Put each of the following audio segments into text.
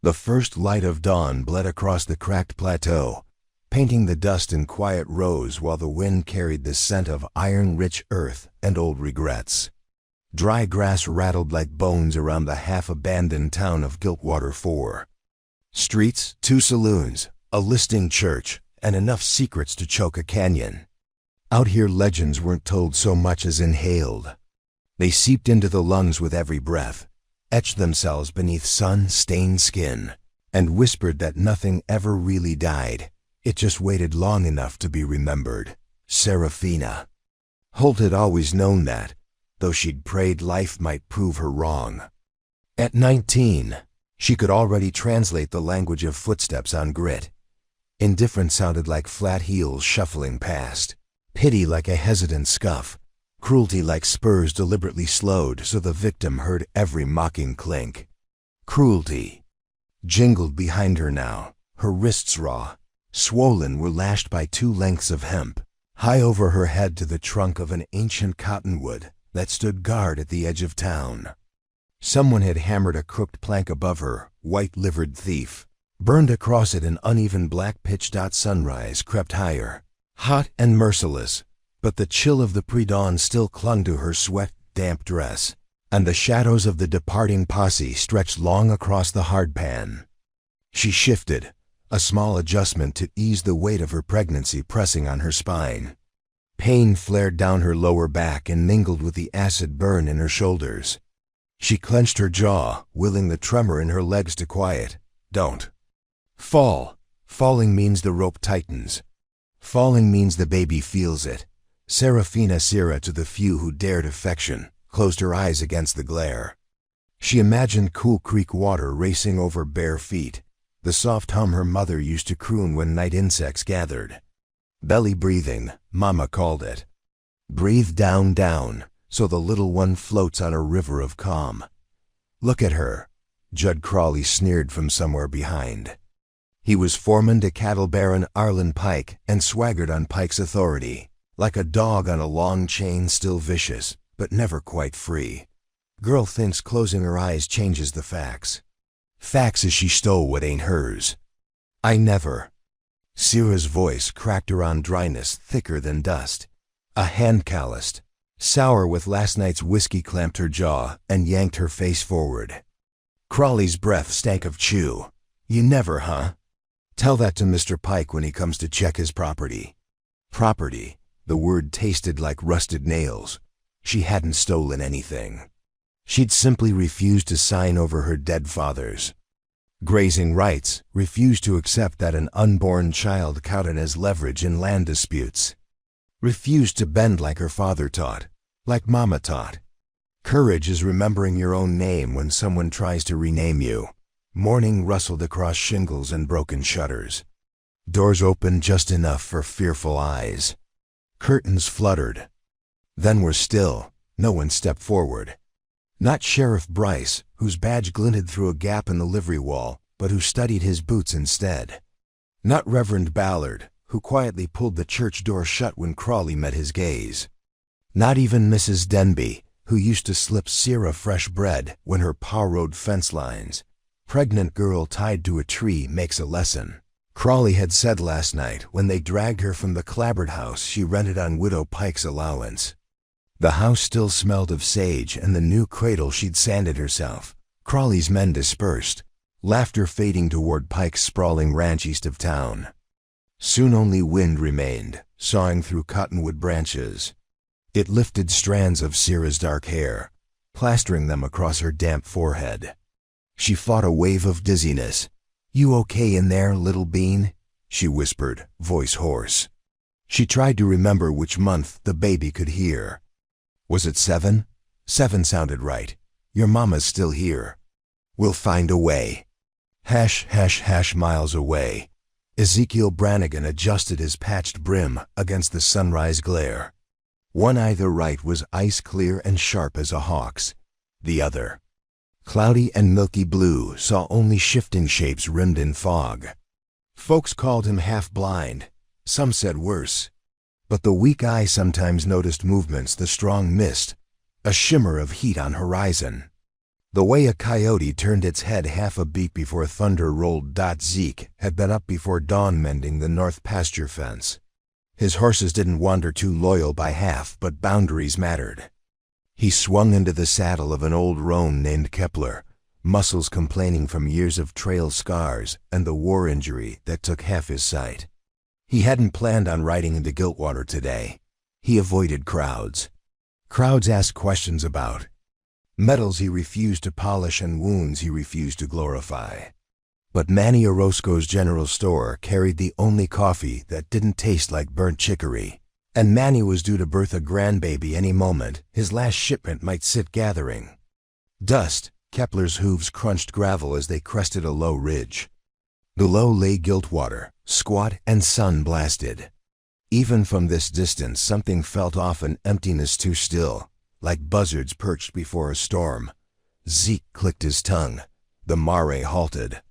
The first light of dawn bled across the cracked plateau, painting the dust in quiet rows while the wind carried the scent of iron-rich earth and old regrets. Dry grass rattled like bones around the half-abandoned town of Giltwater 4. Streets, 2 saloons, a listing church, and enough secrets to choke a canyon. Out here legends weren't told so much as inhaled. They seeped into the lungs with every breath, etched themselves beneath sun-stained skin, and whispered that nothing ever really died. It just waited long enough to be remembered. Serafina. Holt had always known that, though she'd prayed life might prove her wrong. At 19, she could already translate the language of footsteps on grit. Indifference sounded like flat heels shuffling past, pity like a hesitant scuff, cruelty like spurs deliberately slowed so the victim heard every mocking clink. Cruelty jingled behind her now, her wrists raw, swollen, were lashed by 2 lengths of hemp, high over her head to the trunk of an ancient cottonwood that stood guard at the edge of town. Someone had hammered a crooked plank above her, white-livered thief. Burned across it an uneven black pitch-dot sunrise crept higher, hot and merciless, but the chill of the pre-dawn still clung to her sweat-damp dress, and the shadows of the departing posse stretched long across the hardpan. She shifted, a small adjustment to ease the weight of her pregnancy pressing on her spine. Pain flared down her lower back and mingled with the acid burn in her shoulders. She clenched her jaw, willing the tremor in her legs to quiet. Don't fall. Falling means the rope tightens. Falling means the baby feels it. Serafina Sierra, to the few who dared affection, closed her eyes against the glare. She imagined cool creek water racing over bare feet, the soft hum her mother used to croon when night insects gathered. Belly breathing, Mama called it. Breathe down, down, so the little one floats on a river of calm. Look at her, Judd Crawley sneered from somewhere behind. He was foreman to cattle baron Arlen Pike and swaggered on Pike's authority, like a dog on a long chain, still vicious, but never quite free. Girl thinks closing her eyes changes the facts. Facts is she stole what ain't hers. I never. Sierra's voice cracked around dryness thicker than dust. A hand calloused, sour with last night's whiskey, clamped her jaw and yanked her face forward. Crawley's breath stank of chew. You never, huh? Tell that to Mr. Pike when he comes to check his property. Property, the word tasted like rusted nails. She hadn't stolen anything. She'd simply refused to sign over her dead father's grazing rights, refused to accept that an unborn child counted as leverage in land disputes. Refused to bend like her father taught, like Mama taught. Courage is remembering your own name when someone tries to rename you. Morning rustled across shingles and broken shutters. Doors opened just enough for fearful eyes. Curtains fluttered. Then were still. No one stepped forward. Not Sheriff Bryce, whose badge glinted through a gap in the livery wall, but who studied his boots instead. Not Reverend Ballard, who quietly pulled the church door shut when Crawley met his gaze. Not even Mrs. Denby, who used to slip Sierra fresh bread when her pa rode fence lines. Pregnant girl tied to a tree makes a lesson. Crawley had said last night when they dragged her from the clapboard house she rented on Widow Pike's allowance. The house still smelled of sage and the new cradle she'd sanded herself. Crawley's men dispersed, laughter fading toward Pike's sprawling ranch east of town. Soon only wind remained, sawing through cottonwood branches. It lifted strands of Sierra's dark hair, plastering them across her damp forehead. She fought a wave of dizziness. "You okay in there, little bean?" she whispered, voice hoarse. She tried to remember which month the baby could hear. Was it 7? 7 sounded right. Your mama's still here. We'll find a way. Hash, hash, hash, miles away. Ezekiel Brannigan adjusted his patched brim against the sunrise glare. One eye, the right, was ice clear and sharp as a hawk's. The other, cloudy and milky blue, saw only shifting shapes rimmed in fog. Folks called him half-blind. Some said worse. But the weak eye sometimes noticed movements, the strong mist, a shimmer of heat on horizon. The way a coyote turned its head half a beat before thunder rolled. Zeke had been up before dawn mending the north pasture fence. His horses didn't wander too loyal by half, but boundaries mattered. He swung into the saddle of an old roan named Kepler, muscles complaining from years of trail scars and the war injury that took half his sight. He hadn't planned on riding into Giltwater today. He avoided crowds. Crowds asked questions about metals he refused to polish and wounds he refused to glorify. But Manny Orozco's general store carried the only coffee that didn't taste like burnt chicory. And Manny was due to birth a grandbaby any moment. His last shipment might sit gathering dust. Kepler's hooves crunched gravel as they crested a low ridge. Below lay Giltwater, squat and sun-blasted. Even from this distance something felt off, an emptiness too still, like buzzards perched before a storm. Zeke clicked his tongue. The mare halted.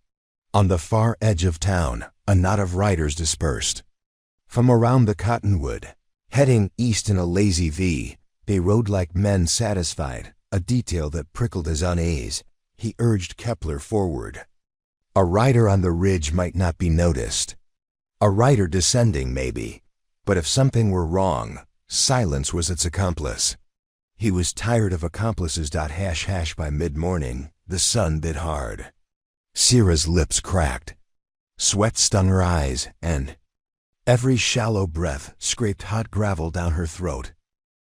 On the far edge of town, a knot of riders dispersed. From around the cottonwood, heading east in a lazy V, they rode like men satisfied, a detail that prickled his unease. He urged Kepler forward. A rider on the ridge might not be noticed. A rider descending, maybe. But if something were wrong, silence was its accomplice. He was tired of accomplices. By mid-morning, the sun bit hard. Sierra's lips cracked. Sweat stung her eyes, and every shallow breath scraped hot gravel down her throat.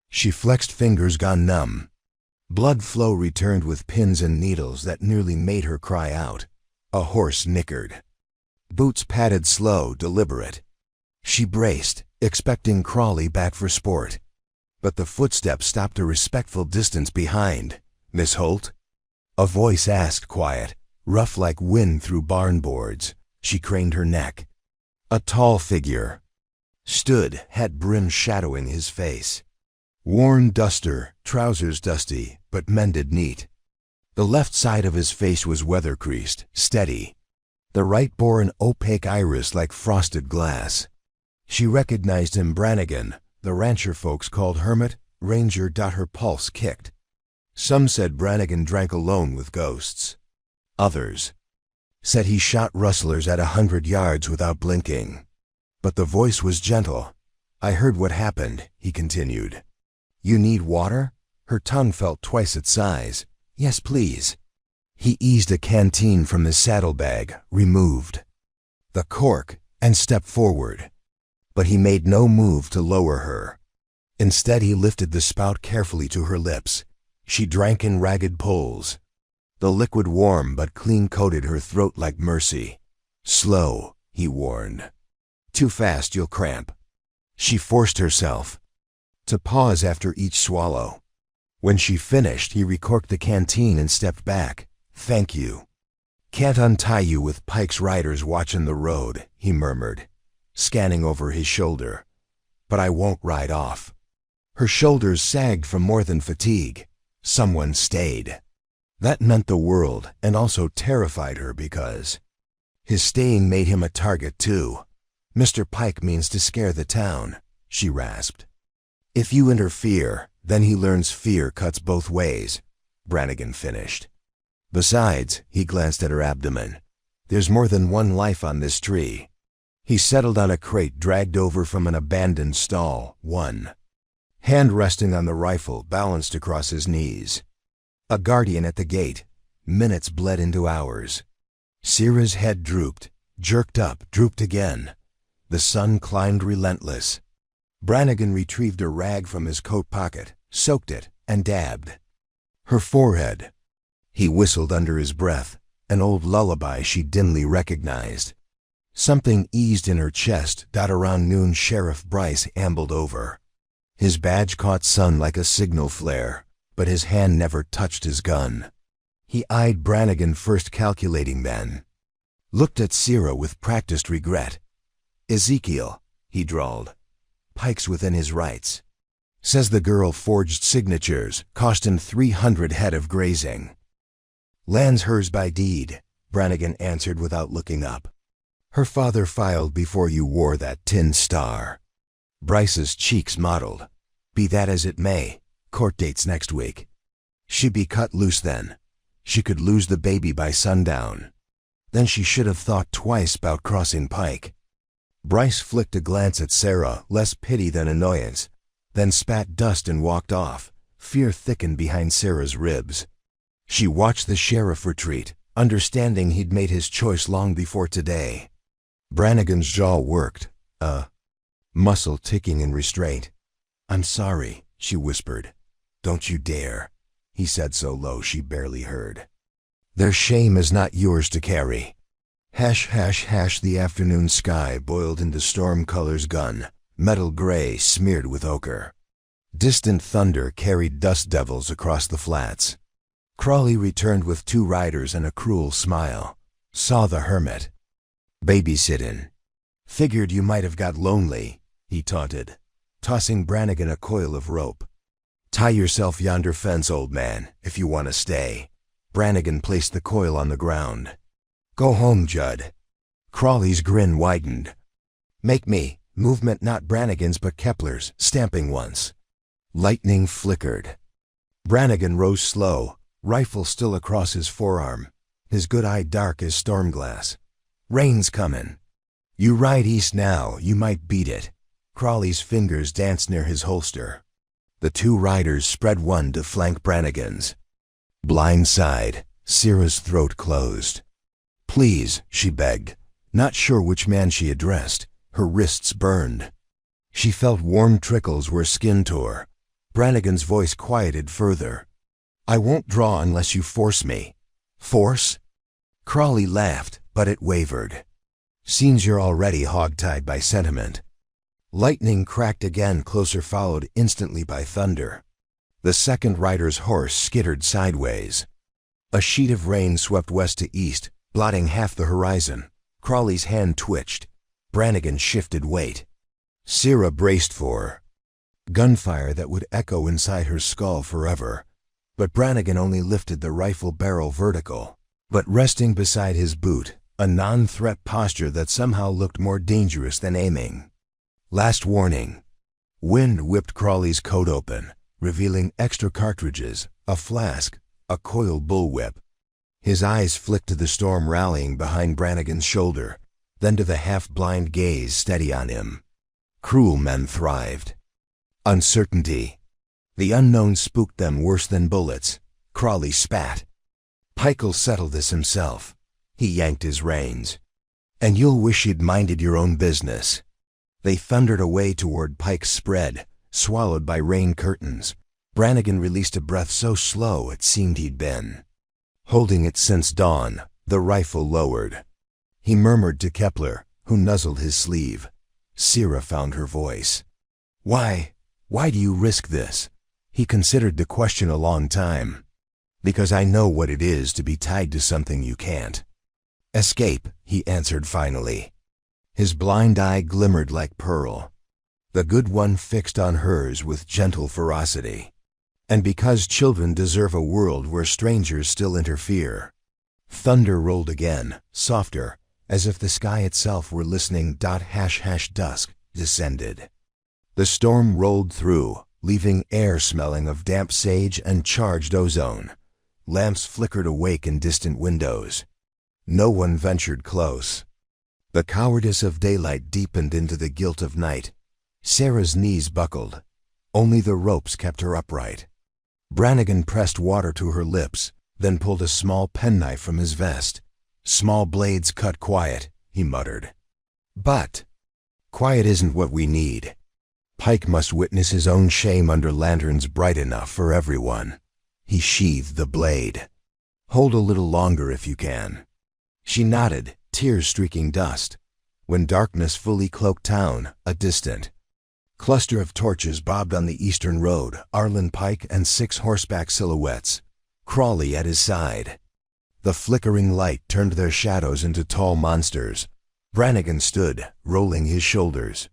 She flexed fingers gone numb. Blood flow returned with pins and needles that nearly made her cry out. A horse nickered. Boots padded slow, deliberate. She braced, expecting Crawley back for sport. But the footsteps stopped a respectful distance behind. "Miss Holt?" A voice asked, quiet, rough like wind through barn boards. She craned her neck. A tall figure stood, hat brim shadowing his face. Worn duster, trousers dusty, but mended neat. The left side of his face was weather-creased, steady. The right bore an opaque iris like frosted glass. She recognized him. Brannigan, the rancher folks called Hermit, Ranger. Her pulse kicked. Some said Brannigan drank alone with ghosts. Others said he shot rustlers at 100 yards without blinking. But the voice was gentle. "I heard what happened," he continued. "You need water?" Her tongue felt twice its size. "Yes, please." He eased a canteen from his saddlebag, removed the cork, and stepped forward. But he made no move to lower her. Instead, he lifted the spout carefully to her lips. She drank in ragged pulls. The liquid warm but clean coated her throat like mercy. "Slow," he warned. "Too fast, you'll cramp." She forced herself to pause after each swallow. When she finished, he recorked the canteen and stepped back. "Thank you." "Can't untie you with Pike's riders watching the road," he murmured, scanning over his shoulder. "But I won't ride off." Her shoulders sagged from more than fatigue. Someone stayed. That meant the world, and also terrified her because his staying made him a target too. "Mr. Pike means to scare the town," she rasped. "If you interfere, then he learns fear cuts both ways," Brannigan finished. "Besides," he glanced at her abdomen, "there's more than one life on this tree." He settled on a crate dragged over from an abandoned stall, one hand resting on the rifle balanced across his knees. A guardian at the gate. Minutes bled into hours. Sierra's head drooped, jerked up, drooped again. The sun climbed relentless. Brannigan retrieved a rag from his coat pocket, soaked it, and dabbed her forehead. He whistled under his breath, an old lullaby she dimly recognized. Something eased in her chest. Around noon, Sheriff Bryce ambled over. His badge caught sun like a signal flare, but his hand never touched his gun. He eyed Brannigan first, calculating, then looked at Sierra with practiced regret. "Ezekiel," he drawled. "Pike's within his rights. Says the girl forged signatures, cost him 300 head of grazing." "Land's hers by deed," Brannigan answered without looking up. "Her father filed before you wore that tin star." Bryce's cheeks mottled. "Be that as it may, court date's next week." "She be cut loose then." She could lose the baby by sundown. Then she should have thought twice about crossing Pike. Bryce flicked a glance at Sarah, less pity than annoyance, then spat dust and walked off. Fear thickened behind Sarah's ribs. She watched the sheriff retreat, understanding he'd made his choice long before today. Brannigan's jaw worked, muscle ticking in restraint. "I'm sorry," she whispered. "Don't you dare," he said so low she barely heard. "Their shame is not yours to carry." Hash, hash, hash. The afternoon sky boiled into storm colors gun, metal gray smeared with ochre. Distant thunder carried dust devils across the flats. Crawley returned with 2 riders and a cruel smile. Saw the hermit. "Babysittin'. Figured you might have got lonely," he taunted, tossing Brannigan a coil of rope. "Tie yourself yonder fence, old man, if you want to stay." Brannigan placed the coil on the ground. "Go home, Judd." Crawley's grin widened. "Make me." Movement not Brannigan's but Kepler's, stamping once. Lightning flickered. Brannigan rose slow, rifle still across his forearm, his good eye dark as storm glass. "Rain's comin'. You ride east now, you might beat it." Crawley's fingers danced near his holster. The 2 riders spread one to flank Brannigan's. Blindside, Sarah's throat closed. "Please," she begged, not sure which man she addressed. Her wrists burned. She felt warm trickles where skin tore. Brannigan's voice quieted further. "I won't draw unless you force me." "Force?" Crawley laughed, but it wavered. "Seems you're already hog-tied by sentiment." Lightning cracked again, closer, followed instantly by thunder. The second rider's horse skittered sideways. A sheet of rain swept west to east, blotting half the horizon. Crawley's hand twitched. Brannigan shifted weight. Sarah braced for gunfire that would echo inside her skull forever. But Brannigan only lifted the rifle barrel vertical, but resting beside his boot, a non-threat posture that somehow looked more dangerous than aiming. Last warning. Wind whipped Crawley's coat open, revealing extra cartridges, a flask, a coiled bullwhip. His eyes flicked to the storm rallying behind Brannigan's shoulder, then to the half-blind gaze steady on him. Cruel men thrived. Uncertainty. The unknown spooked them worse than bullets. Crawley spat. "Pike'll settle this himself." He yanked his reins. "And you'll wish you'd minded your own business." They thundered away toward Pike's spread, swallowed by rain curtains. Brannigan released a breath so slow it seemed he'd been holding it since dawn, the rifle lowered. He murmured to Kepler, who nuzzled his sleeve. Sarah found her voice. Why do you risk this?" He considered the question a long time. "Because I know what it is to be tied to something you can't escape," he answered finally. His blind eye glimmered like pearl, the good one fixed on hers with gentle ferocity. "And because children deserve a world where strangers still interfere." Thunder rolled again, softer, as if the sky itself were listening. Dusk descended. The storm rolled through, leaving air smelling of damp sage and charged ozone. Lamps flickered awake in distant windows. No one ventured close. The cowardice of daylight deepened into the guilt of night. Sarah's knees buckled. Only the ropes kept her upright. Brannigan pressed water to her lips, then pulled a small penknife from his vest. "Small blades cut quiet," he muttered. "But quiet isn't what we need. Pike must witness his own shame under lanterns bright enough for everyone." He sheathed the blade. "Hold a little longer if you can." She nodded, tears streaking dust. When darkness fully cloaked town, a distant cluster of torches bobbed on the eastern road, Arlen Pike and 6 horseback silhouettes, Crawley at his side. The flickering light turned their shadows into tall monsters. Brannigan stood, rolling his shoulders.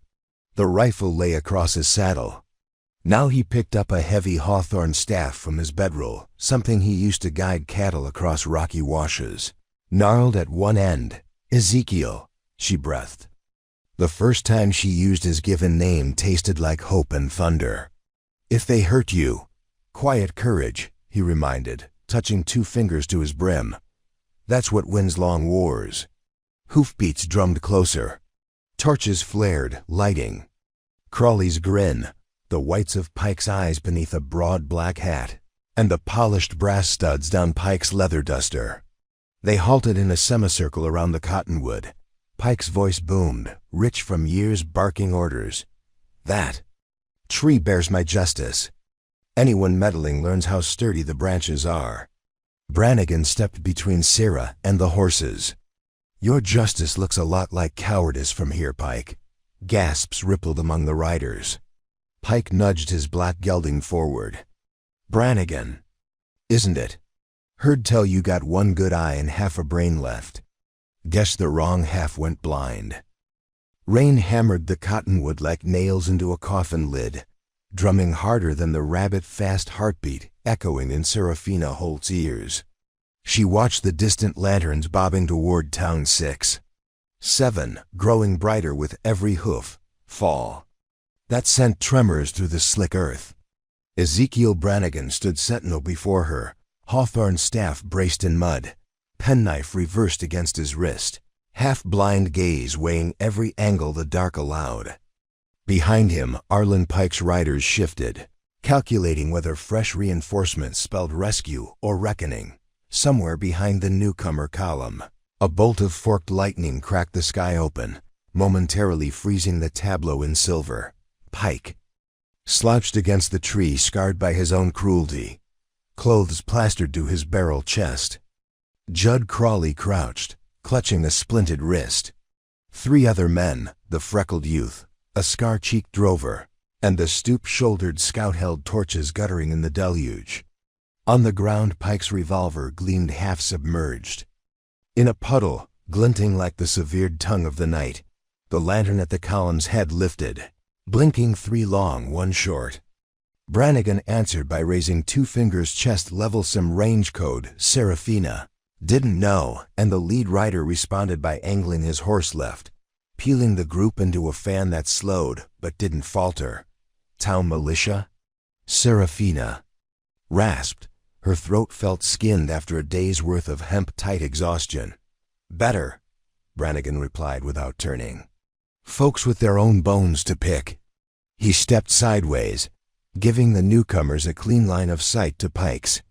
The rifle lay across his saddle. Now he picked up a heavy hawthorn staff from his bedroll, something he used to guide cattle across rocky washes. Gnarled at one end. "Ezekiel," she breathed. The first time she used his given name tasted like hope and thunder. "If they hurt you, quiet courage," he reminded, touching 2 fingers to his brim. That's what wins long wars. Hoofbeats drummed closer. Torches flared, lighting. Crawley's grin, the whites of Pike's eyes beneath a broad black hat, and the polished brass studs down Pike's leather duster. They halted in a semicircle around the cottonwood. Pike's voice boomed, rich from years barking orders. That tree bears my justice. Anyone meddling learns how sturdy the branches are. Brannigan stepped between Sarah and the horses. Your justice looks a lot like cowardice from here, Pike. Gasps rippled among the riders. Pike nudged his black gelding forward. Brannigan. Isn't it? Heard tell you got 1 good eye and half a brain left. Guess the wrong half went blind. Rain hammered the cottonwood like nails into a coffin lid, drumming harder than the rabbit-fast heartbeat echoing in Serafina Holt's ears. She watched the distant lanterns bobbing toward Town 6. 7, growing brighter with every hoof, fall. That sent tremors through the slick earth. Ezekiel Brannigan stood sentinel before her, hawthorn staff braced in mud, penknife reversed against his wrist, half-blind gaze weighing every angle the dark allowed. Behind him, Arlen Pike's riders shifted, calculating whether fresh reinforcements spelled rescue or reckoning. Somewhere behind the newcomer column, a bolt of forked lightning cracked the sky open, momentarily freezing the tableau in silver. Pike slouched against the tree, scarred by his own cruelty, clothes plastered to his barrel chest. Judd Crawley crouched, clutching a splinted wrist. 3 other men, the freckled youth, a scar-cheeked drover, and the stoop-shouldered scout held torches guttering in the deluge. On the ground, Pike's revolver gleamed half-submerged. In a puddle, glinting like the severed tongue of the night, the lantern at the column's head lifted, blinking 3 long, 1 short. Brannigan answered by raising 2 fingers chest level, some range code, Serafina. Didn't know, and the lead rider responded by angling his horse left, peeling the group into a fan that slowed but didn't falter. Town militia? Serafina rasped. Her throat felt skinned after a day's worth of hemp-tight exhaustion. Better, Brannigan replied without turning. Folks with their own bones to pick. He stepped sideways, giving the newcomers a clean line of sight to Pike's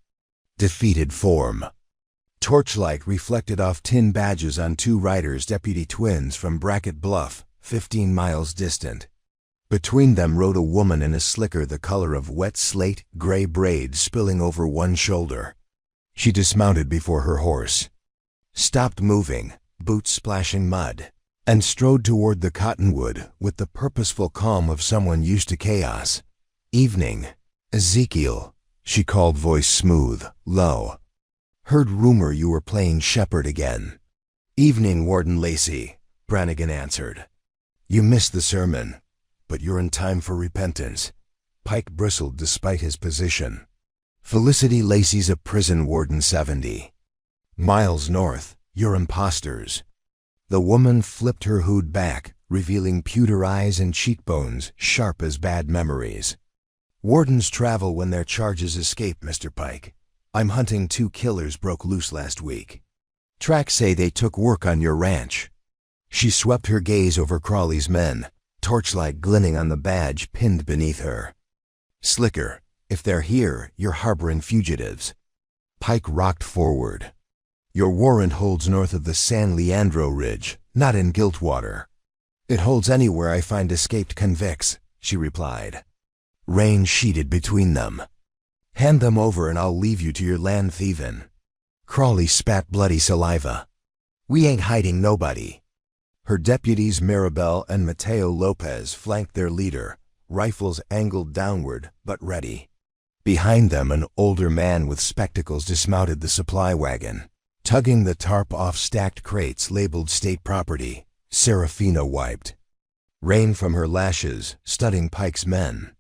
defeated form. Torchlight reflected off tin badges on 2 riders, deputy twins from Brackett Bluff, 15 miles distant. Between them rode a woman in a slicker the color of wet slate, gray braids spilling over one shoulder. She dismounted before her horse, stopped moving, boots splashing mud, and strode toward the cottonwood with the purposeful calm of someone used to chaos. Evening. Ezekiel, she called, voice smooth, low. Heard rumor you were playing shepherd again. Evening, Warden Lacey, Brannigan answered. You missed the sermon, but you're in time for repentance. Pike bristled despite his position. Felicity Lacey's a prison warden 70 miles north. You're imposters. The woman flipped her hood back, revealing pewter eyes and cheekbones sharp as bad memories. Wardens travel when their charges escape, Mr. Pike. I'm hunting 2 killers broke loose last week. Tracks say they took work on your ranch. She swept her gaze over Crawley's men, torchlight glinting on the badge pinned beneath her. Slicker, if they're here, you're harboring fugitives. Pike rocked forward. Your warrant holds north of the San Leandro Ridge, not in Giltwater. It holds anywhere I find escaped convicts, she replied. Rain sheeted between them. Hand them over and I'll leave you to your land thievin'. Crawley spat bloody saliva. We ain't hiding nobody. Her deputies Maribel and Mateo Lopez flanked their leader, rifles angled downward but ready. Behind them, an older man with spectacles dismounted the supply wagon, tugging the tarp off stacked crates labeled state property. Serafina wiped rain from her lashes, studying Pike's men.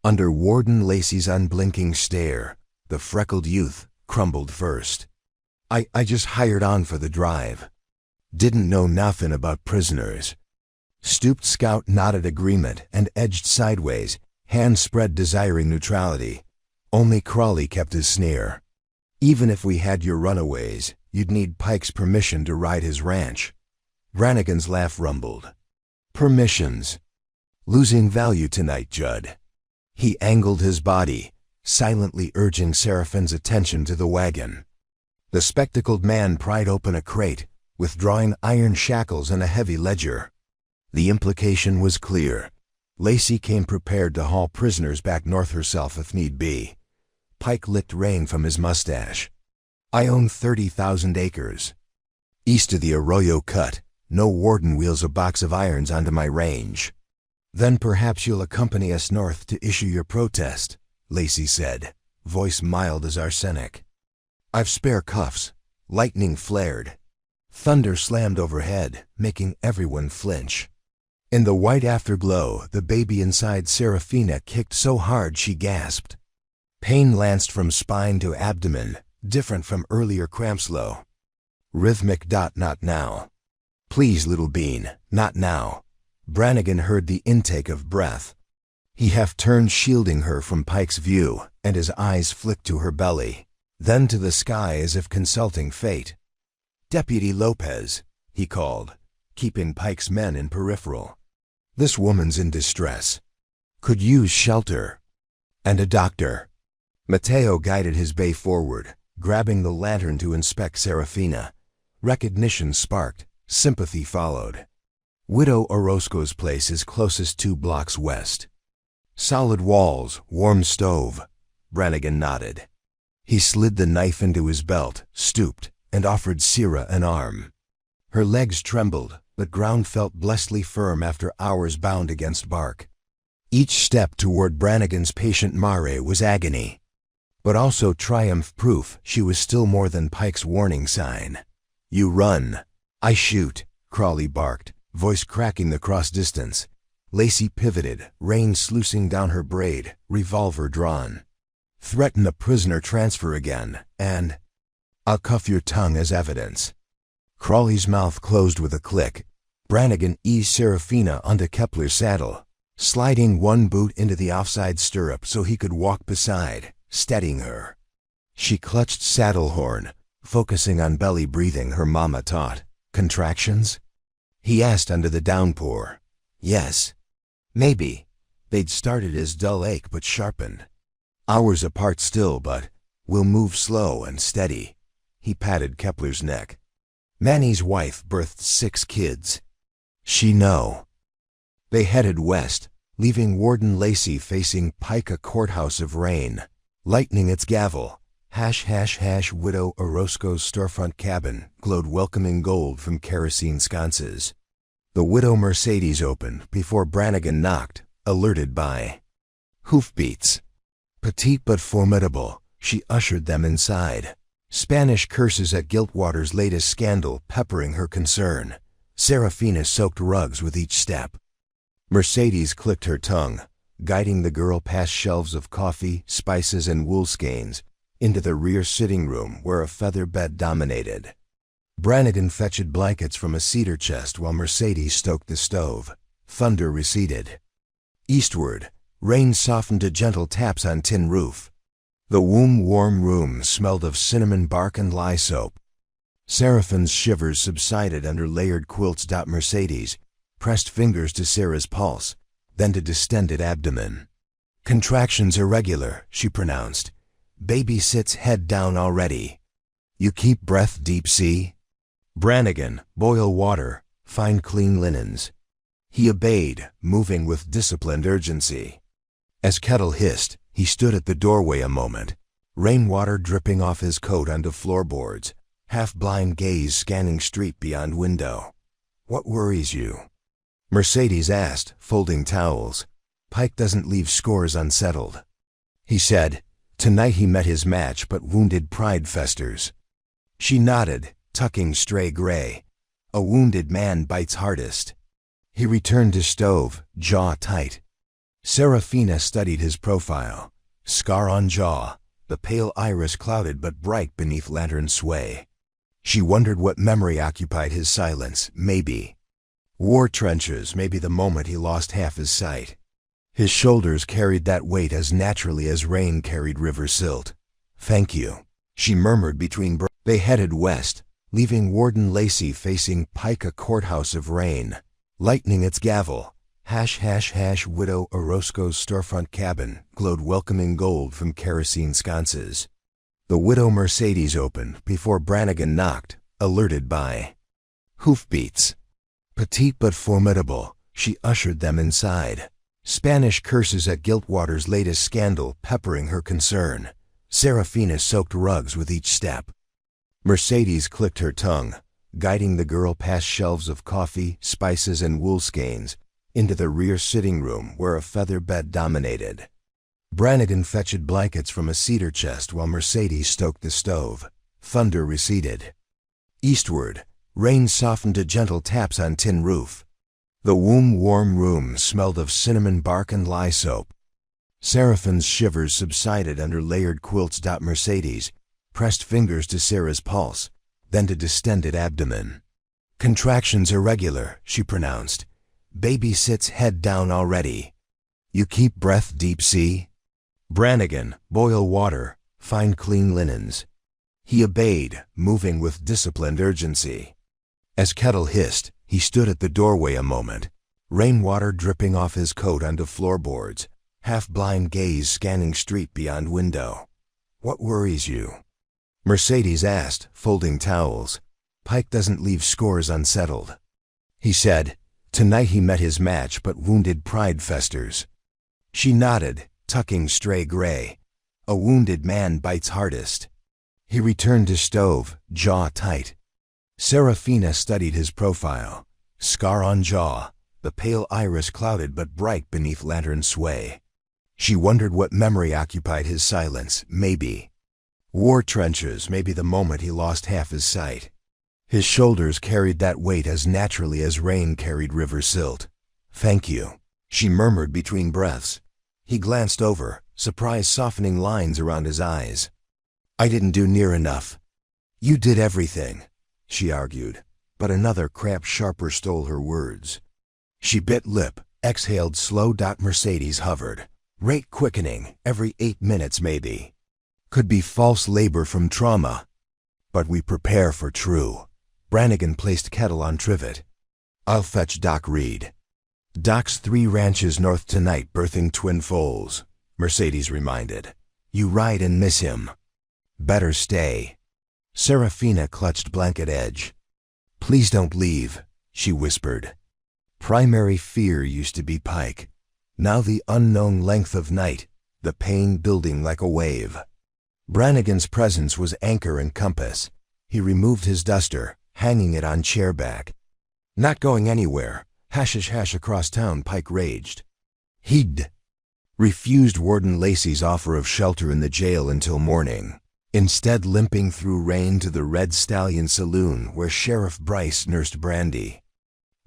Under Warden Lacey's unblinking stare, the freckled youth crumbled first. I just hired on for the drive. Didn't know nothin' about prisoners. Stooped scout nodded agreement and edged sideways, hands spread desiring neutrality. Only Crawley kept his sneer. Even if we had your runaways, you'd need Pike's permission to ride his ranch. Brannigan's laugh rumbled. Permissions. Losing value tonight, Judd. He angled his body, silently urging Seraphine's attention to the wagon. The spectacled man pried open a crate, withdrawing iron shackles and a heavy ledger. The implication was clear. Lacey came prepared to haul prisoners back north herself if need be. Pike licked rain from his mustache. I own 30,000 acres. East of the Arroyo Cut, no warden wheels a box of irons onto my range. Then perhaps you'll accompany us north to issue your protest, Lacey said, voice mild as arsenic. I've spare cuffs. Lightning flared. Thunder slammed overhead, making everyone flinch. In the white afterglow, the baby inside Serafina kicked so hard she gasped. Pain lanced from spine to abdomen, different from earlier crampslow. Rhythmic. Not now. Please, little bean, not now. Brannigan heard the intake of breath. He half-turned, shielding her from Pike's view, and his eyes flicked to her belly, then to the sky as if consulting fate. Deputy Lopez, he called, keeping Pike's men in peripheral. This woman's in distress. Could use shelter. And a doctor. Mateo guided his bay forward, grabbing the lantern to inspect Serafina. Recognition sparked, sympathy followed. Widow Orozco's place is closest 2 blocks west. Solid walls, warm stove. Brannigan nodded. He slid the knife into his belt, stooped, and offered Sierra an arm. Her legs trembled, but ground felt blessedly firm after hours bound against bark. Each step toward Brannigan's patient Mare was agony, but also triumph-proof she was still more than Pike's warning sign. You run. I shoot, Crawley barked, voice cracking the cross-distance. Lacey pivoted, rein sluicing down her braid, revolver drawn. Threaten the prisoner transfer again, and I'll cuff your tongue as evidence. Crawley's mouth closed with a click. Brannigan eased Serafina onto Kepler's saddle, sliding one boot into the offside stirrup so he could walk beside, steadying her. She clutched saddle horn, focusing on belly breathing her mama taught. Contractions? He asked under the downpour. Yes. Maybe. They'd started as dull ache but sharpened. Hours apart still, but we'll move slow and steady. He patted Kepler's neck. Manny's wife birthed 6 kids. She know. They headed west, leaving Warden Lacey facing Pike, a courthouse of rain. Lightning its gavel. # Widow Orozco's storefront cabin glowed welcoming gold from kerosene sconces. The Widow Mercedes opened before Brannigan knocked, alerted by hoofbeats. Petite but formidable, she ushered them inside. Spanish curses at Giltwater's latest scandal peppering her concern. Serafina soaked rugs with each step. Mercedes clicked her tongue, guiding the girl past shelves of coffee, spices, and wool skeins, into the rear sitting room where a feather bed dominated. Brannigan fetched blankets from a cedar chest while Mercedes stoked the stove. Thunder receded. Eastward, rain softened to gentle taps on tin roof. The womb-warm room smelled of cinnamon bark and lye soap. Seraphine's shivers subsided under layered quilts. Mercedes pressed fingers to Sarah's pulse, then to distended abdomen. Contractions irregular, she pronounced. Baby sits head down already. You keep breath deep sea? Brannigan, boil water, find clean linens. He obeyed, moving with disciplined urgency. As kettle hissed, he stood at the doorway a moment, rainwater dripping off his coat onto floorboards, half-blind gaze scanning street beyond window. What worries you? Mercedes asked, folding towels. Pike doesn't leave scores unsettled. He said, tonight he met his match but wounded pride festers. She nodded, tucking stray gray. A wounded man bites hardest. He returned to stove, jaw tight. Serafina studied his profile. Scar on jaw, the pale iris clouded but bright beneath lantern sway. She wondered what memory occupied his silence. Maybe war trenches, maybe the moment he lost half his sight. His shoulders carried that weight as naturally as rain carried river silt. Thank you. she murmured between breaths. They headed west, leaving Warden Lacey facing Pike, a courthouse of rain. Lightning its gavel. # Widow Orozco's storefront cabin glowed welcoming gold from kerosene sconces. The Widow Mercedes opened before Brannigan knocked, alerted by hoofbeats. Petite but formidable, she ushered them inside. Spanish curses at Giltwater's latest scandal peppering her concern. Serafina soaked rugs with each step. Mercedes clicked her tongue, guiding the girl past shelves of coffee, spices, and wool skeins, into the rear sitting room where a feather bed dominated. Brannigan fetched blankets from a cedar chest while Mercedes stoked the stove. Thunder receded. Eastward, rain softened to gentle taps on tin roof. The warm room smelled of cinnamon bark and lye soap. Seraphine's shivers subsided under layered quilts. Mercedes pressed fingers to Sarah's pulse, then to distended abdomen. Contractions irregular, she pronounced. Baby sits head down already. You keep breath deep sea? Brannigan, boil water, find clean linens. He obeyed, moving with disciplined urgency. As Kettle hissed, he stood at the doorway a moment, rainwater dripping off his coat onto floorboards, half-blind gaze scanning street beyond window. What worries you? Mercedes asked, folding towels. Pike doesn't leave scores unsettled. He said, tonight he met his match but wounded pride festers. She nodded, tucking stray gray. A wounded man bites hardest. He returned to stove, jaw tight. Serafina studied his profile. Scar on jaw, the pale iris clouded but bright beneath lantern sway. She wondered what memory occupied his silence, maybe. War trenches, maybe the moment he lost half his sight. His shoulders carried that weight as naturally as rain carried river silt. Thank you, she murmured between breaths. He glanced over, surprise softening lines around his eyes. I didn't do near enough. You did everything, she argued, but another cramp sharper stole her words. She bit lip, exhaled slow. Mercedes hovered. Rate quickening, every 8 minutes maybe. Could be false labor from trauma. But we prepare for true. Brannigan placed Kettle on trivet. I'll fetch Doc Reed. Doc's 3 ranches north tonight birthing twin foals, Mercedes reminded. You ride and miss him. Better stay. Serafina clutched blanket edge. Please don't leave, she whispered. Primary fear used to be Pike. Now the unknown length of night, the pain building like a wave. Brannigan's presence was anchor and compass. He removed his duster, hanging it on chair back. Not going anywhere. Hash across town, Pike raged. He'd refused Warden Lacey's offer of shelter in the jail until morning, instead limping through rain to the Red Stallion Saloon where Sheriff Bryce nursed brandy.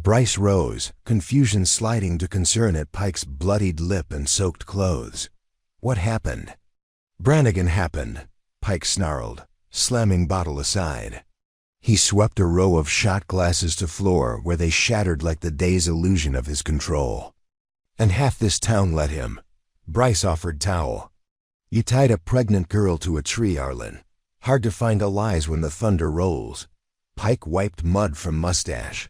Bryce rose, confusion sliding to concern at Pike's bloodied lip and soaked clothes. What happened? Brannigan happened, Pike snarled, slamming bottle aside. He swept a row of shot glasses to floor where they shattered like the day's illusion of his control. And half this town let him. Bryce offered towel. You tied a pregnant girl to a tree, Arlen. Hard to find allies when the thunder rolls. Pike wiped mud from mustache.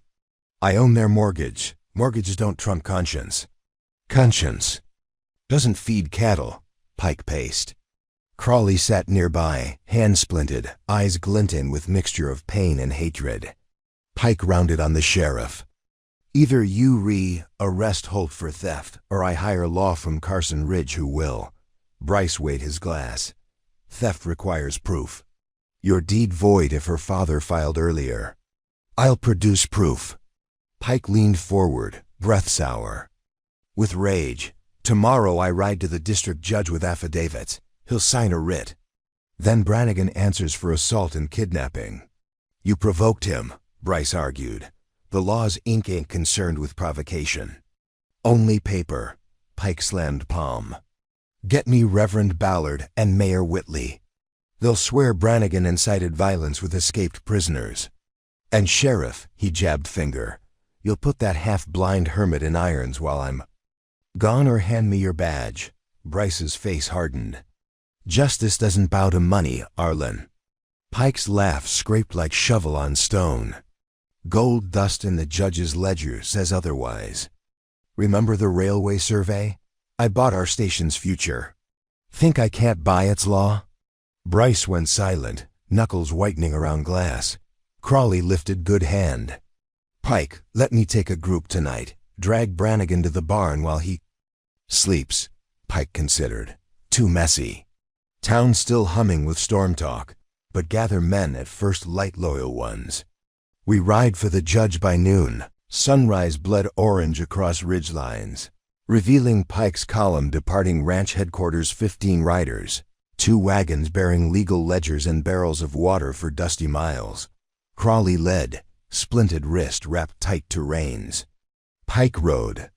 I own their mortgage. Mortgages don't trump conscience. Conscience doesn't feed cattle, Pike paced. Crawley sat nearby, hand splinted, eyes glinting with mixture of pain and hatred. Pike rounded on the sheriff. Either you arrest Holt for theft, or I hire law from Carson Ridge who will. Bryce weighed his glass. Theft requires proof. Your deed void if her father filed earlier. I'll produce proof. Pike leaned forward, breath sour. With rage, tomorrow I ride to the district judge with affidavits. He'll sign a writ. Then Brannigan answers for assault and kidnapping. You provoked him, Bryce argued. The law's ink ain't concerned with provocation. Only paper. Pike slammed palm. Get me Reverend Ballard and Mayor Whitley. They'll swear Brannigan incited violence with escaped prisoners. And Sheriff, he jabbed finger, you'll put that half-blind hermit in irons while I'm gone or hand me your badge. Bryce's face hardened. Justice doesn't bow to money, Arlen. Pike's laugh scraped like shovel on stone. Gold dust in the judge's ledger says otherwise. Remember the railway survey? I bought our station's future. Think I can't buy its law? Bryce went silent, knuckles whitening around glass. Crawley lifted good hand. Pike, let me take a group tonight. Drag Brannigan to the barn while he sleeps, Pike considered. Too messy. Town still humming with storm talk, but gather men at first light loyal ones. We ride for the judge by noon. Sunrise bled orange across ridge lines, revealing Pike's column departing ranch headquarters. 15 riders, 2 wagons bearing legal ledgers and barrels of water for dusty miles. Crawley led, splinted wrist wrapped tight to reins. Pike rode.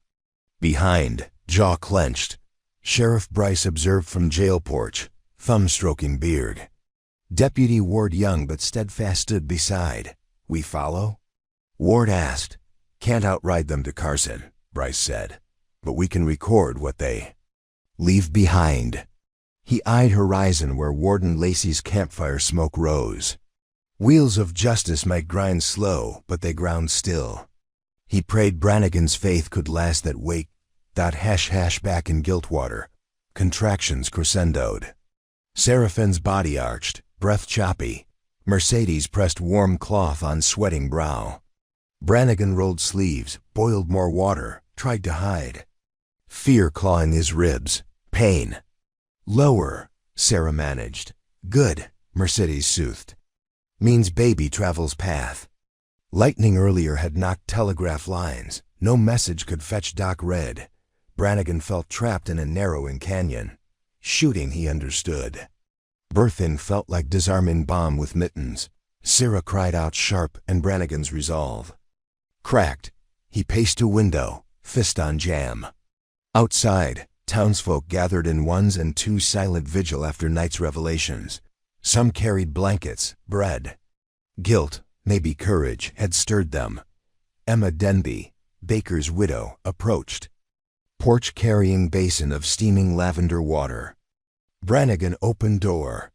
Behind, jaw clenched, Sheriff Bryce observed from jail porch, thumb-stroking beard. Deputy Ward Young but steadfast stood beside. We follow? Ward asked. Can't outride them to Carson, Bryce said, but we can record what they leave behind. He eyed horizon where Warden Lacey's campfire smoke rose. Wheels of justice might grind slow, but they ground still. He prayed Brannigan's faith could last that wake. Hash back in Giltwater. Contractions crescendoed. Seraphin's body arched, breath choppy. Mercedes pressed warm cloth on sweating brow. Brannigan rolled sleeves, boiled more water, tried to hide. Fear clawing his ribs. Pain. Lower, Sarah managed. Good, Mercedes soothed. Means baby travels path. Lightning earlier had knocked telegraph lines. No message could fetch Doc Red. Brannigan felt trapped in a narrowing canyon. Shooting, he understood. Berthin felt like disarming bomb with mittens. Sarah cried out sharp and Brannigan's resolve cracked. He paced to window, fist on jam. Outside, townsfolk gathered in ones and twos, silent vigil after night's revelations. Some carried blankets, bread. Guilt, maybe courage, had stirred them. Emma Denby, Baker's widow, approached. Porch carrying basin of steaming lavender water. Brannigan opened door.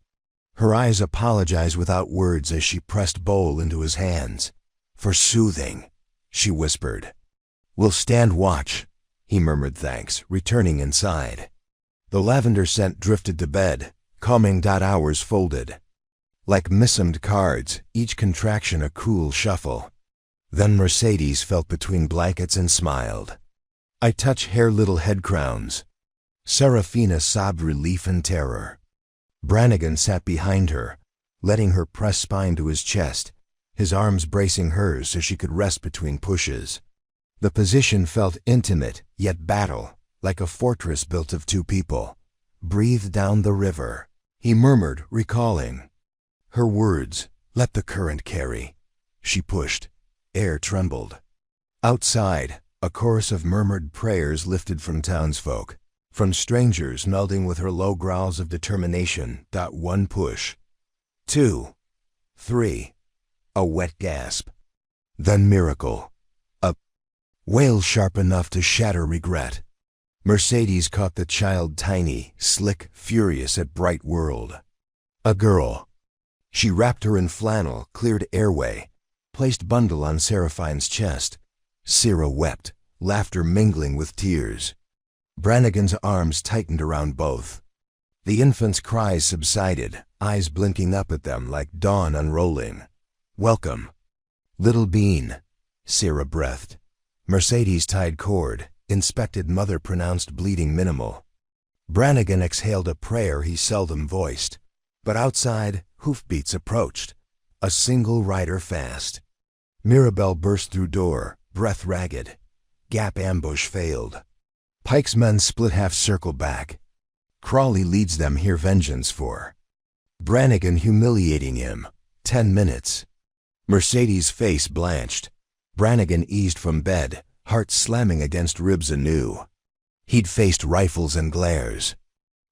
Her eyes apologized without words as she pressed bowl into his hands. For soothing, she whispered. We'll stand watch, he murmured thanks, returning inside. The lavender scent drifted to bed, calming. Hours folded. Like missumed cards, each contraction a cool shuffle. Then Mercedes felt between blankets and smiled. I touch hair little head crowns. Serafina sobbed relief and terror. Brannigan sat behind her, letting her press spine to his chest, his arms bracing hers so she could rest between pushes. The position felt intimate, yet battle, like a fortress built of 2 people. Breathe down the river, he murmured, recalling. Her words, let the current carry. She pushed. Air trembled. Outside, a chorus of murmured prayers lifted from townsfolk, from strangers melding with her low growls of determination. 1 push. 2. 3. A wet gasp. Then miracle. A wail sharp enough to shatter regret. Mercedes caught the child tiny, slick, furious at bright world. A girl. She wrapped her in flannel, cleared airway, placed bundle on Seraphine's chest. Sarah wept, laughter mingling with tears. Brannigan's arms tightened around both. The infant's cries subsided, eyes blinking up at them like dawn unrolling. Welcome. Little bean, Sarah breathed. Mercedes tied cord, inspected mother pronounced bleeding minimal. Brannigan exhaled a prayer he seldom voiced. But outside, hoofbeats approached. A single rider fast. Mirabelle burst through door, breath ragged. Gap ambush failed. Pike's men split half-circle back. Crawley leads them here vengeance for. Brannigan humiliating him. 10 minutes. Mercedes' face blanched. Brannigan eased from bed, heart slamming against ribs anew. He'd faced rifles and glares.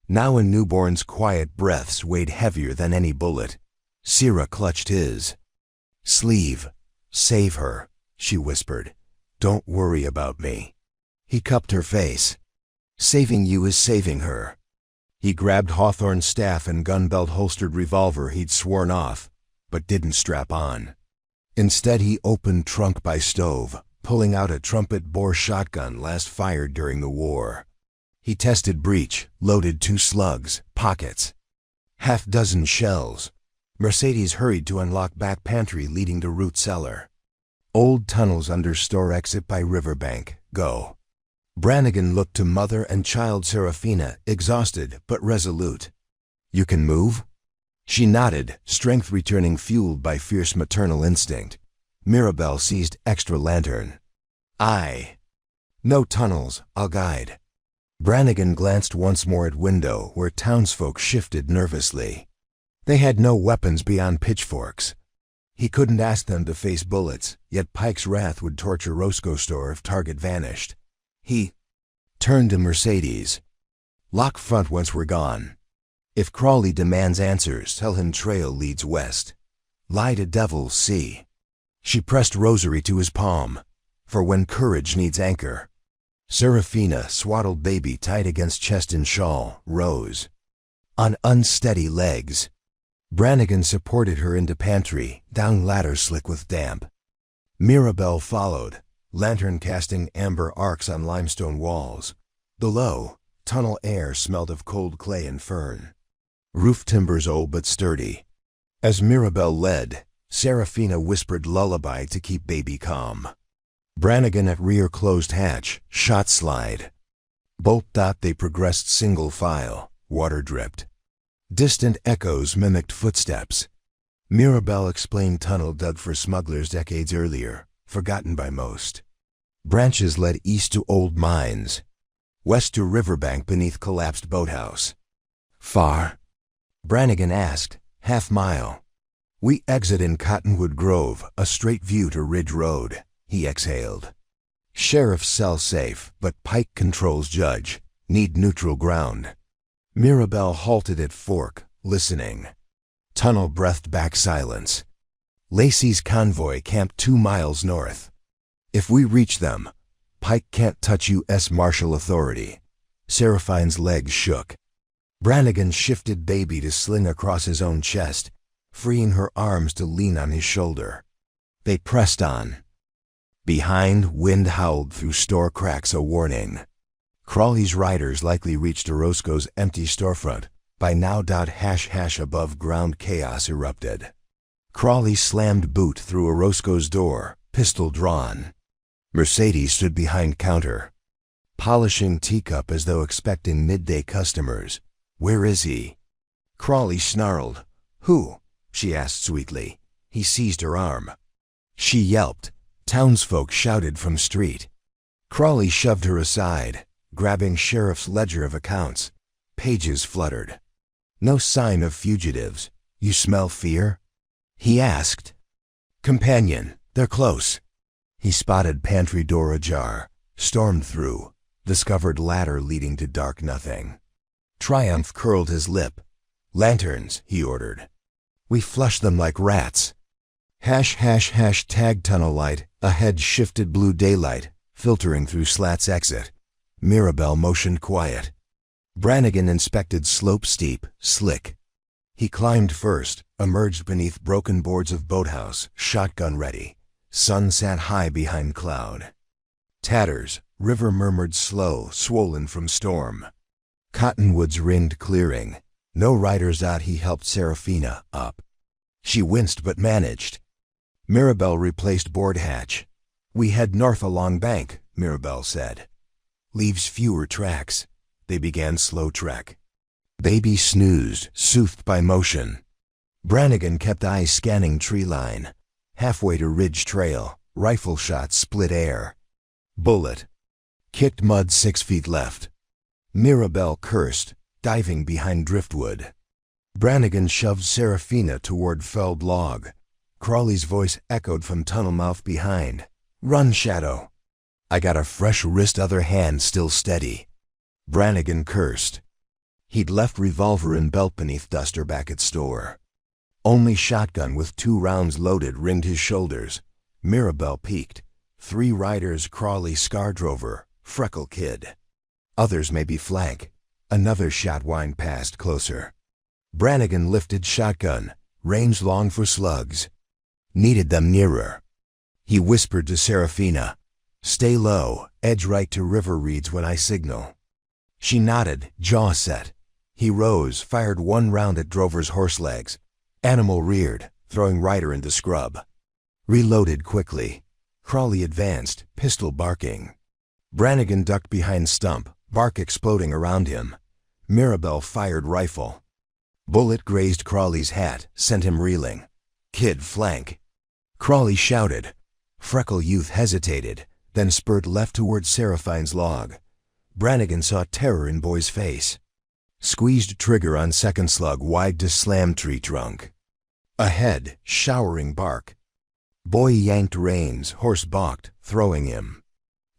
Now a newborn's quiet breaths weighed heavier than any bullet. Sarah clutched his sleeve. Save her, she whispered. Don't worry about me. He cupped her face. Saving you is saving her. He grabbed Hawthorne's staff and gun-belt holstered revolver he'd sworn off, but didn't strap on. Instead, he opened trunk by stove, pulling out a trumpet-bore shotgun last fired during the war. He tested breech, loaded 2 slugs, pockets, half-dozen shells. Mercedes hurried to unlock back pantry leading to root cellar. Old tunnels under store exit by riverbank, go. Brannigan looked to mother and child Serafina, exhausted but resolute. You can move? She nodded, strength returning fueled by fierce maternal instinct. Mirabelle seized extra lantern. Aye. No tunnels, I'll guide. Brannigan glanced once more at window where townsfolk shifted nervously. They had no weapons beyond pitchforks. He couldn't ask them to face bullets, yet Pike's wrath would torture Roscoe Store if target vanished. He turned to Mercedes. Lock front once we're gone. If Crawley demands answers, tell him trail leads west. Lie to devils, see. She pressed rosary to his palm. For when courage needs anchor. Serafina, swaddled baby tied against chest and shawl, rose. On unsteady legs. Brannigan supported her into pantry, down ladder slick with damp. Mirabelle followed, lantern casting amber arcs on limestone walls. Below, tunnel air smelled of cold clay and fern. Roof timbers old but sturdy. As Mirabelle led, Serafina whispered lullaby to keep baby calm. Brannigan at rear closed hatch, shot slide. Bolt dot they progressed single file, water dripped. Distant echoes mimicked footsteps. Mirabelle explained tunnel dug for smugglers decades earlier, forgotten by most. Branches led east to old mines, west to riverbank beneath collapsed boathouse. Far? Brannigan asked, half-mile. We exit in Cottonwood Grove, a straight view to Ridge Road, he exhaled. Sheriff's cell safe, but Pike controls judge. Need neutral ground. Mirabelle halted at fork, listening. Tunnel breathed back silence. Lacey's convoy camped 2 miles north. If we reach them, Pike can't touch U.S. Marshal authority. Seraphine's legs shook. Brannigan shifted baby to sling across his own chest, freeing her arms to lean on his shoulder. They pressed on. Behind, wind howled through store cracks a warning. Crawley's riders likely reached Orozco's empty storefront. By now. # above ground chaos erupted. Crawley slammed boot through Orozco's door, pistol drawn. Mercedes stood behind counter, polishing teacup as though expecting midday customers. Where is he? Crawley snarled. Who? She asked sweetly. He seized her arm. She yelped. Townsfolk shouted from street. Crawley shoved her aside, grabbing sheriff's ledger of accounts. Pages fluttered. No sign of fugitives. You smell fear? He asked. Companion, they're close. He spotted pantry door ajar, stormed through, discovered ladder leading to dark nothing. Triumph curled his lip. Lanterns, he ordered. We flush them like rats. # tunnel light, ahead shifted blue daylight, filtering through slats exit. Mirabelle motioned quiet. Brannigan inspected slope steep, slick. He climbed first, emerged beneath broken boards of boathouse, shotgun ready. Sun sat high behind cloud. Tatters, river murmured slow, swollen from storm. Cottonwoods ringed clearing. No riders out. He helped Serafina up. She winced but managed. Mirabelle replaced board hatch. We head north along bank, Mirabelle said. Leaves fewer tracks. They began slow trek. Baby snoozed, soothed by motion. Brannigan kept eyes scanning tree line. Halfway to Ridge Trail, rifle shots split air. Bullet. Kicked mud 6 feet left. Mirabelle cursed, diving behind driftwood. Brannigan shoved Serafina toward felled log. Crawley's voice echoed from tunnel mouth behind. Run, Shadow. I got a fresh wrist, other hand still steady. Brannigan cursed. He'd left revolver and belt beneath duster back at store. Only shotgun with 2 rounds loaded ringed his shoulders. Mirabelle peeked. 3 riders, Crawley, Scardrover, Freckle Kid. Others maybe flank. Another shot whined past closer. Brannigan lifted shotgun, range long for slugs. Needed them nearer. He whispered to Serafina, "Stay low, edge right to river reeds when I signal." She nodded, jaw set. He rose, fired one round at Drover's horse legs. Animal reared, throwing rider into scrub. Reloaded quickly. Crawley advanced, pistol barking. Brannigan ducked behind stump, bark exploding around him. Mirabelle fired rifle. Bullet grazed Crawley's hat, sent him reeling. Kid flank. Crawley shouted. Freckle Youth hesitated, then spurred left toward Seraphine's log. Brannigan saw terror in boy's face. Squeezed trigger on second slug wide to slam tree trunk. Ahead, showering bark. Boy yanked reins, horse balked, throwing him.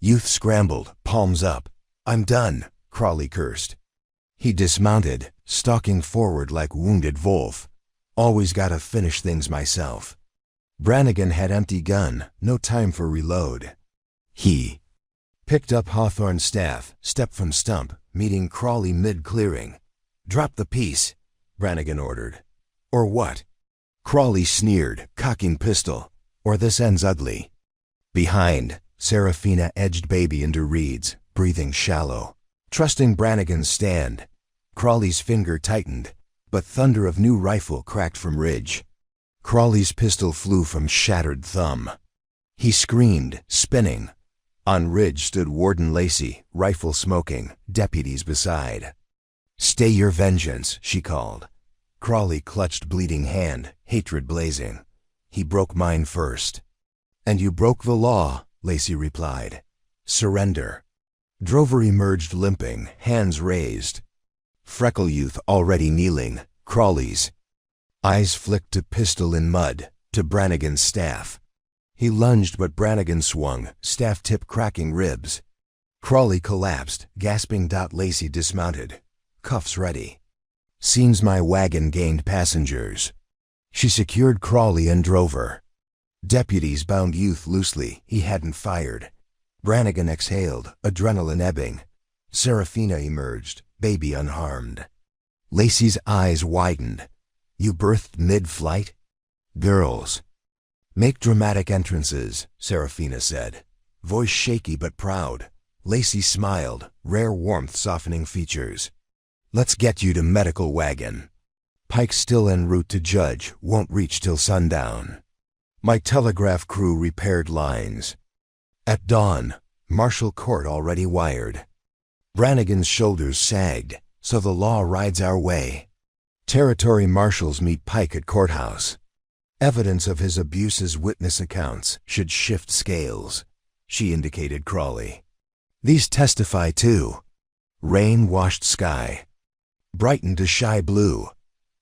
Youth scrambled, palms up. "I'm done," Crawley cursed. He dismounted, stalking forward like wounded wolf. "Always gotta finish things myself." Brannigan had empty gun, no time for reload. He picked up Hawthorne's staff, stepped from stump, meeting Crawley mid-clearing. "Drop the piece," Brannigan ordered. "Or what?" Crawley sneered, cocking pistol. "Or this ends ugly." Behind, Serafina edged baby into reeds, breathing shallow. Trusting Brannigan's stand, Crawley's finger tightened, but thunder of new rifle cracked from ridge. Crawley's pistol flew from shattered thumb. He screamed, spinning. On ridge stood Warden Lacey, rifle smoking, deputies beside. "Stay your vengeance," she called. Crawley clutched bleeding hand, hatred blazing. "He broke mine first." "And you broke the law," Lacey replied. "Surrender." Drover emerged limping, hands raised. Freckle Youth already kneeling, Crawley's eyes flicked to pistol in mud, to Brannigan's staff. He lunged, but Brannigan swung, staff tip cracking ribs. Crawley collapsed, gasping. Lacey dismounted, cuffs ready. "Seems my wagon gained passengers." She secured Crawley and Drover. Deputies bound Youth loosely, he hadn't fired. Brannigan exhaled, adrenaline ebbing. Serafina emerged, baby unharmed. Lacey's eyes widened. "You birthed mid-flight?" "Girls make dramatic entrances," Serafina said. Voice shaky but proud. Lacey smiled, rare warmth softening features. "Let's get you to medical wagon. Pike's still en route to Judge, won't reach till sundown." My telegraph crew repaired lines. At dawn, Marshal Court already wired. Brannigan's shoulders sagged, "So the law rides our way." Territory marshals meet Pike at courthouse. Evidence of his abuses, witness accounts, should shift scales. She indicated Crawley. "These testify too." Rain-washed sky brightened to shy blue.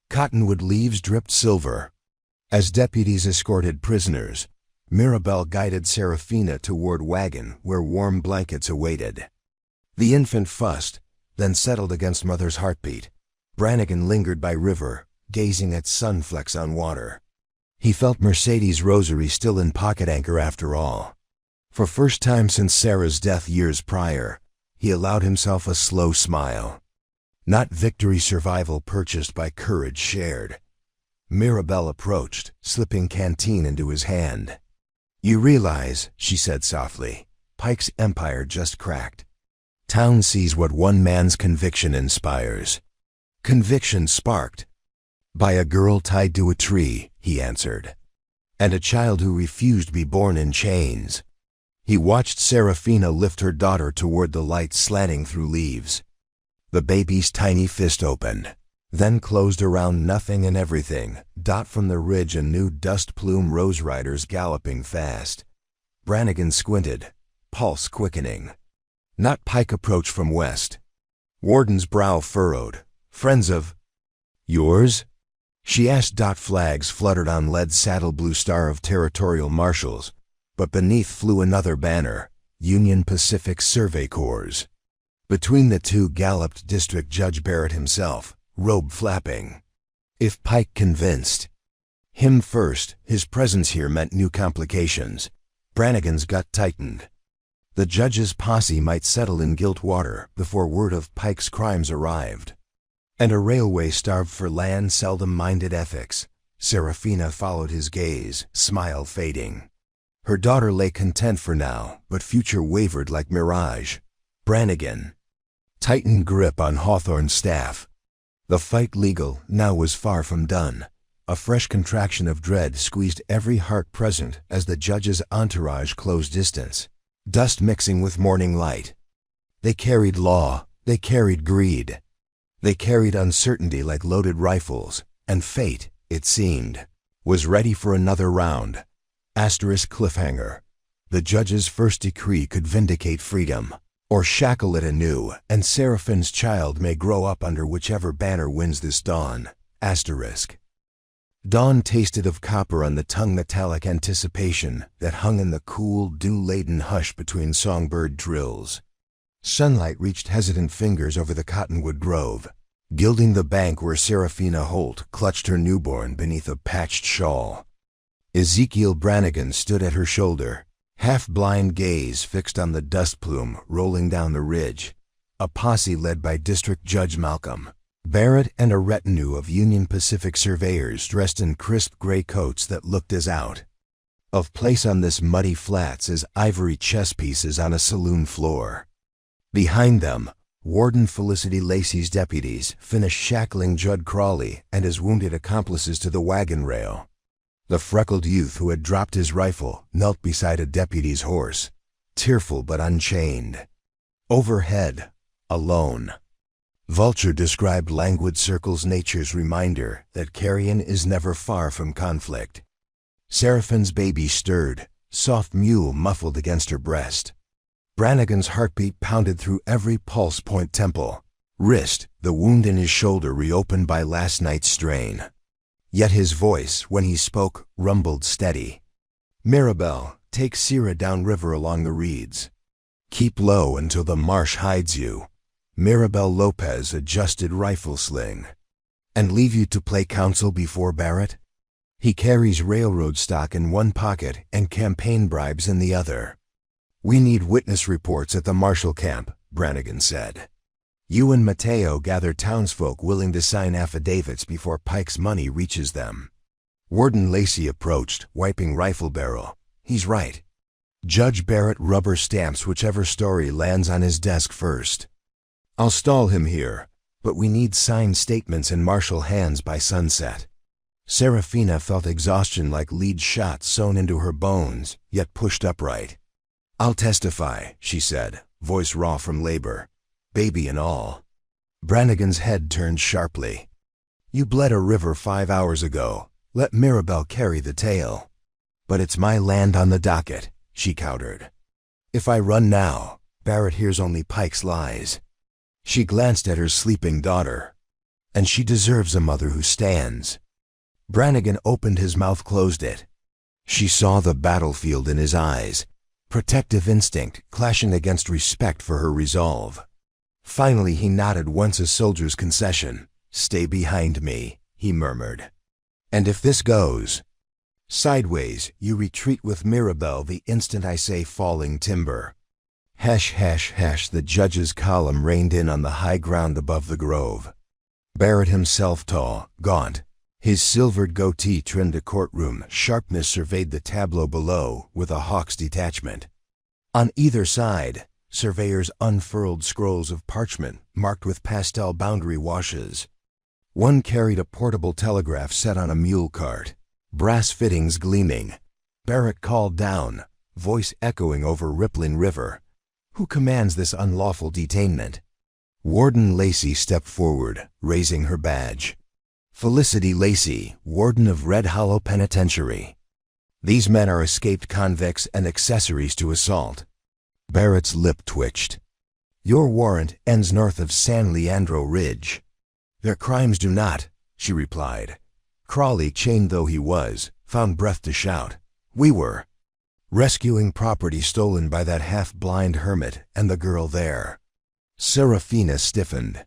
Cottonwood leaves dripped silver. As deputies escorted prisoners, Mirabelle guided Serafina toward wagon where warm blankets awaited. The infant fussed, then settled against mother's heartbeat. Brannigan lingered by river, gazing at sunflecks on water. He felt Mercedes' rosary still in pocket anchor after all. For first time since Sarah's death years prior, he allowed himself a slow smile. Not victory survival purchased by courage shared. Mirabelle approached, slipping canteen into his hand. "You realize," she said softly, "Pike's empire just cracked. Town sees what one man's conviction inspires." Conviction sparked. "By a girl tied to a tree," he answered. "And a child who refused to be born in chains." He watched Serafina lift her daughter toward the light slanting through leaves. The baby's tiny fist opened, then closed around nothing and everything. Dot from the ridge, a new dust plume Rose Riders galloping fast. Brannigan squinted, pulse quickening. Not Pike approached from west. Warden's brow furrowed. "Friends of yours?" She asked. Flags fluttered on lead saddle, blue star of territorial marshals, but beneath flew another banner, Union Pacific Survey Corps. Between the two galloped District Judge Barrett himself, robe flapping. If Pike convinced him first, his presence here meant new complications. Brannigan's gut tightened. The judge's posse might settle in Giltwater before word of Pike's crimes arrived. And a railway starved for land seldom minded ethics. Serafina followed his gaze, smile fading. Her daughter lay content for now, but future wavered like mirage. Brannigan tightened grip on Hawthorne's staff. The fight legal now was far from done. A fresh contraction of dread squeezed every heart present as the judge's entourage closed distance, dust mixing with morning light. They carried law, they carried greed. They carried uncertainty like loaded rifles, and fate, it seemed, was ready for another round. Asterisk cliffhanger. The judge's first decree could vindicate freedom, or shackle it anew, and Seraphine's child may grow up under whichever banner wins this dawn. Asterisk. Dawn tasted of copper on the tongue, metallic anticipation that hung in the cool, dew-laden hush between songbird trills. Sunlight reached hesitant fingers over the cottonwood grove, gilding the bank where Serafina Holt clutched her newborn beneath a patched shawl. Ezekiel Brannigan stood at her shoulder, half-blind gaze fixed on the dust plume rolling down the ridge. A posse led by District Judge Malcolm Barrett and a retinue of Union Pacific surveyors dressed in crisp gray coats that looked as out of place on this muddy flats as ivory chess pieces on a saloon floor. Behind them, Warden Felicity Lacey's deputies finished shackling Judd Crawley and his wounded accomplices to the wagon rail. The freckled youth who had dropped his rifle knelt beside a deputy's horse, tearful but unchained. Overhead, alone, Vulture described languid circles, nature's reminder that carrion is never far from conflict. Seraphine's baby stirred, soft mew muffled against her breast. Brannigan's heartbeat pounded through every pulse point, temple, wrist, the wound in his shoulder reopened by last night's strain. Yet his voice, when he spoke, rumbled steady. Mirabelle, take Sierra downriver along the reeds. Keep low until the marsh hides you. Mirabelle Lopez adjusted rifle sling. And leave you to play counsel before Barrett? He carries railroad stock in one pocket and campaign bribes in the other. We need witness reports at the Marshall camp, Brannigan said. You and Mateo gather townsfolk willing to sign affidavits before Pike's money reaches them. Warden Lacey approached, wiping rifle barrel. He's right. Judge Barrett rubber stamps whichever story lands on his desk first. I'll stall him here, but we need signed statements in Marshall hands by sunset. Serafina felt exhaustion like lead shots sewn into her bones, yet pushed upright. I'll testify, she said, voice raw from labor. Baby and all. Brannigan's head turned sharply. You bled a river 5 hours ago. Let Mirabelle carry the tale. But it's my land on the docket, she countered. If I run now, Barrett hears only Pike's lies. She glanced at her sleeping daughter. And she deserves a mother who stands. Brannigan opened his mouth, closed it. She saw the battlefield in his eyes, protective instinct clashing against respect for her resolve. Finally he nodded once a soldier's concession. Stay behind me, he murmured. And if this goes sideways, you retreat with Mirabelle the instant I say falling timber. Hesh, hesh, hesh. The judge's column reined in on the high ground above the grove. Barrett himself, tall, gaunt, his silvered goatee trimmed a courtroom sharpness, surveyed the tableau below with a hawk's detachment. On either side, surveyors unfurled scrolls of parchment marked with pastel boundary washes. One carried a portable telegraph set on a mule cart, brass fittings gleaming. Barrett called down, voice echoing over rippling river. Who commands this unlawful detainment? Warden Lacey stepped forward, raising her badge. Felicity Lacey, warden of Red Hollow Penitentiary. These men are escaped convicts and accessories to assault. Barrett's lip twitched. Your warrant ends north of San Leandro Ridge. Their crimes do not, she replied. Crawley, chained though he was, found breath to shout. We were rescuing property stolen by that half-blind hermit and the girl there. Serafina stiffened.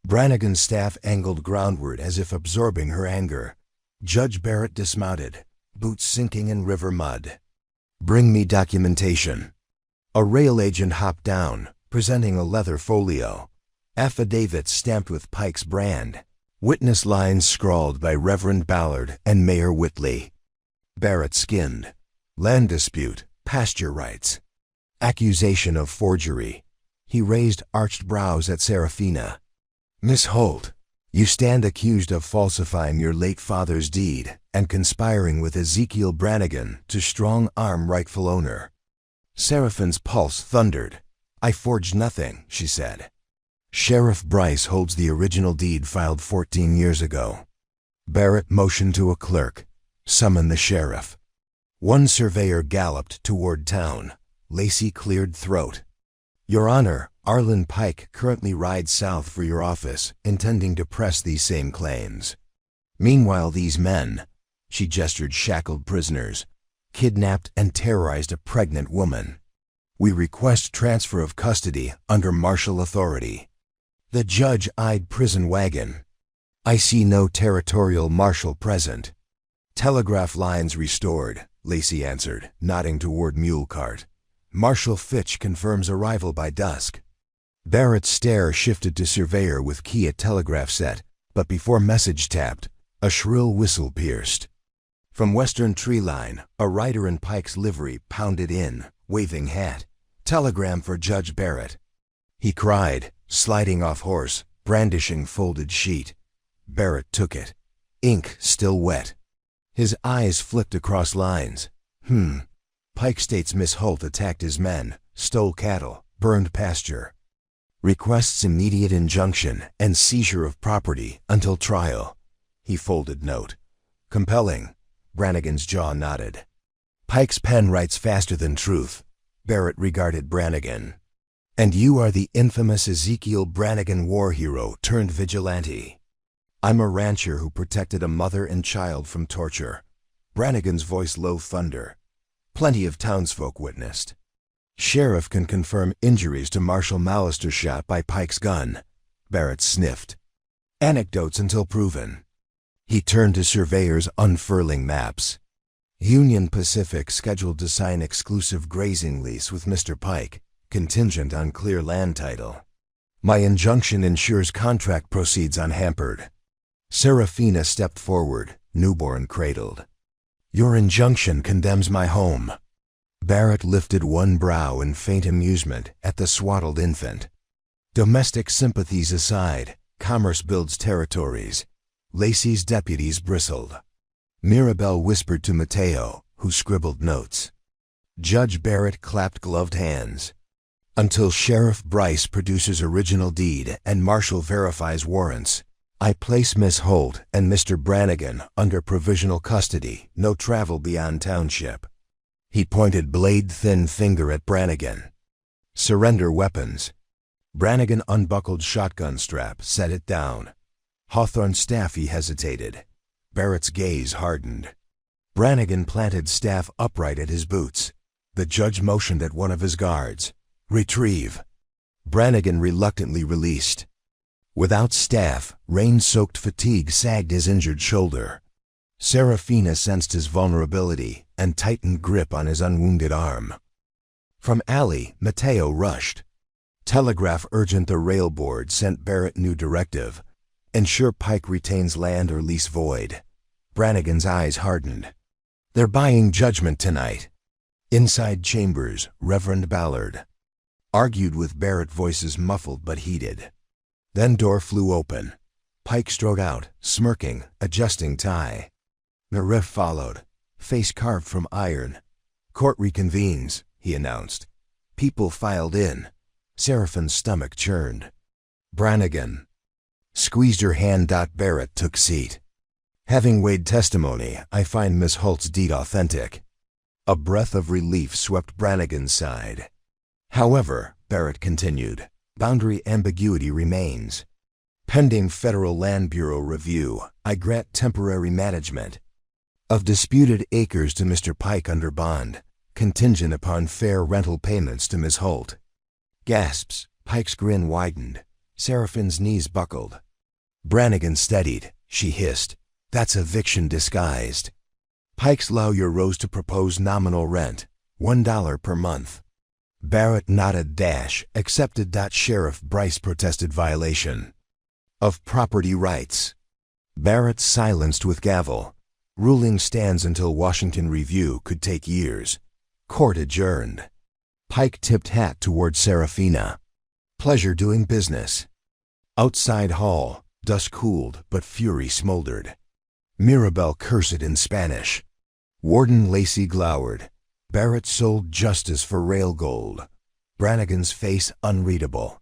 Brannigan's staff angled groundward as if absorbing her anger. Judge Barrett dismounted, boots sinking in river mud. Bring me documentation. A rail agent hopped down, presenting a leather folio. Affidavits stamped with Pike's brand. Witness lines scrawled by Reverend Ballard and Mayor Whitley. Barrett skimmed. Land dispute, pasture rights. Accusation of forgery. He raised arched brows at Serafina. Miss Holt, you stand accused of falsifying your late father's deed and conspiring with Ezekiel Brannigan to strong-arm rightful owner. Seraphine's pulse thundered. I forged nothing, she said. Sheriff Bryce holds the original deed filed 14 years ago. Barrett motioned to a clerk. Summon the sheriff. One surveyor galloped toward town. Lacey cleared throat. Your Honor, Arlen Pike currently rides south for your office, intending to press these same claims. Meanwhile, these men, she gestured shackled prisoners, kidnapped and terrorized a pregnant woman. We request transfer of custody under martial authority. The judge eyed prison wagon. I see no territorial marshal present. Telegraph lines restored, Lacey answered, nodding toward mule cart. Marshal Fitch confirms arrival by dusk. Barrett's stare shifted to surveyor with key at telegraph set, but before message tapped, a shrill whistle pierced. From western tree line, a rider in Pike's livery pounded in, waving hat. Telegram for Judge Barrett. He cried, sliding off horse, brandishing folded sheet. Barrett took it. Ink still wet. His eyes flicked across lines. Pike states Miss Holt attacked his men, stole cattle, burned pasture. Requests immediate injunction and seizure of property until trial. He folded note. Compelling. Brannigan's jaw nodded. Pike's pen writes faster than truth. Barrett regarded Brannigan. And you are the infamous Ezekiel Brannigan war hero turned vigilante. I'm a rancher who protected a mother and child from torture. Brannigan's voice low thunder. Plenty of townsfolk witnessed. Sheriff can confirm injuries to Marshal Mallister shot by Pike's gun. Barrett sniffed. Anecdotes until proven. He turned to surveyors unfurling maps. Union Pacific scheduled to sign exclusive grazing lease with Mr. Pike, contingent on clear land title. My injunction ensures contract proceeds unhampered. Serafina stepped forward, newborn cradled. Your injunction condemns my home. Barrett lifted one brow in faint amusement at the swaddled infant. Domestic sympathies aside, commerce builds territories. Lacey's deputies bristled. Mirabelle whispered to Mateo, who scribbled notes. Judge Barrett clapped gloved hands. Until Sheriff Bryce produces original deed and Marshal verifies warrants, I place Miss Holt and Mr. Brannigan under provisional custody, no travel beyond township. He pointed blade-thin finger at Brannigan. Surrender weapons. Brannigan unbuckled shotgun strap, set it down. Hawthorne Staffy hesitated. Barrett's gaze hardened. Brannigan planted staff upright at his boots. The judge motioned at one of his guards. Retrieve. Brannigan reluctantly released. Without staff, rain-soaked fatigue sagged his injured shoulder. Serafina sensed his vulnerability and tightened grip on his unwounded arm. From alley, Mateo rushed. Telegraph urgent the rail board sent Barrett new directive. Ensure Pike retains land or lease void. Brannigan's eyes hardened. They're buying judgment tonight. Inside chambers, Reverend Ballard argued with Barrett, voices muffled but heated. Then door flew open. Pike strode out, smirking, adjusting tie. Marif followed, face carved from iron. Court reconvenes, he announced. People filed in. Seraphine's stomach churned. Brannigan squeezed her hand. Barrett took seat. Having weighed testimony, I find Miss Holt's deed authentic. A breath of relief swept Brannigan's side. However, Barrett continued, boundary ambiguity remains. Pending Federal Land Bureau review, I grant temporary management of disputed acres to Mr. Pike under bond, contingent upon fair rental payments to Miss Holt. Gasps. Pike's grin widened. Seraphine's knees buckled. Brannigan steadied. She hissed. That's eviction disguised. Pike's lawyer rose to propose nominal rent, $1 per month. Barrett nodded. Accepted. Sheriff Bryce protested violation of property rights. Barrett silenced with gavel. Ruling stands until Washington review, could take years. Court adjourned. Pike tipped hat toward Serafina. Pleasure doing business. Outside hall, dust cooled, but fury smoldered. Mirabelle cursed in Spanish. Warden Lacey glowered. Barrett sold justice for rail gold. Brannigan's face unreadable.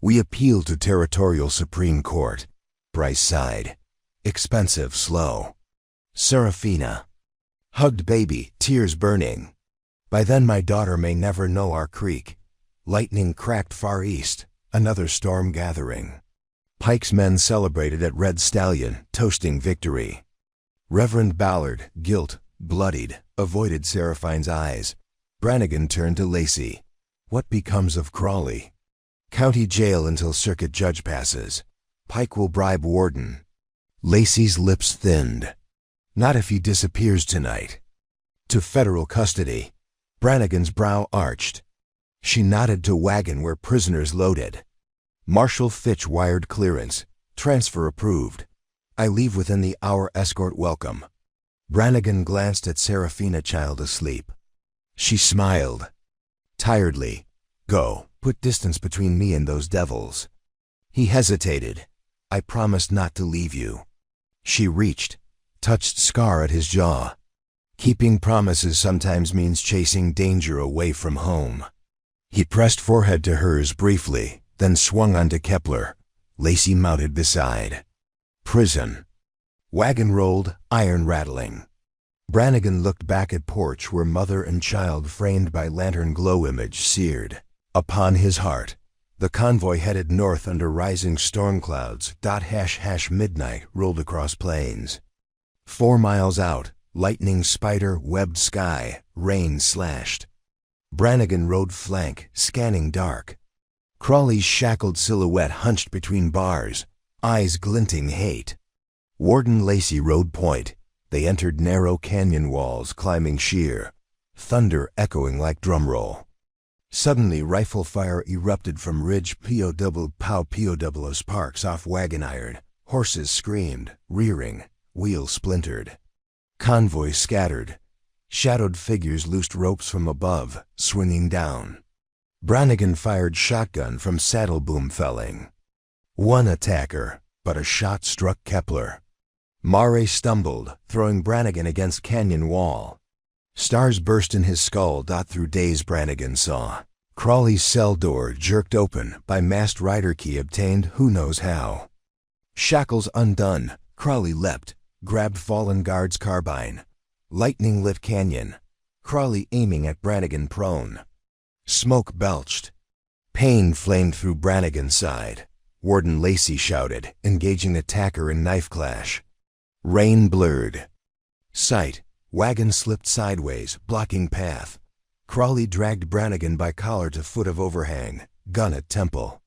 We appeal to Territorial Supreme Court. Bryce sighed. Expensive, slow. Serafina hugged baby, tears burning. By then my daughter may never know our creek. Lightning cracked far east, another storm gathering. Pike's men celebrated at Red Stallion, toasting victory. Reverend Ballard, guilt, bloodied, avoided Seraphine's eyes. Brannigan turned to Lacey. What becomes of Crawley? County jail until circuit judge passes. Pike will bribe warden. Lacey's lips thinned. Not if he disappears tonight. To federal custody. Brannigan's brow arched. She nodded to wagon where prisoners loaded. Marshal Fitch wired clearance. Transfer approved. I leave within the hour. Escort welcome. Brannigan glanced at Serafina, child asleep. She smiled. Tiredly. Go, put distance between me and those devils. He hesitated. I promised not to leave you. She reached, touched scar at his jaw. Keeping promises sometimes means chasing danger away from home. He pressed forehead to hers briefly, then swung onto Kepler. Lacey mounted beside. Prison. Wagon rolled, iron rattling. Brannigan looked back at porch where mother and child framed by lantern glow image seared upon his heart. The convoy headed north under rising storm clouds. Midnight rolled across plains. 4 miles out, lightning spider webbed sky, rain slashed. Brannigan rode flank, scanning dark. Crawley's shackled silhouette hunched between bars, eyes glinting hate. Warden Lacey rode point. They entered narrow canyon walls, climbing sheer, thunder echoing like drumroll. Suddenly rifle fire erupted from ridge. POW sparks off wagon iron. Horses screamed, rearing, wheels splintered. Convoy scattered. Shadowed figures loosed ropes from above, swinging down. Brannigan fired shotgun from saddle boom, felling one attacker, but a shot struck Kepler. Mare stumbled, throwing Brannigan against canyon wall. Stars burst in his skull. Through days Brannigan saw. Crawley's cell door jerked open by masked rider key obtained who knows how. Shackles undone, Crawley leapt, grabbed fallen guard's carbine. Lightning lit canyon. Crawley aiming at Brannigan prone. Smoke belched. Pain flamed through Brannigan's side. Warden Lacey shouted, engaging attacker in knife clash. Rain blurred sight. Wagon slipped sideways, blocking path. Crawley dragged Brannigan by collar to foot of overhang, gun at temple.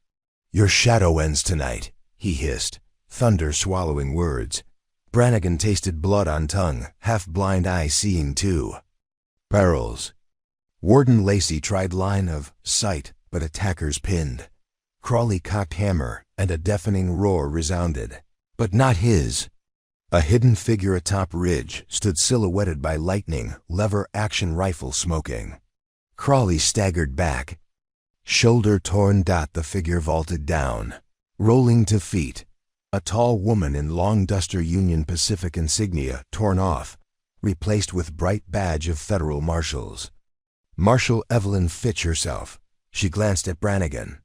Your shadow ends tonight, he hissed, thunder swallowing words. Brannigan tasted blood on tongue, half-blind eye seeing too. Perils. Warden Lacey tried line of sight, but attackers pinned. Crawley cocked hammer, and a deafening roar resounded. But not his. A hidden figure atop ridge stood silhouetted by lightning, lever action rifle smoking. Crawley staggered back. Shoulder torn. The figure vaulted down, rolling to feet. A tall woman in long duster Union Pacific insignia torn off, replaced with bright badge of federal marshals. Marshal Evelyn Fitch herself. She glanced at Brannigan.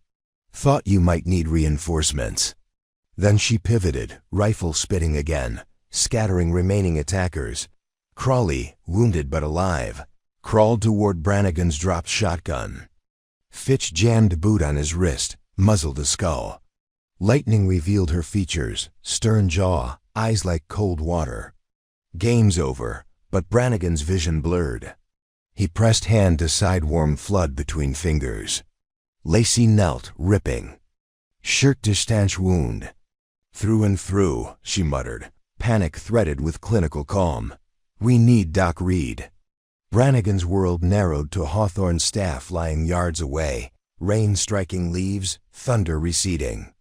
Thought you might need reinforcements. Then she pivoted, rifle spitting again, scattering remaining attackers. Crawley, wounded but alive, crawled toward Brannigan's dropped shotgun. Fitch jammed boot on his wrist, muzzled a skull. Lightning revealed her features, stern jaw, eyes like cold water. Game's over, but Brannigan's vision blurred. He pressed hand to side warm flood between fingers. Lacey knelt, ripping. Shirt to stanch wound. Through and through, she muttered, panic threaded with clinical calm. We need Doc Reed. Brannigan's world narrowed to Hawthorne's staff lying yards away, rain striking leaves, thunder receding.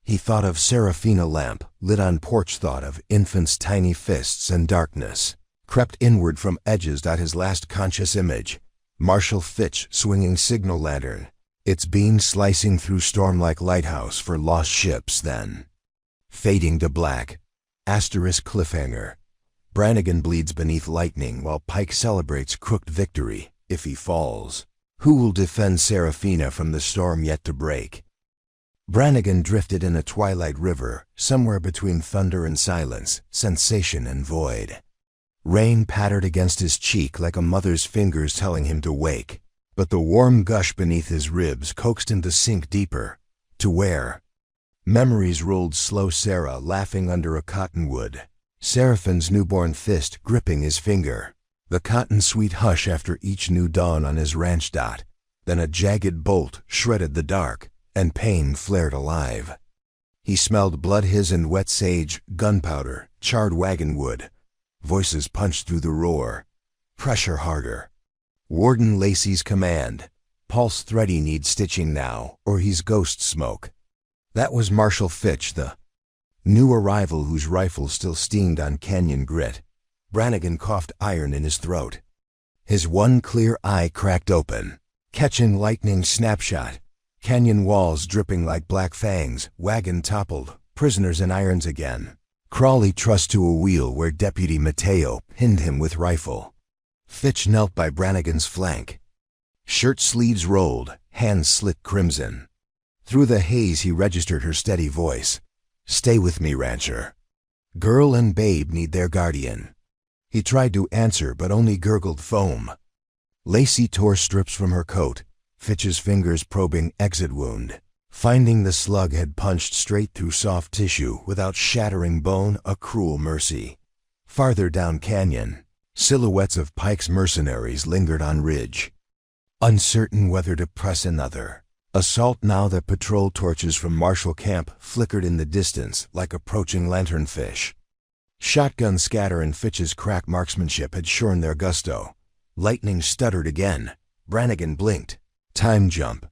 He thought of Seraphina lamp, lit on porch, thought of infant's tiny fists and darkness, crept inward from edges. His last conscious image, Marshall Fitch swinging signal lantern, its beam slicing through storm like lighthouse for lost ships, then fading to black. Asterisk cliffhanger. Brannigan bleeds beneath lightning while Pike celebrates crooked victory. If he falls, who will defend Seraphina from the storm yet to break? Brannigan drifted in a twilight river, somewhere between thunder and silence, sensation and void. Rain pattered against his cheek like a mother's fingers telling him to wake, but the warm gush beneath his ribs coaxed him to sink deeper. To where? Memories rolled slow. Sarah laughing under a cottonwood, Seraphine's newborn fist gripping his finger, the cotton-sweet hush after each new dawn on his ranch. Then a jagged bolt shredded the dark, and pain flared alive. He smelled blood, his and wet sage, gunpowder, charred wagon wood. Voices punched through the roar. Pressure harder. Warden Lacey's command. Pulse thready, needs stitching now, or he's ghost smoke. That was Marshall Fitch, the new arrival whose rifle still steamed on canyon grit. Brannigan coughed iron in his throat. His one clear eye cracked open, catching lightning snapshot. Canyon walls dripping like black fangs, wagon toppled, prisoners in irons again. Crawley trussed to a wheel where Deputy Mateo pinned him with rifle. Fitch knelt by Brannigan's flank. Shirt sleeves rolled, hands slit crimson. Through the haze he registered her steady voice. Stay with me, rancher. Girl and babe need their guardian. He tried to answer but only gurgled foam. Lacey tore strips from her coat, Fitch's fingers probing exit wound. Finding the slug had punched straight through soft tissue without shattering bone, a cruel mercy. Farther down canyon, silhouettes of Pike's mercenaries lingered on ridge, uncertain whether to press another assault now that patrol torches from Marshall Camp flickered in the distance like approaching lanternfish. Shotgun scatter and Fitch's crack marksmanship had shorn their gusto. Lightning stuttered again. Brannigan blinked. Time jump.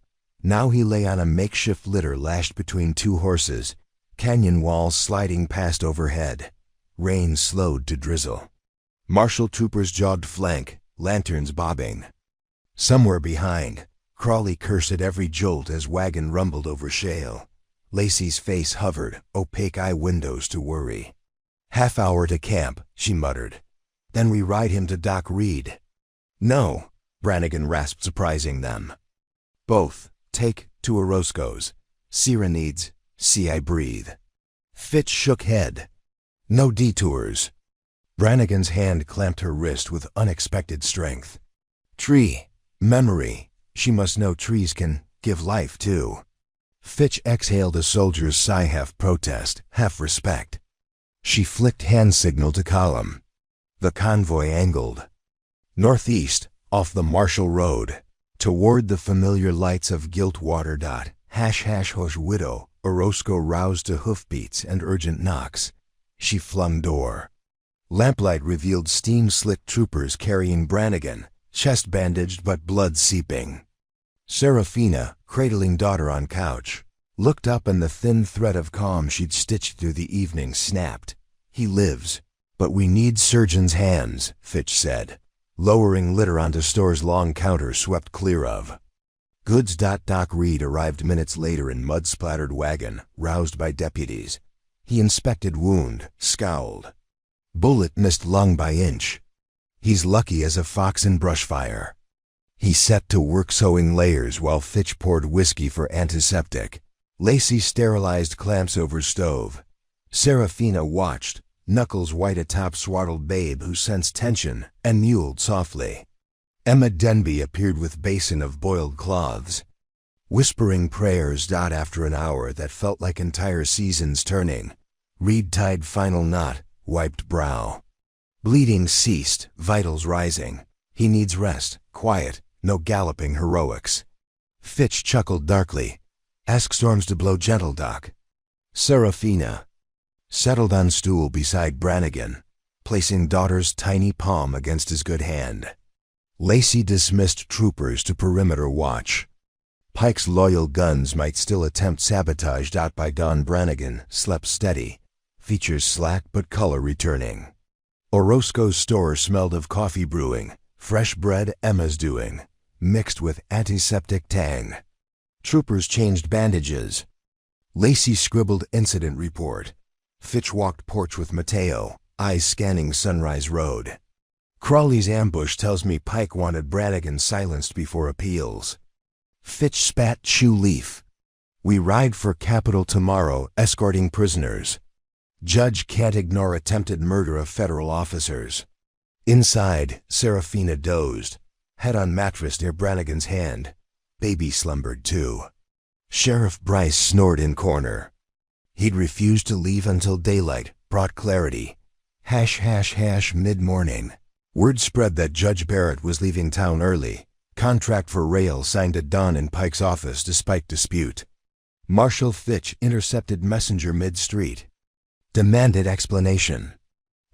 Now he lay on a makeshift litter lashed between two horses, canyon walls sliding past overhead. Rain slowed to drizzle. Marshal troopers jogged flank, lanterns bobbing. Somewhere behind, Crawley cursed at every jolt as wagon rumbled over shale. Lacey's face hovered, opaque eye windows to worry. Half hour to camp, she muttered. Then we ride him to Doc Reed. No, Brannigan rasped, surprising them. Both. Take to Orozco's. Sierra needs, see I breathe. Fitch shook head. No detours. Brannigan's hand clamped her wrist with unexpected strength. Tree. Memory. She must know trees can give life too. Fitch exhaled a soldier's sigh, half protest, half respect. She flicked hand signal to column. The convoy angled. Northeast, off the Marshall Road, toward the familiar lights of Giltwater. Hosh widow, Orozco roused to hoofbeats and urgent knocks. She flung door. Lamplight revealed steam-slick troopers carrying Brannigan, chest bandaged but blood seeping. Seraphina, cradling daughter on couch, looked up and the thin thread of calm she'd stitched through the evening snapped. He lives, but we need surgeon's hands, Fitch said, lowering litter onto store's long counter swept clear of. Goods. Doc Reed arrived minutes later in mud-splattered wagon, roused by deputies. He inspected wound, scowled. Bullet missed lung by inch. He's lucky as a fox in brushfire. He set to work sewing layers while Fitch poured whiskey for antiseptic. Lacey sterilized clamps over stove. Seraphina watched, knuckles white atop swaddled babe who sensed tension and mewled softly. Emma Denby appeared with basin of boiled cloths, whispering prayers. After an hour that felt like entire seasons turning, Reed tied final knot, wiped brow. Bleeding ceased, vitals rising. He needs rest, quiet, no galloping heroics. Fitch chuckled darkly. Ask storms to blow gentle, Doc. Seraphina settled on stool beside Brannigan, placing daughter's tiny palm against his good hand. Lacey dismissed troopers to perimeter watch. Pike's loyal guns might still attempt sabotage. By dawn Brannigan slept steady, features slack but color returning. Orozco's store smelled of coffee brewing, fresh bread Emma's doing, mixed with antiseptic tang. Troopers changed bandages. Lacey scribbled incident report. Fitch walked porch with Mateo, eyes scanning Sunrise Road. Crawley's ambush tells me Pike wanted Brannigan silenced before appeals. Fitch spat chew leaf. We ride for Capitol tomorrow, escorting prisoners. Judge can't ignore attempted murder of federal officers. Inside, Serafina dozed, head on mattress near Brannigan's hand. Baby slumbered too. Sheriff Bryce snored in corner. He'd refused to leave until daylight brought clarity. Mid-morning. Word spread that Judge Barrett was leaving town early. Contract for rail signed at dawn in Pike's office despite dispute. Marshal Fitch intercepted messenger mid-street. Demanded explanation.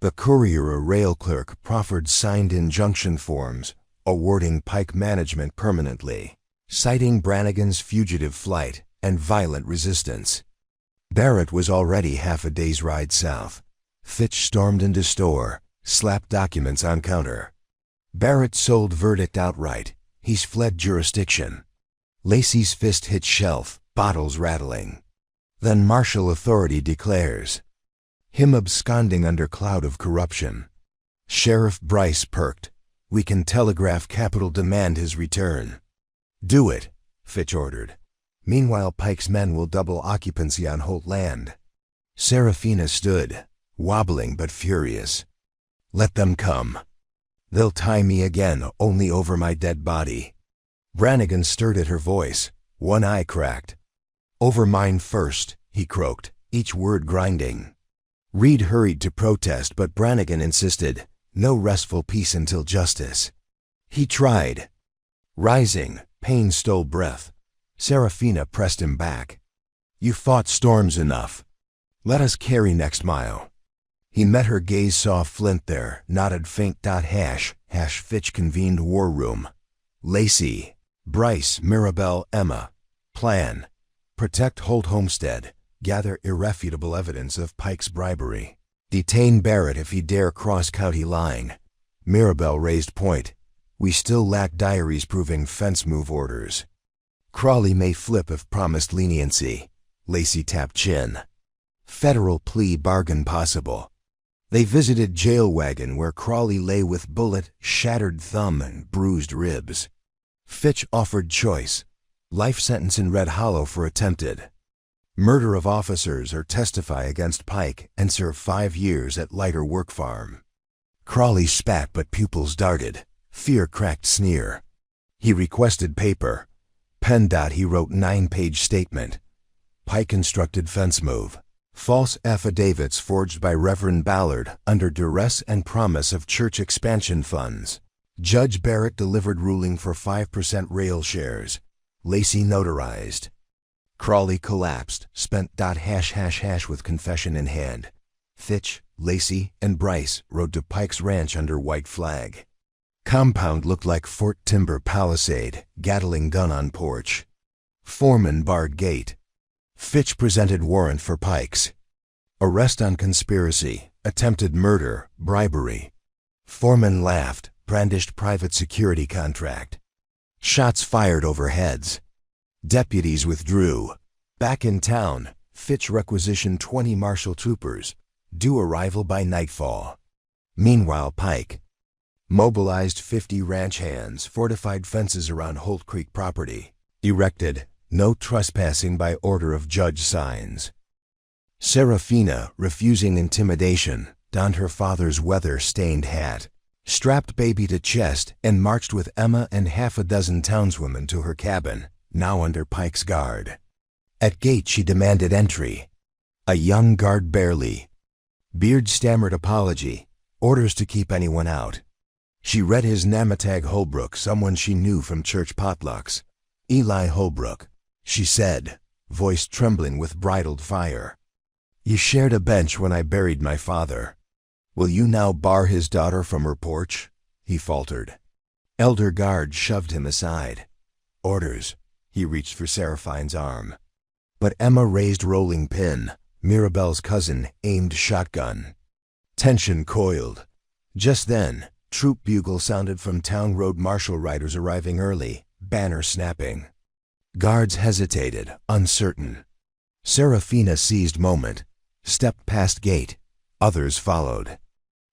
The courier, a rail clerk, proffered signed injunction forms, awarding Pike management permanently, citing Brannigan's fugitive flight and violent resistance. Barrett was already half a day's ride south. Fitch stormed into store, slapped documents on counter. Barrett sold verdict outright. He's fled jurisdiction. Lacey's fist hit shelf, bottles rattling. Then martial authority declares. Him absconding under cloud of corruption. Sheriff Bryce perked. We can telegraph Capitol demand his return. Do it, Fitch ordered. Meanwhile, Pike's men will double occupancy on Holt land. Serafina stood, wobbling but furious. Let them come. They'll tie me again, only over my dead body. Brannigan stirred at her voice, one eye cracked. Over mine first, he croaked, each word grinding. Reed hurried to protest, but Brannigan insisted, no restful peace until justice. He tried. Rising, pain stole breath. Serafina pressed him back. You fought storms enough. Let us carry next mile. He met her gaze, saw Flint there, nodded faint. Fitch convened war room. Lacey, Bryce, Mirabelle, Emma. Plan. Protect Holt Homestead. Gather irrefutable evidence of Pike's bribery. Detain Barrett if he dare cross county line. Mirabelle raised point. We still lack diaries proving fence move orders. Crawley may flip if promised leniency. Lacey tapped chin. Federal plea bargain possible. They visited jail wagon where Crawley lay with bullet, shattered thumb, and bruised ribs. Fitch offered choice. Life sentence in Red Hollow for attempted murder of officers or testify against Pike and serve 5 years at lighter work farm. Crawley spat but pupils darted. Fear cracked sneer. He requested paper. Pen. He wrote 9-page statement. Pike instructed fence move. False affidavits forged by Reverend Ballard under duress and promise of church expansion funds. Judge Barrett delivered ruling for 5% rail shares. Lacey notarized. Crawley collapsed, spent. With confession in hand. Fitch, Lacey, and Bryce rode to Pike's ranch under white flag. Compound looked like Fort Timber Palisade, Gatling gun on porch. Foreman barred gate. Fitch presented warrant for Pikes. Arrest on conspiracy, attempted murder, bribery. Foreman laughed, brandished private security contract. Shots fired over heads. Deputies withdrew. Back in town, Fitch requisitioned 20 marshal troopers, due arrival by nightfall. Meanwhile, Pike mobilized 50 ranch hands, fortified fences around Holt Creek property, erected no trespassing by order of judge signs. Serafina, refusing intimidation, donned her father's weather-stained hat, strapped baby to chest, and marched with Emma and half a dozen townswomen to her cabin, now under Pike's guard. At gate she demanded entry. A young guard barely. Beard stammered apology, orders to keep anyone out. She read his Namatag Holbrook, someone she knew from church potlucks. Eli Holbrook, she said, voice trembling with bridled fire. You shared a bench when I buried my father. Will you now bar his daughter from her porch? He faltered. Elder guard shoved him aside. Orders. He reached for Seraphine's arm. But Emma raised rolling pin. Mirabelle's cousin aimed shotgun. Tension coiled. Just then, troop bugle sounded from town road. Marshal riders arriving early, banner snapping. Guards hesitated, uncertain. Serafina seized moment, stepped past gate. Others followed.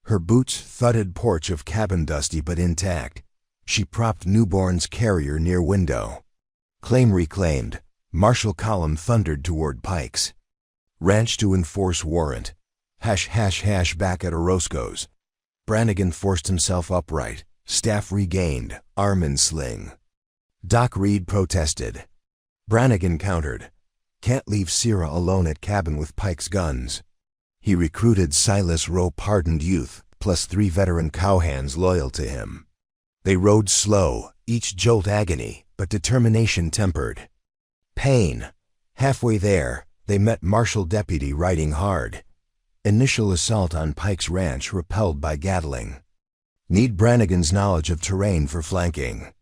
Her boots thudded porch of cabin, dusty but intact. She propped newborn's carrier near window. Claim reclaimed. Marshal column thundered toward Pikes. Ranch to enforce warrant. Back at Orozco's. Brannigan forced himself upright. Staff regained, arm in sling. Doc Reed protested. Brannigan countered. Can't leave Sierra alone at cabin with Pike's guns. He recruited Silas Rowe, pardoned youth, plus 3 veteran cowhands loyal to him. They rode slow, each jolt agony, but determination tempered. Pain. Halfway there, they met Marshal Deputy riding hard. Initial assault on Pike's ranch repelled by Gatling. Need Brannigan's knowledge of terrain for flanking.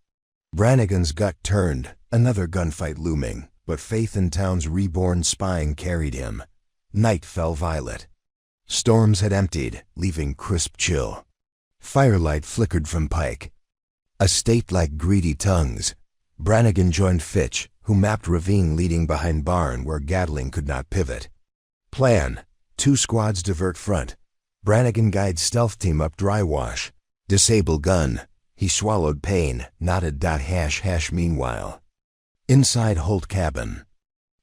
Brannigan's gut turned, another gunfight looming, but faith in town's reborn spine carried him. Night fell violet. Storms had emptied, leaving crisp chill. Firelight flickered from Pike. A state like greedy tongues. Brannigan joined Fitch, who mapped ravine leading behind barn where Gatling could not pivot. Plan. 2 squads divert front. Brannigan guides stealth team up dry wash. Disable gun. He swallowed pain, nodded. Meanwhile. Inside Holt cabin.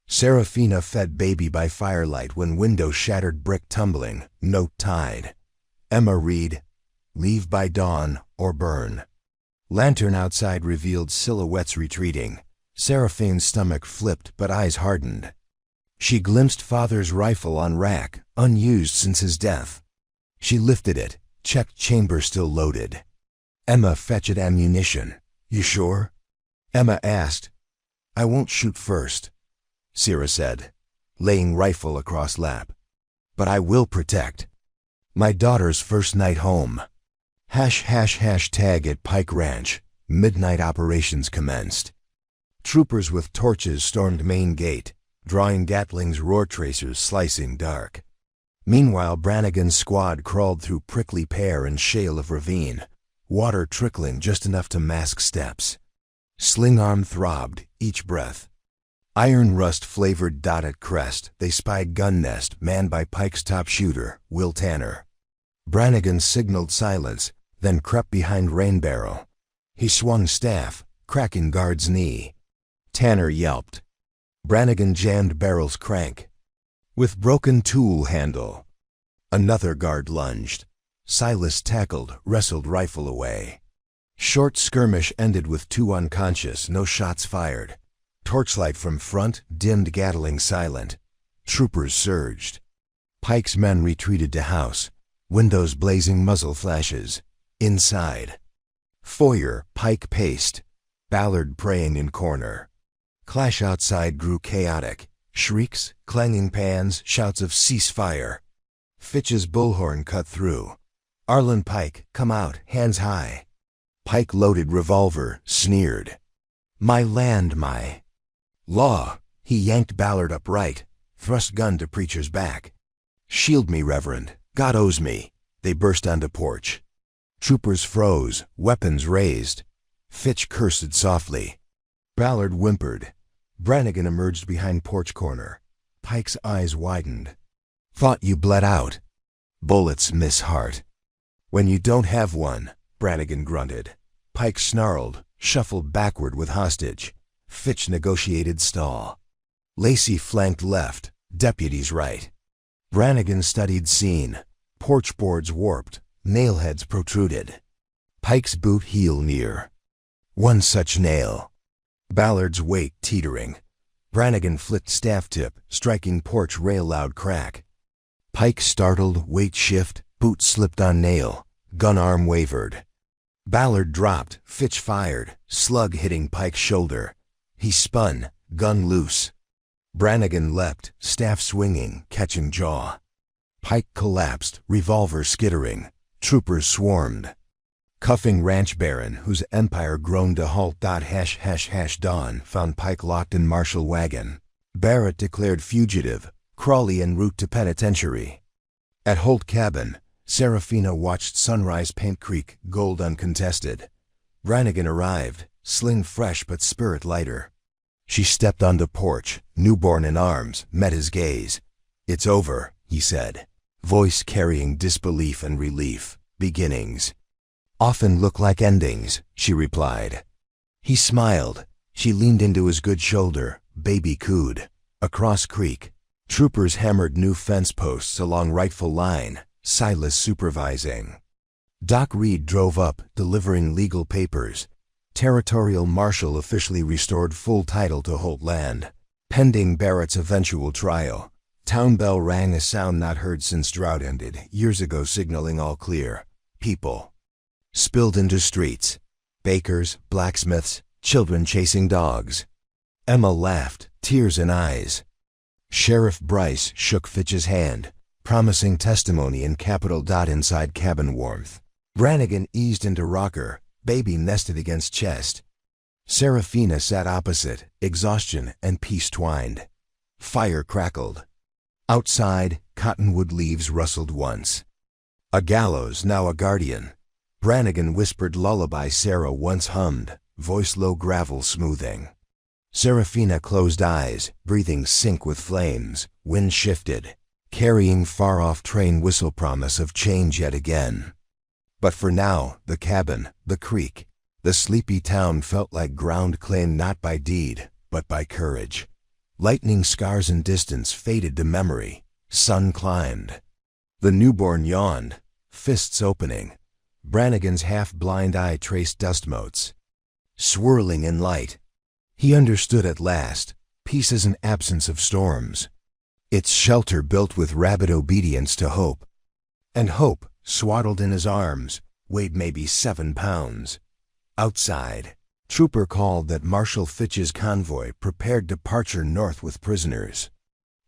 Serafina fed baby by firelight when window shattered, brick tumbling, note tied. Emma read, leave by dawn or burn. Lantern outside revealed silhouettes retreating. Seraphine's stomach flipped but eyes hardened. She glimpsed father's rifle on rack, unused since his death. She lifted it, checked chamber still loaded. Emma fetched ammunition. You sure? Emma asked. I won't shoot first, Sierra said, laying rifle across lap. But I will protect. My daughter's first night home. Tag at Pike Ranch. Midnight operations commenced. Troopers with torches stormed main gate, drawing Gatling's roar tracers slicing dark. Meanwhile, Brannigan's squad crawled through prickly pear and shale of ravine, water trickling just enough to mask steps. Sling arm throbbed, each breath. Iron rust-flavored dotted crest, they spied gun nest manned by Pike's top shooter, Will Tanner. Brannigan signaled silence, then crept behind rain barrel. He swung staff, cracking guard's knee. Tanner yelped. Brannigan jammed barrel's crank. With broken tool handle. Another guard lunged. Silas tackled, wrestled rifle away. Short skirmish ended with 2 unconscious, no shots fired. Torchlight from front dimmed Gatling silent. Troopers surged. Pike's men retreated to house. Windows blazing, muzzle flashes. Inside. Foyer, Pike paced. Ballard praying in corner. Clash outside grew chaotic. Shrieks, clanging pans, shouts of ceasefire. Fitch's bullhorn cut through. Arlen Pike, come out, hands high. Pike loaded revolver, sneered. My land, my law. He yanked Ballard upright, thrust gun to preacher's back. Shield me, Reverend. God owes me. They burst onto porch. Troopers froze, weapons raised. Fitch cursed softly. Ballard whimpered. Brannigan emerged behind porch corner. Pike's eyes widened. Thought you bled out. Bullets miss heart. When you don't have one, Brannigan grunted. Pike snarled, shuffled backward with hostage. Fitch negotiated stall. Lacey flanked left, deputies right. Brannigan studied scene. Porch boards warped, nailheads protruded. Pike's boot heel near. One such nail. Ballard's weight teetering. Brannigan flicked staff tip, striking porch rail loud crack. Pike startled, weight shift, boot slipped on nail. Gun arm wavered. Ballard dropped, Fitch fired, slug hitting Pike's shoulder. He spun, gun loose. Brannigan leapt, staff swinging, catching jaw. Pike collapsed, revolver skittering. Troopers swarmed. Cuffing ranch baron whose empire groaned to halt. Dawn found Pike locked in martial wagon. Barrett declared fugitive, Crawley en route to penitentiary. At Holt Cabin, Serafina watched sunrise. Paint Creek, gold uncontested. Brannigan arrived, sling fresh but spirit lighter. She stepped on the porch, newborn in arms, met his gaze. "It's over," he said, voice carrying disbelief and relief. "Beginnings often look like endings," she replied. He smiled. She leaned into his good shoulder. Baby cooed. Across creek, troopers hammered new fence posts along rightful line, Silas supervising. Doc Reed drove up, delivering legal papers. Territorial Marshal officially restored full title to Holt land. Pending Barrett's eventual trial, town bell rang, a sound not heard since drought ended years ago, signaling all clear. People spilled into streets. Bakers, blacksmiths, children chasing dogs. Emma laughed, tears in eyes. Sheriff Bryce shook Fitch's hand, promising testimony in capital. Inside cabin warmth. Brannigan eased into rocker, baby nested against chest. Serafina sat opposite, exhaustion and peace twined. Fire crackled. Outside, cottonwood leaves rustled once. A gallows, now a guardian. Brannigan whispered lullaby Sarah once hummed, voice low, gravel smoothing. Serafina closed eyes, breathing sync with flames. Wind shifted, carrying far-off train whistle, promise of change yet again. But for now, the cabin, the creek, the sleepy town felt like ground claimed not by deed, but by courage. Lightning scars in distance faded to memory. Sun climbed. The newborn yawned, fists opening. Brannigan's half-blind eye traced dust motes, swirling in light. He understood at last. Peace is an absence of storms. It's shelter built with rabid obedience to hope. And hope, swaddled in his arms, weighed maybe 7 pounds. Outside, trooper called that Marshal Fitch's convoy prepared departure north with prisoners.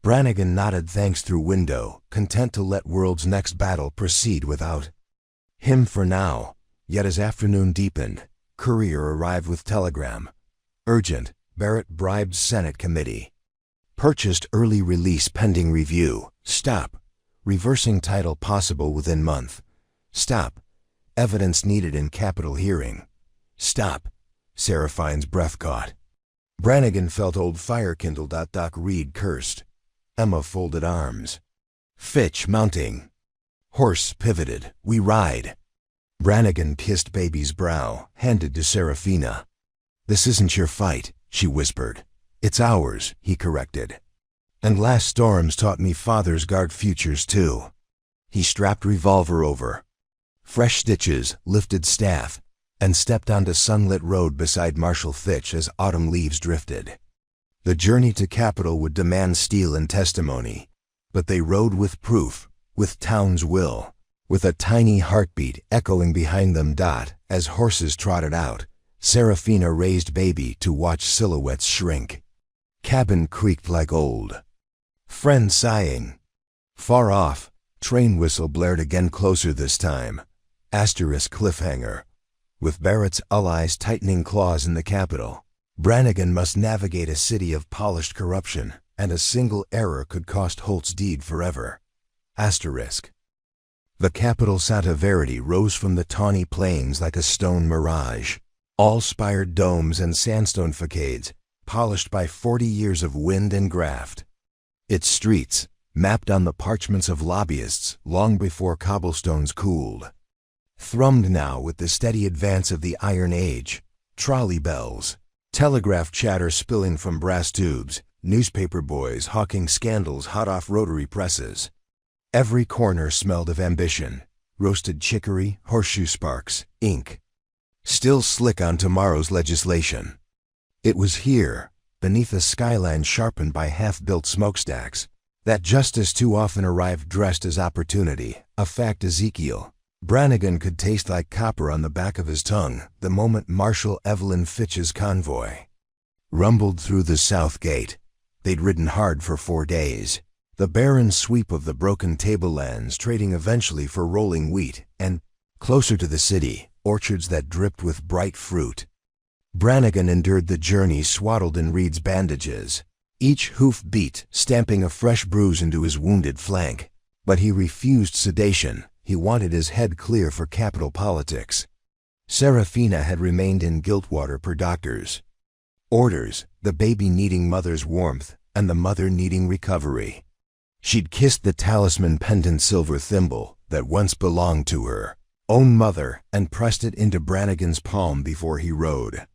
Brannigan nodded thanks through window, content to let world's next battle proceed without him for now. Yet as afternoon deepened, courier arrived with telegram. Urgent, Barrett bribed Senate committee. Purchased early release pending review. Stop. Reversing title possible within month. Stop. Evidence needed in capital hearing. Stop. Seraphine's breath caught. Brannigan felt old fire kindled. Doc Reed cursed. Emma folded arms. Fitch mounting. Horse pivoted. We ride. Brannigan kissed baby's brow, handed to Serafina. This isn't your fight, she whispered. It's ours, he corrected. And last storms taught me fathers guard futures too. He strapped revolver over. Fresh stitches, lifted staff, and stepped onto sunlit road beside Marshal Fitch as autumn leaves drifted. The journey to Capitol would demand steel and testimony, but they rode with proof, with town's will, with a tiny heartbeat echoing behind them. As horses trotted out, Serafina raised baby to watch silhouettes shrink. Cabin creaked like old. Friend sighing. Far off, train whistle blared again, closer this time. Asterisk cliffhanger. With Barrett's allies tightening claws in the capital, Brannigan must navigate a city of polished corruption, and a single error could cost Holt's deed forever. Asterisk. The capital Santa Verity rose from the tawny plains like a stone mirage. All spired domes and sandstone facades, polished by 40 years of wind and graft. Its streets, mapped on the parchments of lobbyists long before cobblestones cooled, thrummed now with the steady advance of the Iron Age. Trolley bells, telegraph chatter spilling from brass tubes, newspaper boys hawking scandals hot off rotary presses. Every corner smelled of ambition, roasted chicory, horseshoe sparks, ink. Still slick on tomorrow's legislation. It was here, beneath a skyline sharpened by half-built smokestacks, that justice too often arrived dressed as opportunity, a fact Ezekiel Brannigan could taste like copper on the back of his tongue the moment Marshal Evelyn Fitch's convoy rumbled through the south gate. They'd ridden hard for 4 days, the barren sweep of the broken tablelands trading eventually for rolling wheat, and, closer to the city, orchards that dripped with bright fruit. Brannigan endured the journey swaddled in Reed's bandages, each hoof beat stamping a fresh bruise into his wounded flank. But he refused sedation. He wanted his head clear for capital politics. Serafina had remained in Giltwater per doctor's orders, the baby needing mother's warmth and the mother needing recovery. She'd kissed the talisman pendant silver thimble that once belonged to her own mother and pressed it into Brannigan's palm before he rode.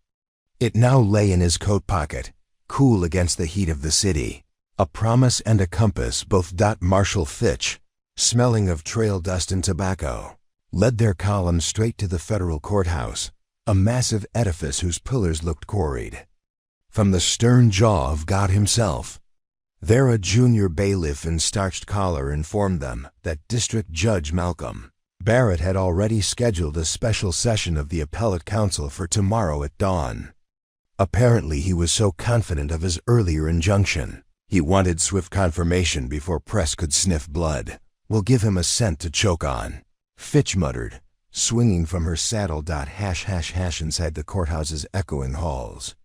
It now lay in his coat pocket, cool against the heat of the city, a promise and a compass. Both. Marshal Fitch, smelling of trail dust and tobacco, led their column straight to the federal courthouse, a massive edifice whose pillars looked quarried from the stern jaw of God himself. There a junior bailiff in starched collar informed them that District Judge Malcolm Barrett had already scheduled a special session of the appellate council for tomorrow at dawn. Apparently he was so confident of his earlier injunction, he wanted swift confirmation before press could sniff blood. "We'll give him a scent to choke on," Fitch muttered, swinging from her saddle. Inside the courthouse's echoing halls.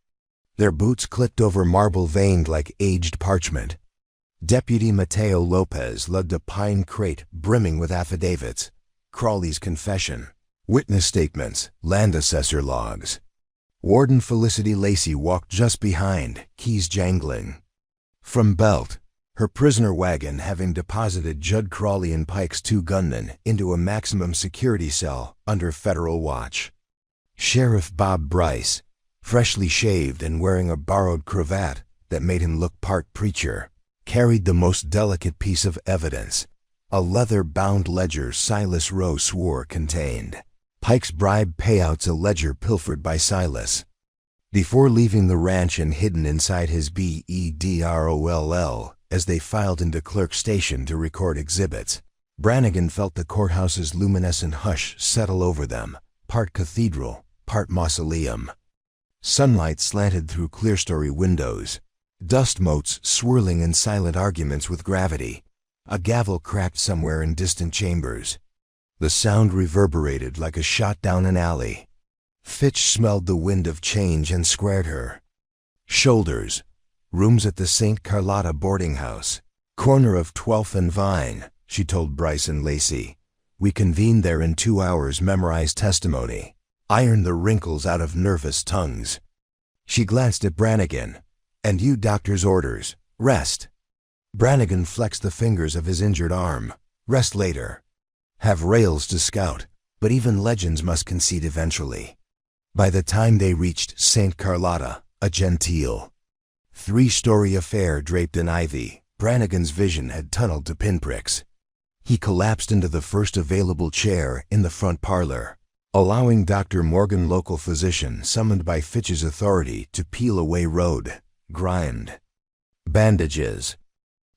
Their boots clicked over marble veined like aged parchment. Deputy Mateo Lopez lugged a pine crate brimming with affidavits, Crawley's confession, witness statements, land assessor logs. Warden Felicity Lacey walked just behind, keys jangling. From Belt, her prisoner wagon having deposited Judd Crawley and Pike's 2 gunmen into a maximum security cell under federal watch. Sheriff Bob Bryce, freshly shaved and wearing a borrowed cravat that made him look part preacher, carried the most delicate piece of evidence, a leather-bound ledger Silas Rowe swore contained Pike's bribe payouts, a ledger pilfered by Silas before leaving the ranch and hidden inside his bedroll as they filed into Clerk Station to record exhibits. Brannigan felt the courthouse's luminescent hush settle over them, part cathedral, part mausoleum. Sunlight slanted through clerestory windows, dust motes swirling in silent arguments with gravity. A gavel cracked somewhere in distant chambers. The sound reverberated like a shot down an alley. Fitch smelled the wind of change and squared her shoulders. "Rooms at the St. Carlotta boarding house, corner of 12th and Vine," she told Bryce and Lacey. "We convened there in 2 hours, memorized testimony, ironed the wrinkles out of nervous tongues." She glanced at Brannigan. "And you, doctor's orders. Rest." Brannigan flexed the fingers of his injured arm. "Rest later. Have rails to scout, but even legends must concede eventually." By the time they reached St. Carlotta, a genteel 3-story affair draped in ivy, Brannigan's vision had tunneled to pinpricks. He collapsed into the first available chair in the front parlor, allowing Dr. Morgan, local physician summoned by Fitch's authority, to peel away road, grind, bandages.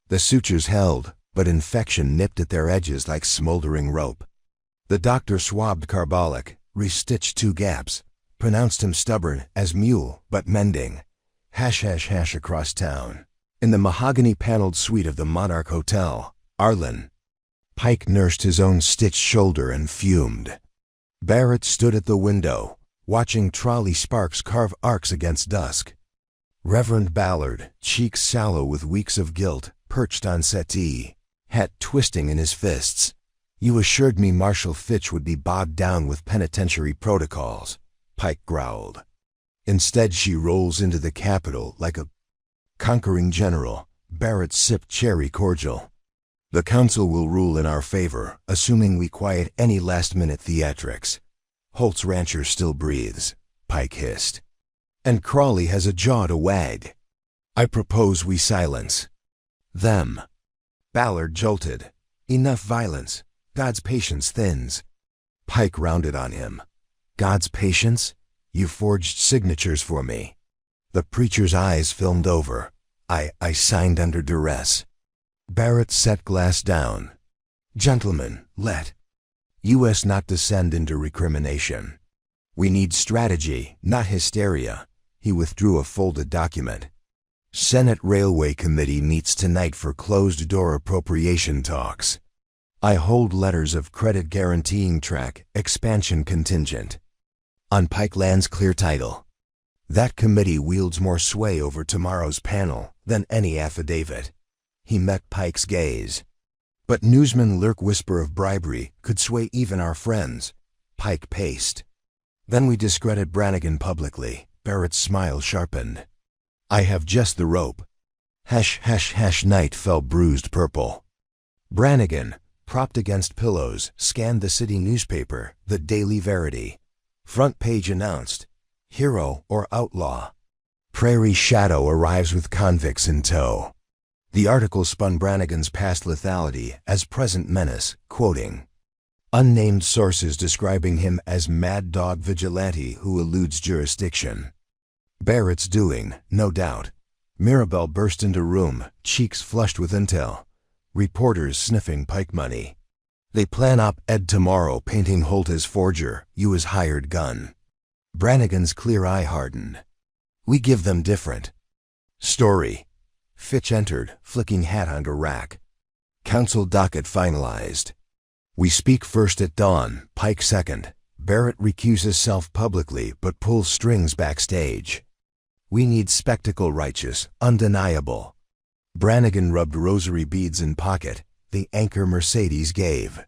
The sutures held, but infection nipped at their edges like smoldering rope. The doctor swabbed carbolic, restitched 2 gaps, pronounced him stubborn as mule, but mending. Across town, in the mahogany-paneled suite of the Monarch Hotel, Arlen, Pike nursed his own stitched shoulder and fumed. Barrett stood at the window, watching trolley sparks carve arcs against dusk. Reverend Ballard, cheeks sallow with weeks of guilt, perched on settee, hat twisting in his fists. "You assured me Marshal Fitch would be bogged down with penitentiary protocols," Pike growled. "Instead she rolls into the Capitol like a conquering general." Barrett sipped cherry cordial. "The council will rule in our favor, assuming we quiet any last-minute theatrics. Holt's rancher still breathes," Pike hissed. "And Crawley has a jaw to wag. I propose we silence them." Ballard jolted. "Enough violence. God's patience thins." Pike rounded on him. "God's patience? You forged signatures for me." The preacher's eyes filmed over. I signed under duress." Barrett set glass down. "Gentlemen, let U.S. not descend into recrimination. We need strategy, not hysteria." He withdrew a folded document. "Senate Railway Committee meets tonight for closed-door appropriation talks. I hold letters of credit guaranteeing track expansion contingent on Pike Land's clear title. That committee wields more sway over tomorrow's panel than any affidavit. He met Pike's gaze. But newsmen lurk whisper of bribery could sway even our friends. Pike paced. Then we discredit Brannigan publicly. Barrett's smile sharpened. I have just the rope. Night fell bruised purple. Brannigan, propped against pillows, scanned the city newspaper, the Daily Verity. Front page announced, hero or outlaw. Prairie Shadow arrives with convicts in tow. The article spun Brannigan's past lethality as present menace, quoting unnamed sources describing him as mad dog vigilante who eludes jurisdiction. Barrett's doing, no doubt. Mirabelle burst into room, cheeks flushed with intel. Reporters sniffing Pike money. They plan op-ed tomorrow painting Holt as forger, you as hired gun. Brannigan's clear eye hardened. We give them different story. Fitch entered, flicking hat onto rack. Council docket finalized. We speak first at dawn, Pike second. Barrett recuses self publicly but pulls strings backstage. We need spectacle righteous, undeniable. Brannigan rubbed rosary beads in pocket, the anchor Mercedes gave.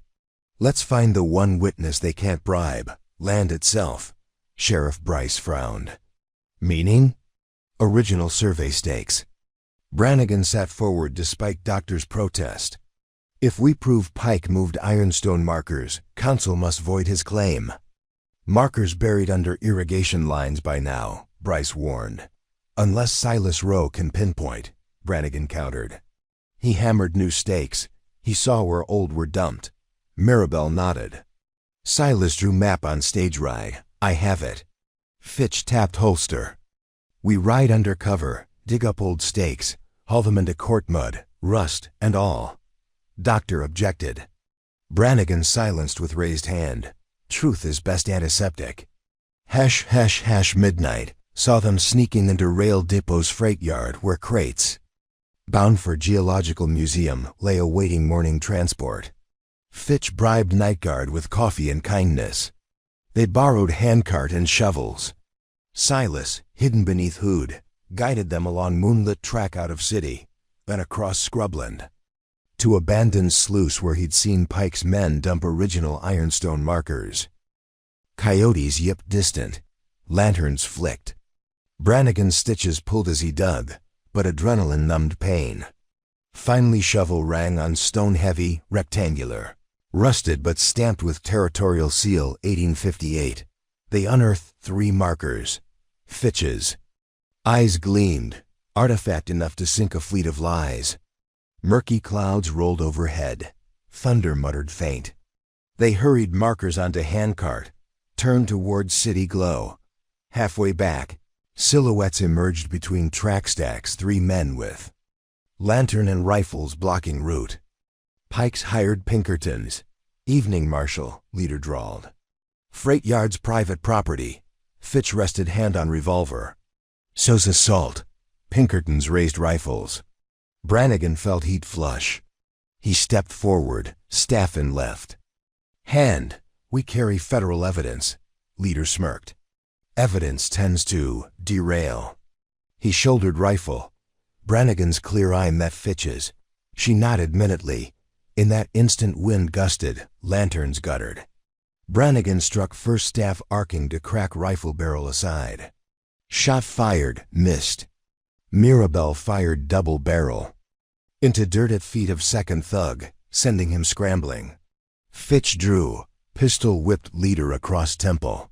Let's find the one witness they can't bribe, land itself. Sheriff Bryce frowned. Meaning? Original survey stakes. Brannigan sat forward despite doctor's protest. If we prove Pike moved ironstone markers, council must void his claim. Markers buried under irrigation lines by now, Bryce warned. Unless Silas Rowe can pinpoint, Brannigan countered. He hammered new stakes. He saw where old were dumped. Mirabelle nodded. Silas drew map on stage ride. I have it. Fitch tapped holster. We ride under cover, dig up old stakes, haul them into court mud, rust and all. Doctor objected. Brannigan silenced with raised hand. Truth is best antiseptic. Midnight. Saw them sneaking into Rail Depot's freight yard where crates, bound for Geological Museum, lay awaiting morning transport. Fitch bribed night guard with coffee and kindness. They borrowed handcart and shovels. Silas, hidden beneath hood, guided them along moonlit track out of city, then across scrubland, to abandoned sluice where he'd seen Pike's men dump original ironstone markers. Coyotes yipped distant. Lanterns flicked. Brannigan's stitches pulled as he dug, but adrenaline numbed pain. Finally shovel rang on stone heavy, rectangular, rusted but stamped with territorial seal 1858. They unearthed 3 markers. Fitch's. Eyes gleamed, artifact enough to sink a fleet of lies. Murky clouds rolled overhead. Thunder muttered faint. They hurried markers onto handcart, turned toward city glow. Halfway back, silhouettes emerged between track stacks, 3 men with lantern and rifles blocking route. Pike's hired Pinkertons. Evening marshal, leader drawled. Freight yard's private property. Fitch rested hand on revolver. So's assault. Pinkertons raised rifles. Brannigan felt heat flush. He stepped forward, staff in left hand. We carry federal evidence. Leader smirked. Evidence tends to derail. He shouldered rifle. Brannigan's clear eye met Fitch's. She nodded minutely. In that instant wind gusted, lanterns guttered. Brannigan struck first staff arcing to crack rifle barrel aside. Shot fired, missed. Mirabelle fired double barrel into dirt at feet of second thug, sending him scrambling. Fitch drew, pistol whipped leader across temple.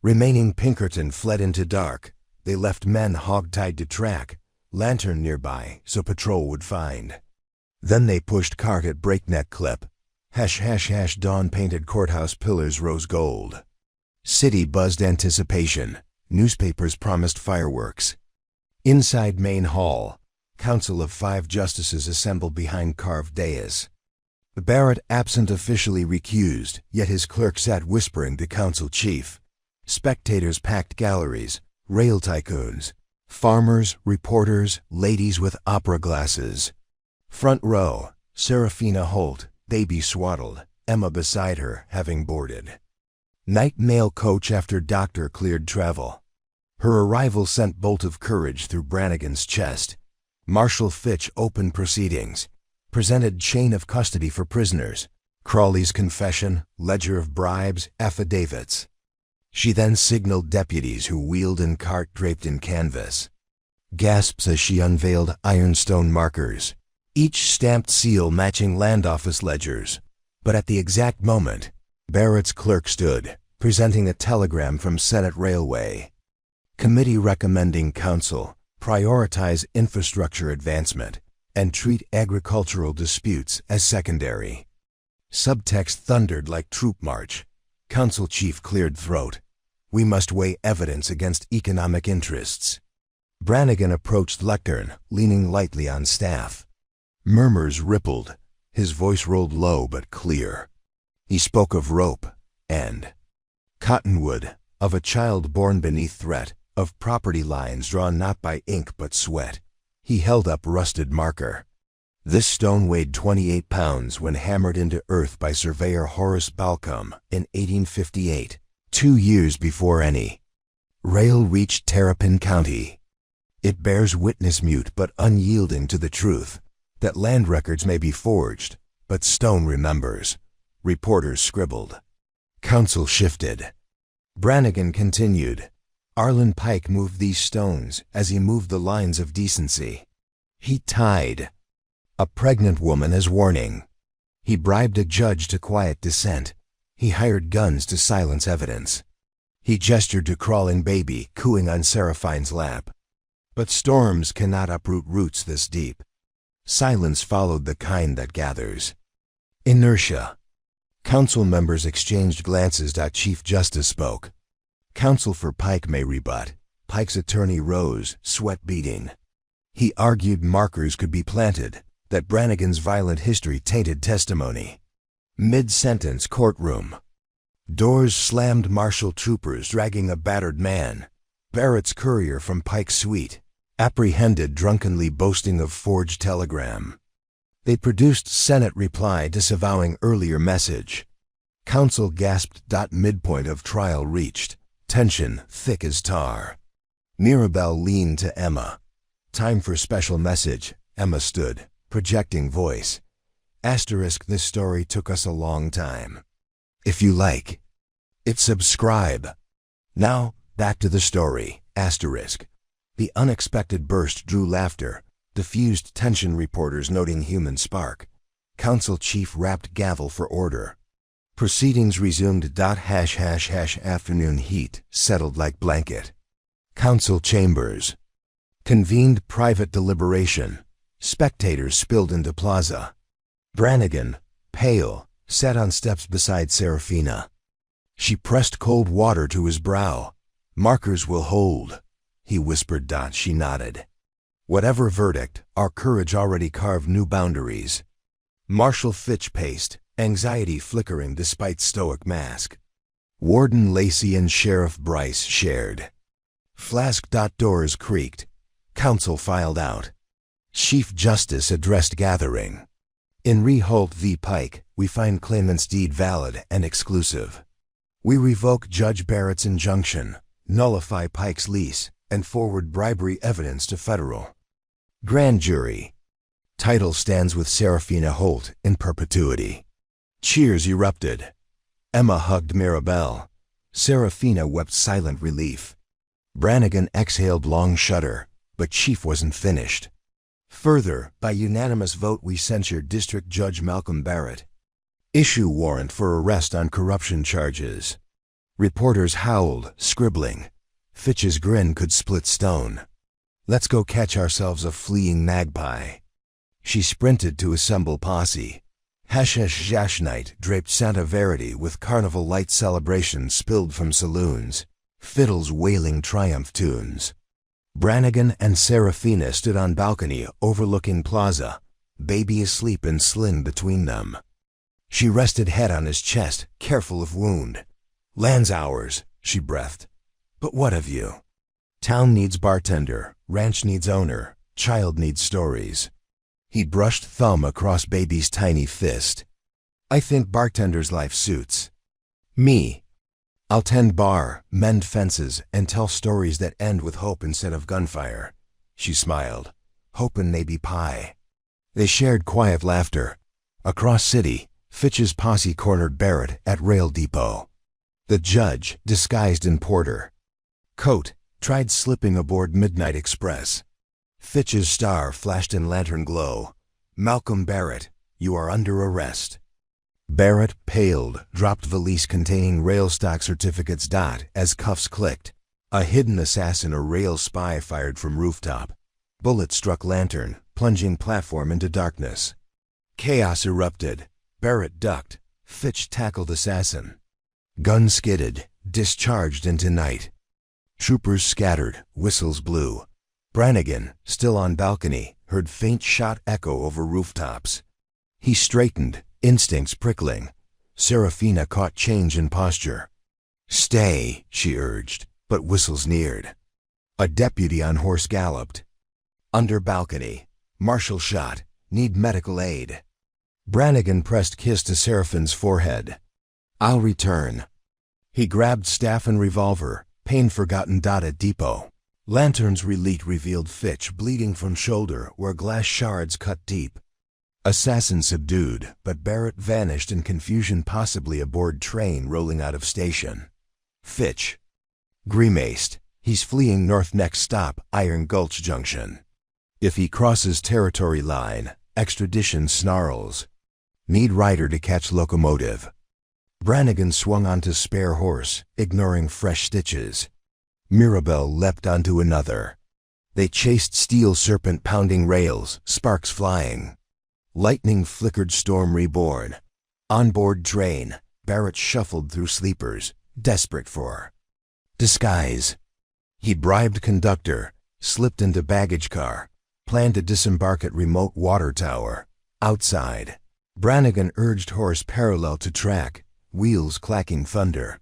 Remaining Pinkerton fled into dark. They left men hog-tied to track, lantern nearby so patrol would find. Then they pushed cart at breakneck clip. Dawn-painted courthouse pillars rose gold. City buzzed anticipation. Newspapers promised fireworks. Inside main hall, council of 5 justices assembled behind carved dais. Barrett absent officially recused, yet his clerk sat whispering to council chief. Spectators packed galleries, rail tycoons, farmers, reporters, ladies with opera glasses. Front row, Serafina Holt, baby swaddled, Emma beside her, having boarded. Night mail coach after doctor cleared travel. Her arrival sent bolt of courage through Brannigan's chest. Marshal Fitch opened proceedings, presented chain of custody for prisoners, Crawley's confession, ledger of bribes, affidavits. She then signaled deputies who wheeled in cart draped in canvas. Gasps as she unveiled ironstone markers, each stamped seal matching land office ledgers. But at the exact moment, Barrett's clerk stood, presenting a telegram from Senate Railway. Committee recommending Council prioritize infrastructure advancement and treat agricultural disputes as secondary. Subtext thundered like troop march. Council chief cleared throat. We must weigh evidence against economic interests. Brannigan approached lectern, leaning lightly on staff. Murmurs rippled. His voice rolled low but clear. He spoke of rope and cottonwood, of a child born beneath threat, of property lines drawn not by ink but sweat. He held up rusted marker. This stone weighed 28 pounds when hammered into earth by surveyor Horace Balcombe in 1858, 2 years before any rail reached Terrapin County. It bears witness mute but unyielding to the truth that land records may be forged, but stone remembers. Reporters scribbled. Council shifted. Brannigan continued. Arlen Pike moved these stones as he moved the lines of decency. He tied a pregnant woman as warning. He bribed a judge to quiet dissent. He hired guns to silence evidence. He gestured to crawling baby cooing on Seraphine's lap. But storms cannot uproot roots this deep. Silence followed the kind that gathers. Inertia. Council members exchanged glances. Chief Justice spoke. Counsel for Pike may rebut. Pike's attorney rose, sweat beading. He argued markers could be planted, that Brannigan's violent history tainted testimony. Mid-sentence courtroom. Doors slammed. Marshal troopers dragging a battered man. Barrett's courier from Pike's suite, apprehended drunkenly boasting of forged telegram. They produced Senate reply disavowing earlier message. Counsel gasped. Midpoint of trial reached. Tension thick as tar. Mirabelle leaned to Emma. Time for special message. Emma stood, projecting voice. Asterisk, this story took us a long time. If you like it, subscribe. Now, back to the story. Asterisk. The unexpected burst drew laughter, diffused tension. Reporters noting human spark. Council chief rapped gavel for order. Proceedings resumed. Afternoon heat settled like blanket. Council chambers. Convened private deliberation. Spectators spilled into plaza. Brannigan, pale, sat on steps beside Serafina. She pressed cold water to his brow. Markers will hold, he whispered. She nodded. Whatever verdict, our courage already carved new boundaries. Marshal Fitch paced, anxiety flickering despite stoic mask. Warden Lacey and Sheriff Bryce shared. Flask. Doors creaked. Council filed out. Chief Justice addressed gathering. In Re Holt v. Pike, we find claimant's deed valid and exclusive. We revoke Judge Barrett's injunction, nullify Pike's lease, and forward bribery evidence to federal grand jury. Title stands with Serafina Holt in perpetuity. Cheers erupted. Emma hugged Mirabelle. Serafina wept silent relief. Brannigan exhaled long shudder, but Chief wasn't finished. Further, by unanimous vote we censure District Judge Malcolm Barrett. Issue warrant for arrest on corruption charges. Reporters howled, scribbling. Fitch's grin could split stone. Let's go catch ourselves a fleeing magpie. She sprinted to assemble posse. Hashish night draped Santa Verity with carnival light celebrations spilled from saloons, fiddles wailing triumph tunes. Brannigan and Serafina stood on balcony overlooking plaza, baby asleep and sling between them. She rested head on his chest, careful of wound. Land's ours, she breathed. But what of you? Town needs bartender, ranch needs owner, child needs stories. He brushed thumb across baby's tiny fist. I think bartender's life suits me. I'll tend bar, mend fences, and tell stories that end with hope instead of gunfire. She smiled. Hope and maybe pie. They shared quiet laughter. Across city, Fitch's posse cornered Barrett at Rail Depot. The judge, disguised in porter coat, tried slipping aboard Midnight Express. Fitch's star flashed in lantern glow. Malcolm Barrett, you are under arrest. Barrett paled, dropped valise containing rail stock certificates. As cuffs clicked, a hidden assassin or rail spy fired from rooftop. Bullet struck lantern, plunging platform into darkness. Chaos erupted. Barrett ducked. Fitch tackled assassin. Gun skidded, discharged into night. Troopers scattered, whistles blew. Brannigan, still on balcony, heard faint shot echo over rooftops. He straightened, instincts prickling. Serafina caught change in posture. Stay, she urged, but whistles neared. A deputy on horse galloped. Under balcony, Marshal shot, need medical aid. Brannigan pressed kiss to Seraphine's forehead. I'll return. He grabbed staff and revolver, pain forgotten. At depot. Lantern's relief revealed Fitch bleeding from shoulder where glass shards cut deep. Assassin subdued, but Barrett vanished in confusion, possibly aboard train rolling out of station. Fitch grimaced. He's fleeing north, next stop, Iron Gulch Junction. If he crosses territory line, extradition snarls. Need rider to catch locomotive. Brannigan swung onto spare horse, ignoring fresh stitches. Mirabelle leapt onto another. They chased steel serpent pounding rails, sparks flying. Lightning flickered, storm reborn. Onboard train, Barrett shuffled through sleepers, desperate for disguise. He bribed conductor, slipped into baggage car, planned to disembark at remote water tower. Outside, Brannigan urged horse parallel to track, wheels clacking thunder.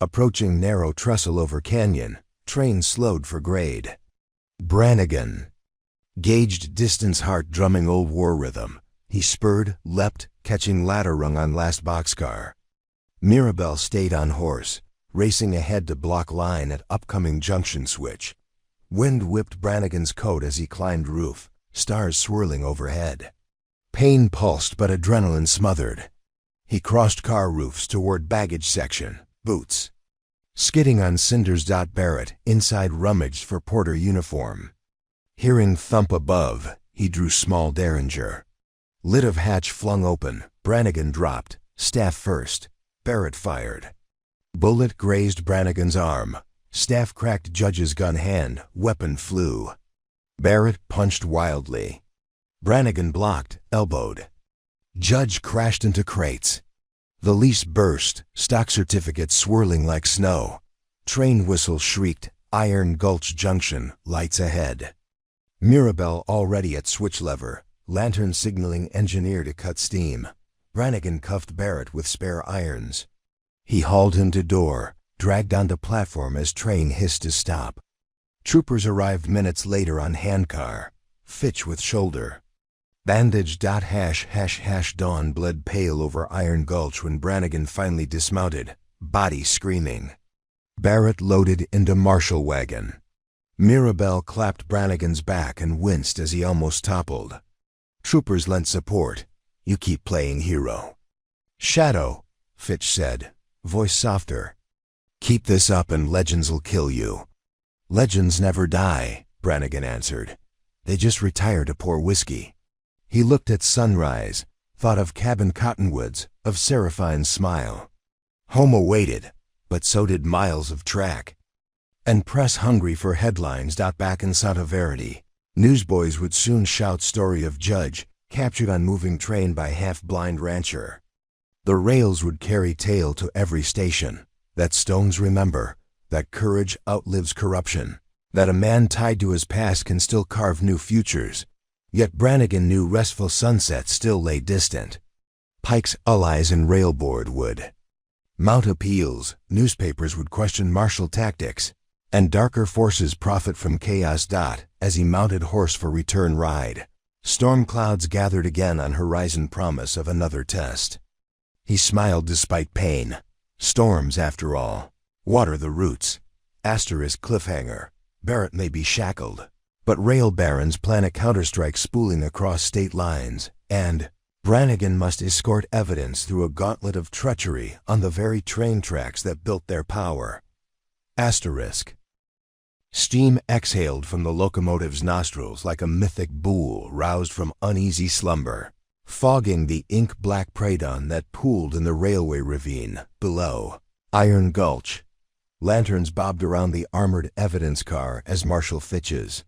Approaching narrow trestle over canyon, train slowed for grade. Brannigan gauged distance, heart drumming old war rhythm. He spurred, leapt, catching ladder rung on last boxcar. Mirabelle stayed on horse, racing ahead to block line at upcoming junction switch. Wind whipped Brannigan's coat as he climbed roof, stars swirling overhead. Pain pulsed but adrenaline smothered. He crossed car roofs toward baggage section, boots skidding on cinders. Barrett, inside, rummaged for porter uniform. Hearing thump above, he drew small derringer. Lid of hatch flung open, Brannigan dropped, staff first. Barrett fired. Bullet grazed Brannigan's arm. Staff cracked judge's gun hand, weapon flew. Barrett punched wildly. Brannigan blocked, elbowed. Judge crashed into crates. The lease burst, stock certificates swirling like snow. Train whistle shrieked, Iron Gulch Junction, lights ahead. Mirabelle already at switch lever, lantern signaling engineer to cut steam. Brannigan cuffed Barrett with spare irons. He hauled him to door, dragged onto platform as train hissed to stop. Troopers arrived minutes later on handcar. Fitch with shoulder bandage. Dawn bled pale over Iron Gulch when Brannigan finally dismounted, body screaming. Barrett loaded into Marshal wagon. Mirabelle clapped Brannigan's back and winced as he almost toppled. Troopers lent support. You keep playing hero. Shadow, Fitch said, voice softer. Keep this up and legends'll kill you. Legends never die, Brannigan answered. They just retire to pour whiskey. He looked at sunrise, thought of cabin cottonwoods, of Seraphine's smile. Home awaited, but so did miles of track. And press hungry for headlines. Back in Santa Verity, newsboys would soon shout story of judge, captured on moving train by half-blind rancher. The rails would carry tale to every station, that stones remember, that courage outlives corruption, that a man tied to his past can still carve new futures. Yet Brannigan knew restful sunsets still lay distant. Pike's allies in railboard would mount appeals, newspapers would question martial tactics, and darker forces profit from chaos. As he mounted horse for return ride, storm clouds gathered again on horizon, promise of another test. He smiled despite pain. Storms, after all. Water the roots. Asterisk cliffhanger. Barrett may be shackled, but rail barons plan a counterstrike spooling across state lines, and Brannigan must escort evidence through a gauntlet of treachery on the very train tracks that built their power. Asterisk. Steam exhaled from the locomotive's nostrils like a mythic bull roused from uneasy slumber, fogging the ink-black pradon that pooled in the railway ravine below. Iron Gulch. Lanterns bobbed around the armored evidence car as Marshal Fitch's.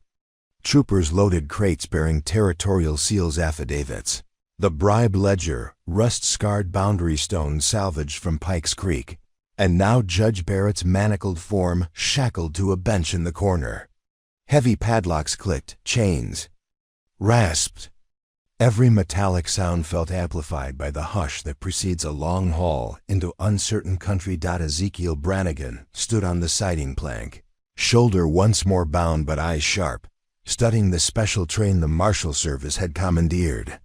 Troopers loaded crates bearing Territorial SEALs affidavits. The bribe ledger, rust-scarred boundary stone salvaged from Pikes Creek. And now Judge Barrett's manacled form shackled to a bench in the corner. Heavy padlocks clicked, chains rasped. Every metallic sound felt amplified by the hush that precedes a long haul into uncertain country. Ezekiel Brannigan stood on the siding plank, shoulder once more bound but eyes sharp, studying the special train the Marshal Service had commandeered.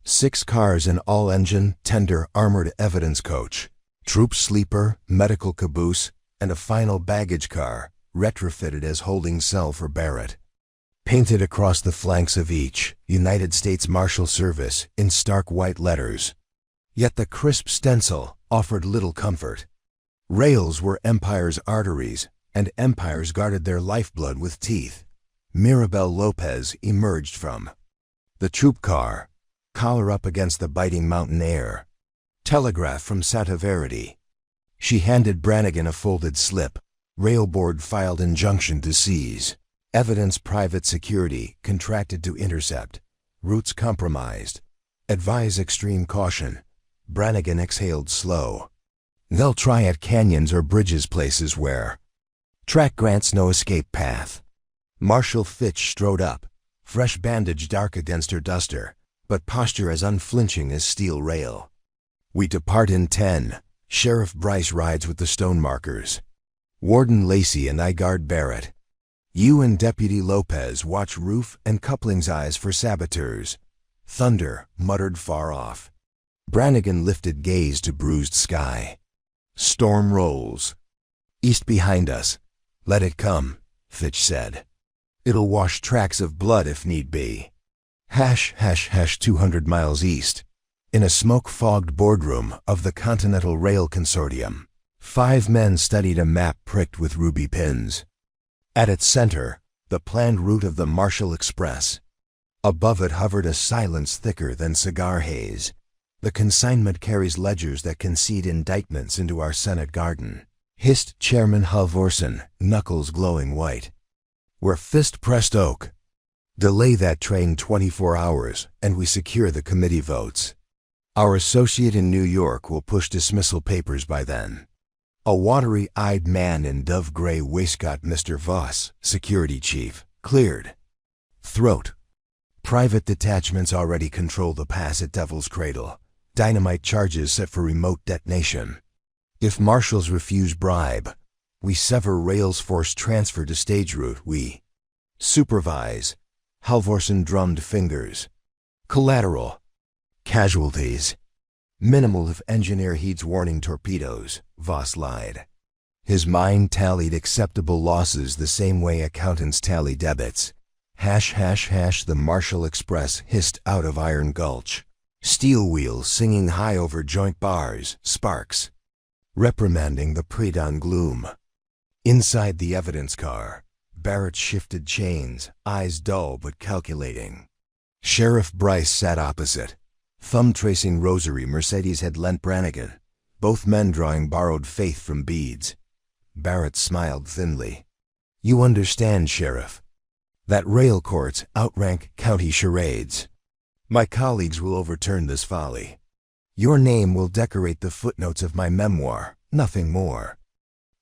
6 cars in all-engine, tender, armored evidence coach, troop sleeper, medical caboose, and a final baggage car, retrofitted as holding cell for Barrett. Painted across the flanks of each, United States Marshal Service in stark white letters. Yet the crisp stencil offered little comfort. Rails were Empire's arteries, and empires guarded their lifeblood with teeth. Mirabel Lopez emerged from the troop car, collar up against the biting mountain air. Telegraph from Santa Verity. She handed Brannigan a folded slip. Railboard filed injunction to seize. Evidence private security contracted to intercept. Routes compromised. Advise extreme caution. Brannigan exhaled slow. They'll try at canyons or bridges, places where track grants no escape path. Marshal Fitch strode up, fresh bandage dark against her duster, but posture as unflinching as steel rail. We depart in 10. Sheriff Bryce rides with the stone markers. Warden Lacey and I guard Barrett. You and Deputy Lopez watch roof and couplings eyes for saboteurs. Thunder muttered far off. Brannigan lifted gaze to bruised sky. Storm rolls. East behind us. Let it come, Fitch said. It'll wash tracks of blood if need be. 200 miles east. In a smoke-fogged boardroom of the Continental Rail Consortium, 5 men studied a map pricked with ruby pins. At its center, the planned route of the Marshall Express. Above it hovered a silence thicker than cigar haze. The consignment carries ledgers that concede indictments into our Senate garden, hissed Chairman Halvorsen, knuckles glowing white. We're fist-pressed oak. Delay that train 24 hours, and we secure the committee votes. Our associate in New York will push dismissal papers by then. A watery-eyed man in dove-gray waistcoat, Mr. Voss, security chief, cleared throat. Private detachments already control the pass at Devil's Cradle. Dynamite charges set for remote detonation. If marshals refuse bribe, we sever rails force transfer to stage route. We supervise. Halvorsen drummed fingers. Collateral. Casualties. Minimal if engineer heeds warning torpedoes, Voss lied. His mind tallied acceptable losses the same way accountants tally debits. The Marshall Express hissed out of Iron Gulch. Steel wheels singing high over joint bars, sparks reprimanding the pre-dawn gloom. Inside the evidence car, Barrett shifted chains, eyes dull but calculating. Sheriff Bryce sat opposite. Thumb-tracing rosary Mercedes had lent Brannigan, both men drawing borrowed faith from beads. Barrett smiled thinly. You understand, Sheriff. That rail courts outrank county charades. My colleagues will overturn this folly. Your name will decorate the footnotes of my memoir, nothing more.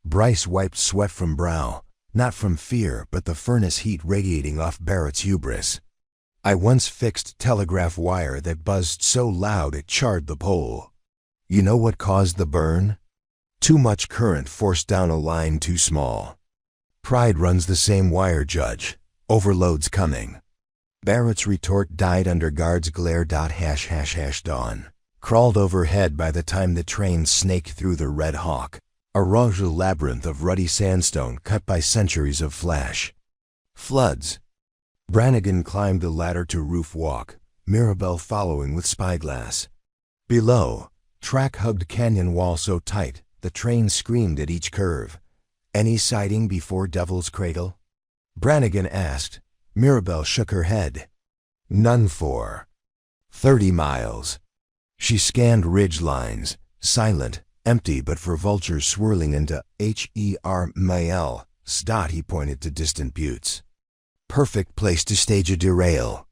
Bryce wiped sweat from brow, not from fear but the furnace heat radiating off Barrett's hubris. I once fixed telegraph wire that buzzed so loud it charred the pole. You know what caused the burn? Too much current forced down a line too small. Pride runs the same wire, Judge. Overload's coming. Barrett's retort died under guard's glare. Dawn. crawled overhead by the time the train snaked through the Red Hawk, a rouge labyrinth of ruddy sandstone cut by centuries of flash. Floods. Brannigan climbed the ladder to roof walk, Mirabelle following with spyglass. Below, track hugged canyon wall so tight, the train screamed at each curve. Any sighting before Devil's Cradle? Brannigan asked. Mirabelle shook her head. None for 30 miles. She scanned ridge lines, silent, empty but for vultures swirling into Her Stott. He pointed to distant buttes. Perfect place to stage a derail.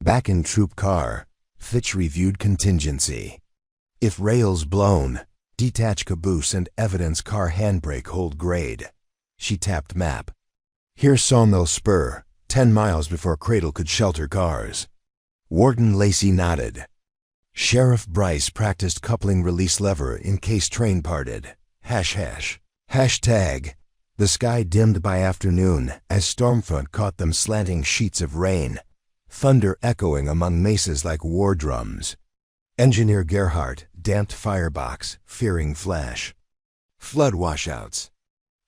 Back in troop car, Fitch reviewed contingency. If rails blown, detach caboose and evidence car handbrake hold grade. She tapped map. Here's Sawmill Spur, 10 miles before Cradle could shelter cars. Warden Lacey nodded. Sheriff Bryce practiced coupling release lever in case train parted. Hashtag. The sky dimmed by afternoon as Stormfront caught them slanting sheets of rain, thunder echoing among mesas like war drums. Engineer Gerhardt damped firebox, fearing flash. Flood washouts.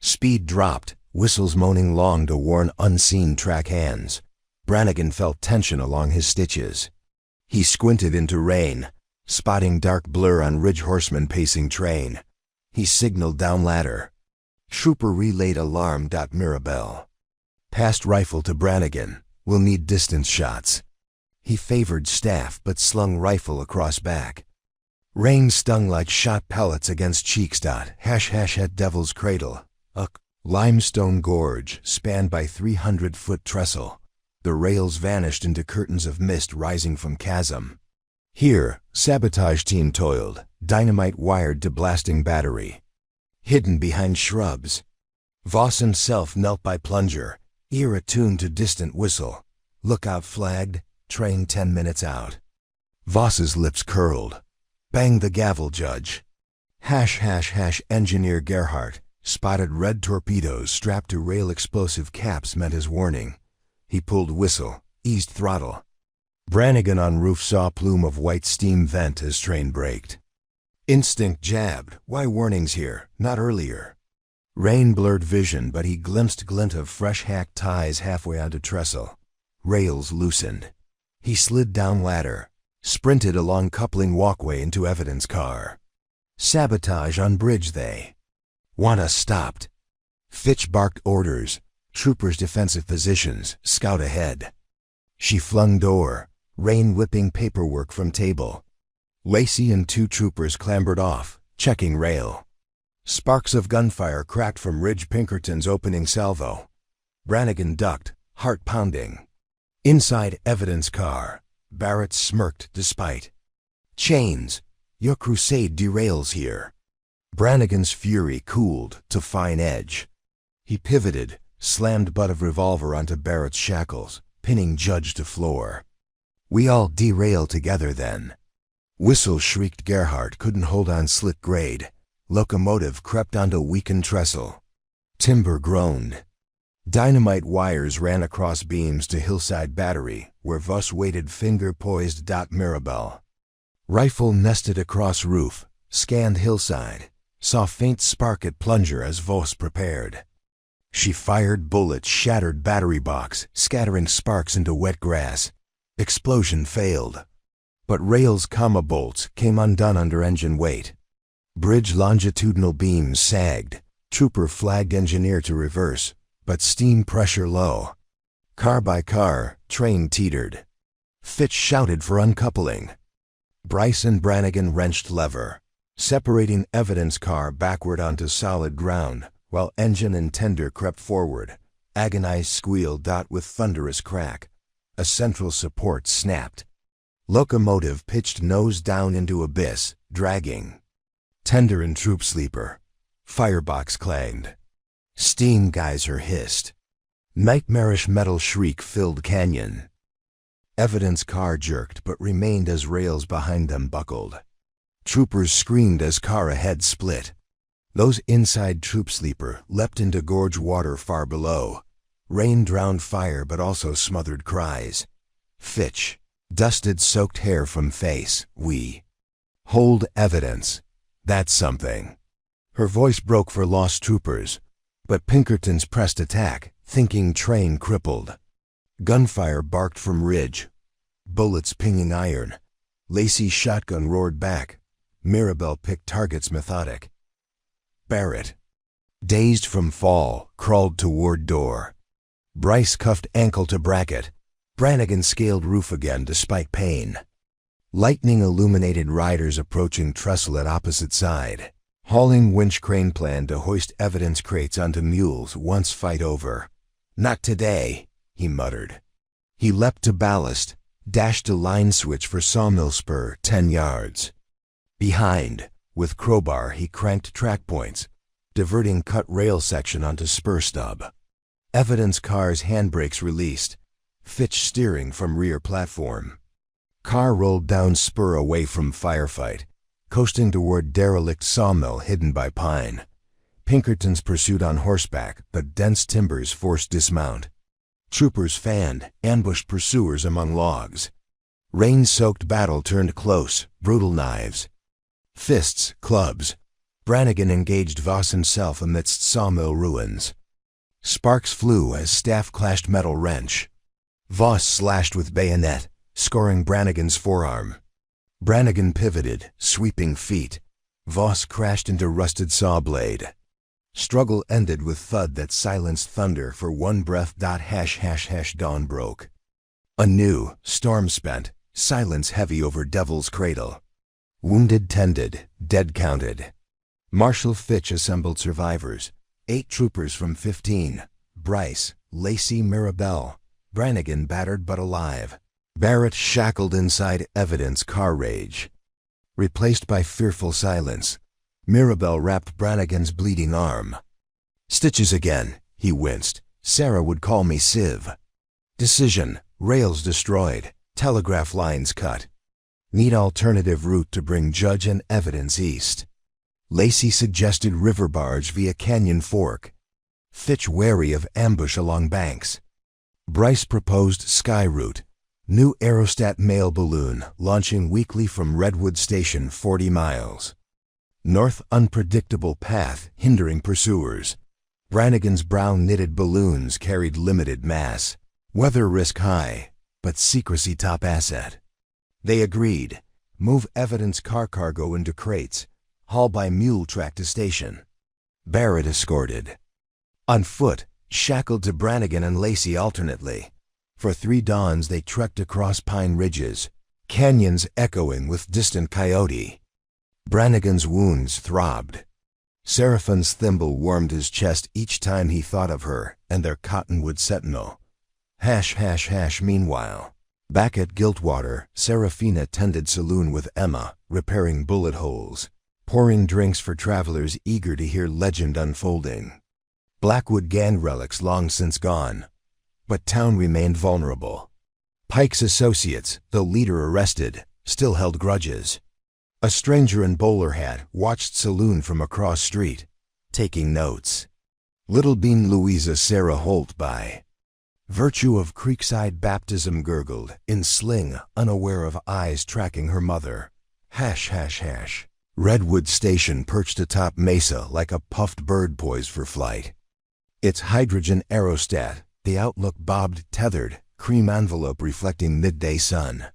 Speed dropped, whistles moaning long to warn unseen track hands. Brannigan felt tension along his stitches. He squinted into rain, spotting dark blur on ridge horsemen pacing train. He signaled down ladder. Trooper relayed alarm. Mirabelle. Passed rifle to Brannigan. We'll need distance shots. He favored staff but slung rifle across back. Rain stung like shot pellets against cheeks. At Devil's Cradle. A limestone gorge spanned by 300-foot trestle. The rails vanished into curtains of mist rising from chasm. Here, sabotage team toiled, dynamite wired to blasting battery. Hidden behind shrubs. Voss himself knelt by plunger, ear attuned to distant whistle. Lookout flagged, train 10 minutes out. Voss's lips curled. Bang the gavel, Judge. Engineer Gerhardt spotted red torpedoes strapped to rail. Explosive caps meant his warning. He pulled whistle, eased throttle. Brannigan on roof saw plume of white steam vent as train braked. Instinct jabbed. Why warnings here, not earlier? Rain blurred vision, but he glimpsed glint of fresh hacked ties halfway onto trestle. Rails loosened. He slid down ladder, sprinted along coupling walkway into evidence car. Sabotage on bridge they. Want us stopped. Fitch barked orders. Troopers defensive positions, scout ahead. She flung door, rain whipping paperwork from table. Lacey and 2 troopers clambered off, checking rail. Sparks of gunfire cracked from Ridge Pinkerton's opening salvo. Brannigan ducked, heart pounding. Inside evidence car, Barrett smirked despite. Chains, your crusade derails here. Brannigan's fury cooled to fine edge. He pivoted, slammed butt of revolver onto Barrett's shackles, pinning Judge to floor. We all derail together then. Whistle shrieked. Gerhardt couldn't hold on slit grade. Locomotive crept onto weakened trestle. Timber groaned. Dynamite wires ran across beams to Hillside Battery, where Voss waited finger-poised. Mirabelle. Rifle nested across roof, scanned Hillside, saw faint spark at plunger as Voss prepared. She fired bullets, shattered battery box, scattering sparks into wet grass. Explosion failed. But rails comma bolts came undone under engine weight. Bridge longitudinal beams sagged. Trooper flagged engineer to reverse, but steam pressure low. Car by car, train teetered. Fitch shouted for uncoupling. Bryce and Brannigan wrenched lever, separating evidence car backward onto solid ground, while engine and tender crept forward. Agonized squeal. With thunderous crack. A central support snapped. Locomotive pitched nose down into abyss, dragging. Tender and troop sleeper. Firebox clanged. Steam geyser hissed. Nightmarish metal shriek filled canyon. Evidence car jerked but remained as rails behind them buckled. Troopers screamed as car ahead split. Those inside troop sleeper leapt into gorge water far below. Rain drowned fire but also smothered cries. Fitch. Dusted soaked hair from face. We. Hold evidence. That's something. Her voice broke for lost troopers, but Pinkerton's pressed attack, thinking train crippled. Gunfire barked from ridge, bullets pinging iron. Lacey's shotgun roared back. Mirabelle picked targets methodic. Barrett, dazed from fall, crawled toward door. Bryce cuffed ankle to bracket. Brannigan scaled roof again despite pain. Lightning illuminated riders approaching trestle at opposite side. Hauling winch crane planned to hoist evidence crates onto mules once fight over. Not today, he muttered. He leapt to ballast, dashed to line switch for sawmill spur 10 yards. Behind, with crowbar he cranked track points, diverting cut rail section onto spur stub. Evidence car's handbrakes released, Fitch steering from rear platform. Car rolled down spur away from firefight, coasting toward derelict sawmill hidden by pine. Pinkerton's pursued on horseback, but dense timbers forced dismount. Troopers fanned, ambushed pursuers among logs. Rain-soaked battle turned close, brutal knives. Fists, clubs. Brannigan engaged Voss himself amidst sawmill ruins. Sparks flew as staff clashed metal wrench. Voss slashed with bayonet, scoring Brannigan's forearm. Brannigan pivoted, sweeping feet. Voss crashed into rusted saw blade. Struggle ended with thud that silenced thunder for one breath. Dawn broke. Anew, storm spent, silence heavy over Devil's Cradle. Wounded tended, dead counted. Marshal Fitch assembled survivors. 8 troopers from 15. Bryce, Lacey, Mirabelle. Brannigan battered but alive. Barrett shackled inside evidence car rage. Replaced by fearful silence, Mirabelle wrapped Brannigan's bleeding arm. Stitches again, he winced. Sarah would call me Civ. Decision, rails destroyed, telegraph lines cut. Need alternative route to bring judge and evidence east. Lacey suggested river barge via Canyon Fork. Fitch wary of ambush along banks. Bryce proposed sky route. New aerostat mail balloon launching weekly from Redwood Station 40 miles. North unpredictable path hindering pursuers. Brannigan's brown knitted balloons carried limited mass. Weather risk high, but secrecy top asset. They agreed. Move evidence car cargo into crates. Haul by mule track to station. Barrett escorted. On foot, shackled to Brannigan and Lacey alternately. For 3 dawns they trekked across pine ridges, canyons echoing with distant coyote. Brannigan's wounds throbbed. Seraphine's thimble warmed his chest each time he thought of her and their cottonwood sentinel. Meanwhile, back at Giltwater, Seraphina tended saloon with Emma, repairing bullet holes, pouring drinks for travelers eager to hear legend unfolding. Blackwood gang relics long since gone, but town remained vulnerable. Pike's associates, though leader arrested, still held grudges. A stranger in bowler hat watched saloon from across street, taking notes. Little Bean Louisa Sarah Holt by. Virtue of Creekside baptism gurgled, in sling, unaware of eyes tracking her mother. Redwood Station perched atop mesa like a puffed bird poised for flight. Its hydrogen aerostat, the outlook bobbed tethered, cream envelope reflecting midday sun.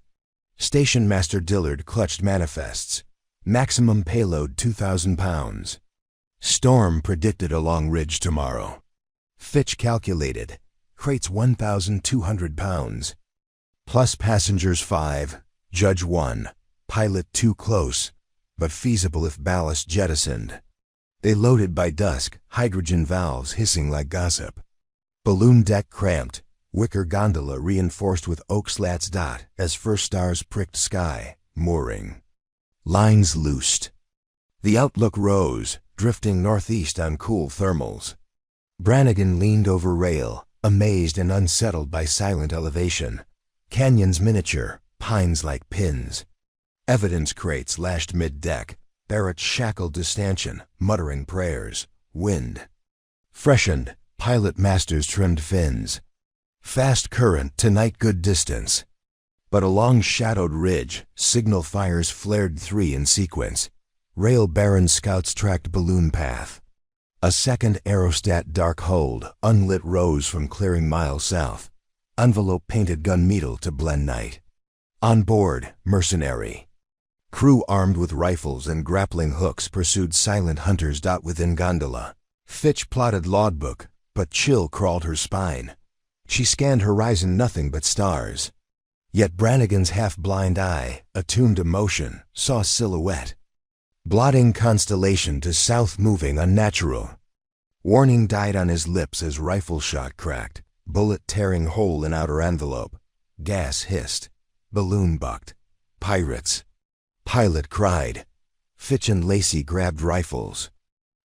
Station Master Dillard clutched manifests. Maximum payload 2,000 pounds. Storm predicted along ridge tomorrow. Fitch calculated. Crates 1,200 pounds. Plus passengers 5, judge 1, pilot 2 close, but feasible if ballast jettisoned. They loaded by dusk, hydrogen valves hissing like gossip. Balloon deck cramped, wicker gondola reinforced with oak slats dot as first stars pricked sky, mooring. Lines loosed. The outlook rose, drifting northeast on cool thermals. Brannigan leaned over rail, amazed and unsettled by silent elevation. Canyons miniature, pines like pins. Evidence crates lashed mid-deck. Barrett shackled to stanchion, muttering prayers. Wind freshened. Pilot masters trimmed fins. Fast current tonight good distance. But along shadowed ridge, signal fires flared 3 in sequence. Rail Baron scouts tracked balloon path. A second aerostat dark hold, unlit rose from clearing miles south. Envelope painted gunmetal to blend night. On board, mercenary. Crew armed with rifles and grappling hooks pursued silent hunters. Within gondola. Fitch plotted logbook, but chill crawled her spine. She scanned horizon, nothing but stars. Yet Brannigan's half-blind eye, attuned to motion, saw silhouette. Blotting constellation to south, moving unnatural. Warning died on his lips as rifle shot cracked, bullet tearing hole in outer envelope. Gas hissed. Balloon bucked. Pirates. Pilot cried. Fitch and Lacey grabbed rifles.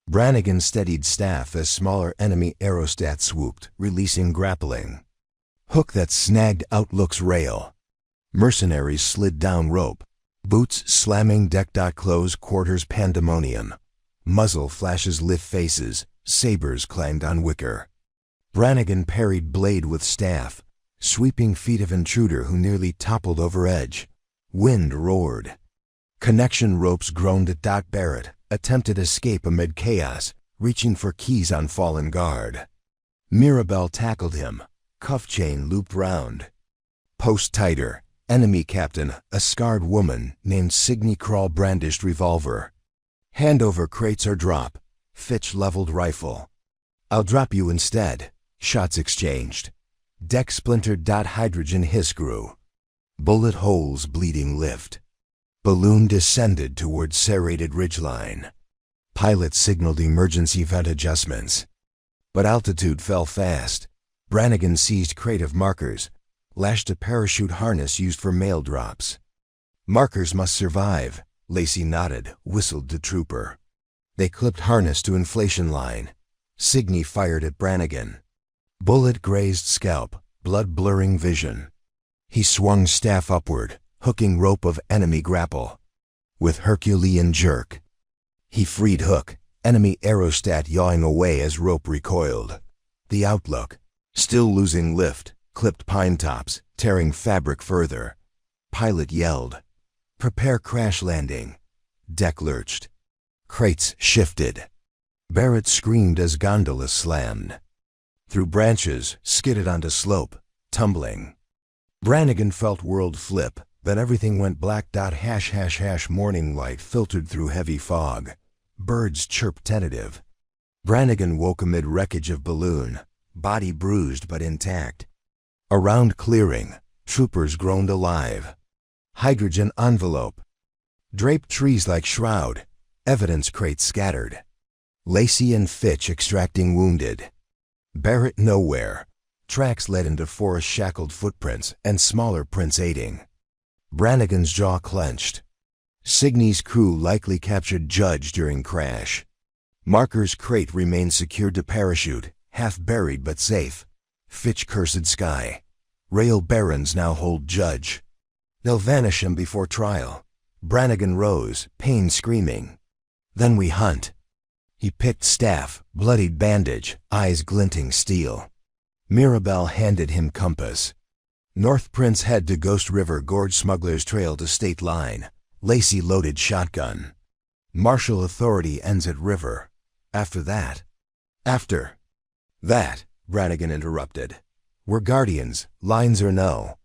Brannigan steadied staff as smaller enemy aerostats swooped, releasing grappling. Hook that snagged Outlook's rail. Mercenaries slid down rope. Boots slamming deck. Close quarters pandemonium. Muzzle flashes lit faces. Sabers clanged on wicker. Brannigan parried blade with staff. Sweeping feet of intruder who nearly toppled over edge. Wind roared. Connection ropes groaned at. Barrett attempted escape amid chaos, reaching for keys on fallen guard. Mirabelle tackled him. Cuff chain looped round. Post tighter. Enemy captain, a scarred woman named Signe Crawl, brandished revolver. Hand over crates or drop. Fitch leveled rifle. I'll drop you instead. Shots exchanged. Deck splintered. Hydrogen hiss grew. Bullet holes bleeding lift. Balloon descended toward serrated ridgeline. Pilot signaled emergency vent adjustments. But altitude fell fast. Brannigan seized crate of markers, lashed a parachute harness used for mail drops. Markers must survive. Lacey nodded, whistled to trooper. They clipped harness to inflation line. Signe fired at Brannigan. Bullet grazed scalp, blood blurring vision. He swung staff upward, hooking rope of enemy grapple. With Herculean jerk, he freed hook, enemy aerostat yawing away as rope recoiled. The Outlook, still losing lift, clipped pine tops, tearing fabric further. Pilot yelled, "Prepare crash landing." Deck lurched. Crates shifted. Barrett screamed as gondola slammed. Through branches, skidded onto slope, tumbling. Brannigan felt world flip, then everything went black. Morning light filtered through heavy fog. Birds chirped tentative. Brannigan woke amid wreckage of balloon, body bruised but intact. Around clearing, troopers groaned alive. Hydrogen envelope. Draped trees like shroud, evidence crates scattered. Lacey and Fitch extracting wounded. Barrett nowhere. Tracks led into forest shackled footprints and smaller prints aiding. Brannigan's jaw clenched. Signe's crew likely captured Judge during crash. Marker's crate remained secured to parachute, half buried but safe. Fitch cursed sky. Rail Barons now hold Judge. They'll vanish him before trial. Brannigan rose, pain screaming. Then we hunt. He picked staff, bloodied bandage, eyes glinting steel. Mirabelle handed him compass. North Prince head to Ghost River Gorge, Smuggler's Trail to State Line. Lacey loaded shotgun. Martial authority ends at river. After that, Brannigan interrupted. We're guardians, lines or no.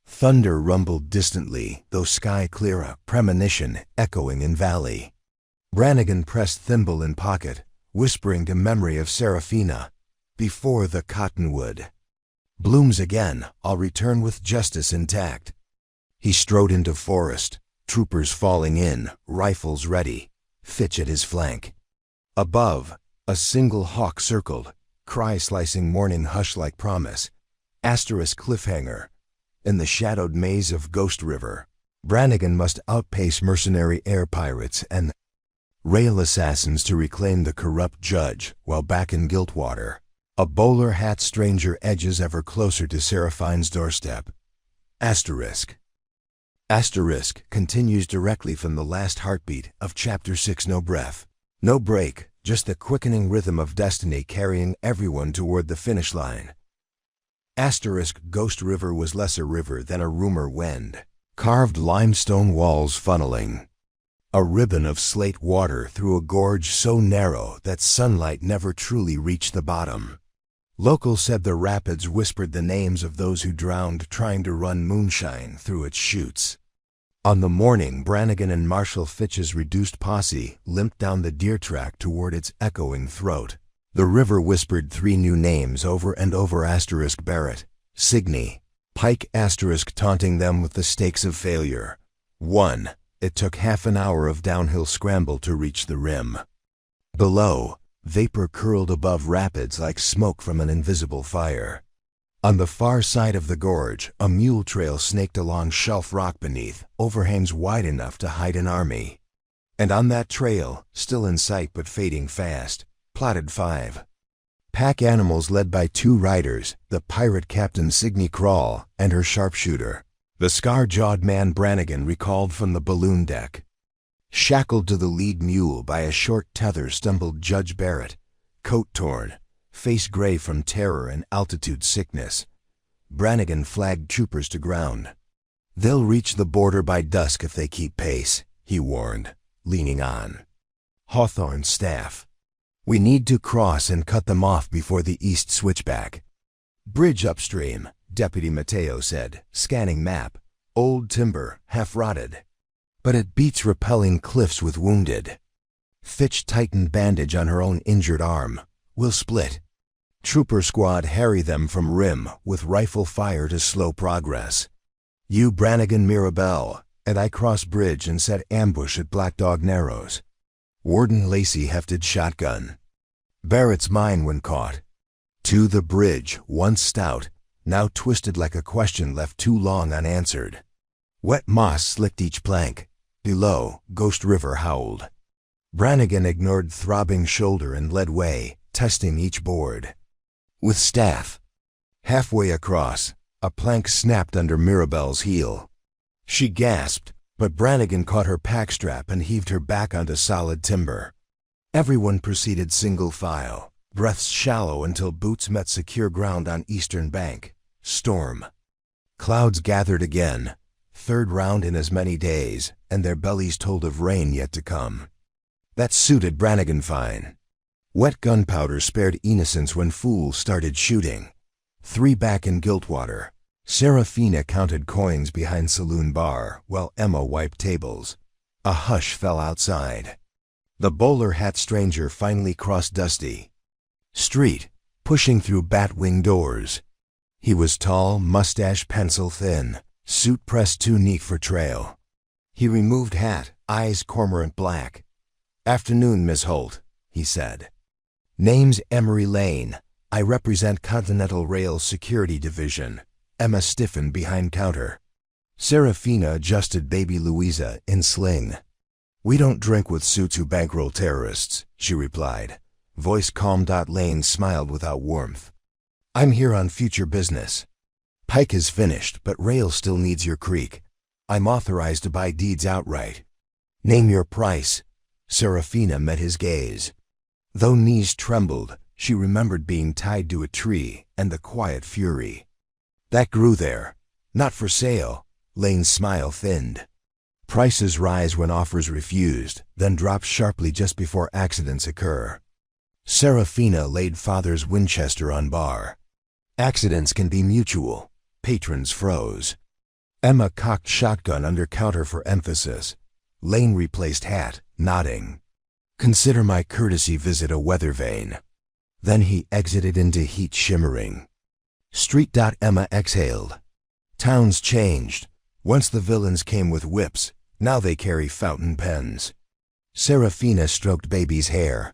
Thunder rumbled distantly, though sky clear, a premonition echoing in valley. Brannigan pressed thimble in pocket, whispering to memory of Serafina. Before the cottonwood blooms again, I'll return with justice intact. He strode into forest, troopers falling in, rifles ready, Fitch at his flank. Above, a single hawk circled, cry slicing morning hush like promise. Asterisk cliffhanger. In the shadowed maze of Ghost River, Brannigan must outpace mercenary air pirates and rail assassins to reclaim the corrupt Judge, while back in Giltwater, a bowler hat stranger edges ever closer to Seraphine's doorstep. Asterisk continues directly from the last heartbeat of Chapter 6. No breath, no break, just the quickening rhythm of destiny carrying everyone toward the finish line. Ghost River was less a river than a rumor wend. Carved limestone walls funneling a ribbon of slate water through a gorge so narrow that sunlight never truly reached the bottom. Locals said the rapids whispered the names of those who drowned trying to run moonshine through its chutes. On the morning Brannigan and Marshal Fitch's reduced posse limped down the deer track toward its echoing throat, the river whispered 3 new names over and over: Barrett, Signey, Pike, taunting them with the stakes of failure. 1. It took half an hour of downhill scramble to reach the rim. Below, vapor curled above rapids like smoke from an invisible fire. On the far side of the gorge, a mule trail snaked along shelf rock beneath overhangs wide enough to hide an army. And on that trail, still in sight but fading fast, plotted 5 pack animals led by 2 riders, the pirate Captain Signey Crawl and her sharpshooter. The scar-jawed man Brannigan recalled from the balloon deck. Shackled to the lead mule by a short tether stumbled Judge Barrett, coat torn, face gray from terror and altitude sickness. Brannigan flagged troopers to ground. "They'll reach the border by dusk if they keep pace," he warned, leaning on Hawthorne's staff. "We need to cross and cut them off before the east switchback." "Bridge upstream," Deputy Mateo said, scanning map. "Old timber, half-rotted. But it beats rappelling cliffs with wounded." Fitch tightened bandage on her own injured arm. "We'll split. Trooper squad harry them from rim with rifle fire to slow progress. You Brannigan Mirabelle, and I cross bridge and set ambush at Black Dog Narrows." Warden Lacey hefted shotgun. Barrett's mine when caught. To the bridge, once stout, now twisted like a question left too long unanswered. Wet moss slicked each plank. Below, Ghost River howled. Brannigan ignored throbbing shoulder and led way, testing each board. With staff. Halfway across, a plank snapped under Mirabelle's heel. She gasped, but Brannigan caught her pack strap and heaved her back onto solid timber. Everyone proceeded single file, breaths shallow until boots met secure ground on eastern bank. Storm. Clouds gathered again, 3rd round in as many days, and their bellies told of rain yet to come. That suited Brannigan fine. Wet gunpowder spared innocence when fools started shooting. 3 back in Giltwater. Serafina counted coins behind saloon bar while Emma wiped tables. A hush fell outside. The bowler hat stranger finally crossed Dusty Street, pushing through bat-wing doors. He was tall, mustache pencil thin, suit pressed too neat for trail. He removed hat, eyes cormorant black. "Afternoon, Miss Holt," he said. "Name's Emery Lane. I represent Continental Rail's Security Division." Emma stiffened behind counter. Serafina adjusted baby Louisa in sling. "We don't drink with suits who bankroll terrorists," she replied. Voice calm. Lane smiled without warmth. "I'm here on future business. Pike is finished, but rail still needs your creek. I'm authorized to buy deeds outright." "Name your price." Serafina met his gaze. Though knees trembled, she remembered being tied to a tree and the quiet fury that grew there. "Not for sale." Lane's smile thinned. Prices rise when offers refused, then drop sharply just before accidents occur. Serafina laid father's Winchester on bar. "Accidents can be mutual." Patrons froze. Emma cocked shotgun under counter for emphasis. Lane replaced hat, nodding. "Consider my courtesy visit a weather vane." Then he exited into heat shimmering. Street. Emma exhaled. Towns changed. Once the villains came with whips, now they carry fountain pens. Serafina stroked baby's hair.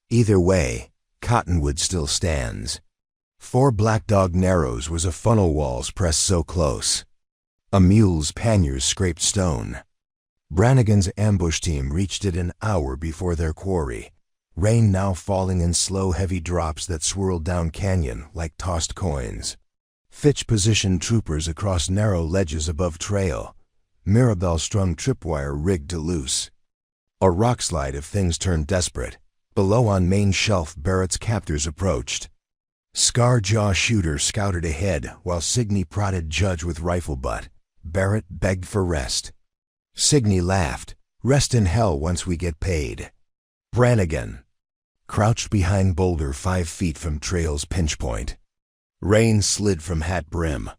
Either way, Cottonwood still stands. 4 Black Dog Narrows was a funnel walls pressed so close. A mule's panniers scraped stone. Brannigan's ambush team reached it an hour before their quarry. Rain now falling in slow heavy drops that swirled down canyon like tossed coins. Fitch positioned troopers across narrow ledges above trail. Mirabelle strung tripwire rigged to loose. A rock slide if things turned desperate. Below on main shelf Barrett's captors approached. Scar-jaw shooter scouted ahead while Signey prodded Judge with rifle butt. Barrett begged for rest. Signey laughed. Rest in hell once we get paid. Brannigan crouched behind boulder 5 feet from trail's pinch point. Rain slid from hat brim.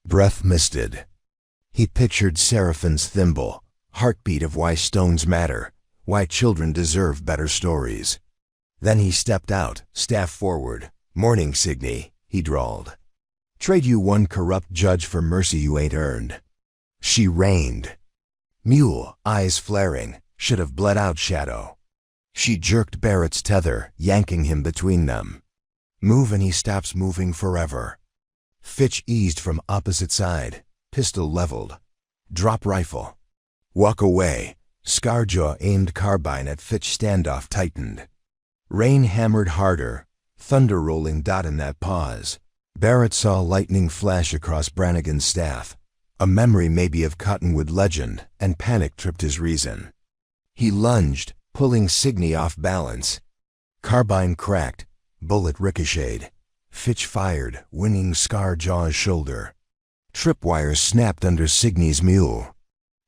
Breath misted. He pictured Seraphine's thimble, heartbeat of why stones matter, why children deserve better stories. Then he stepped out, staff forward. "Morning, Signey," he drawled. "Trade you one corrupt judge for mercy you ain't earned." She reined. Mule, eyes flaring, should have bled out shadow. She jerked Barrett's tether, yanking him between them. Move and he stops moving forever. Fitch eased from opposite side, pistol leveled. Drop rifle. Walk away. Scarjaw aimed carbine at Fitch. Standoff tightened. Rain hammered harder, thunder rolling dot in that pause. Barrett saw lightning flash across Brannigan's staff, a memory maybe of Cottonwood legend, and panic tripped his reason. He lunged, pulling Signey off balance. Carbine cracked, bullet ricocheted. Fitch fired, winning Scarjaw's shoulder. Tripwires snapped under Signey's mule.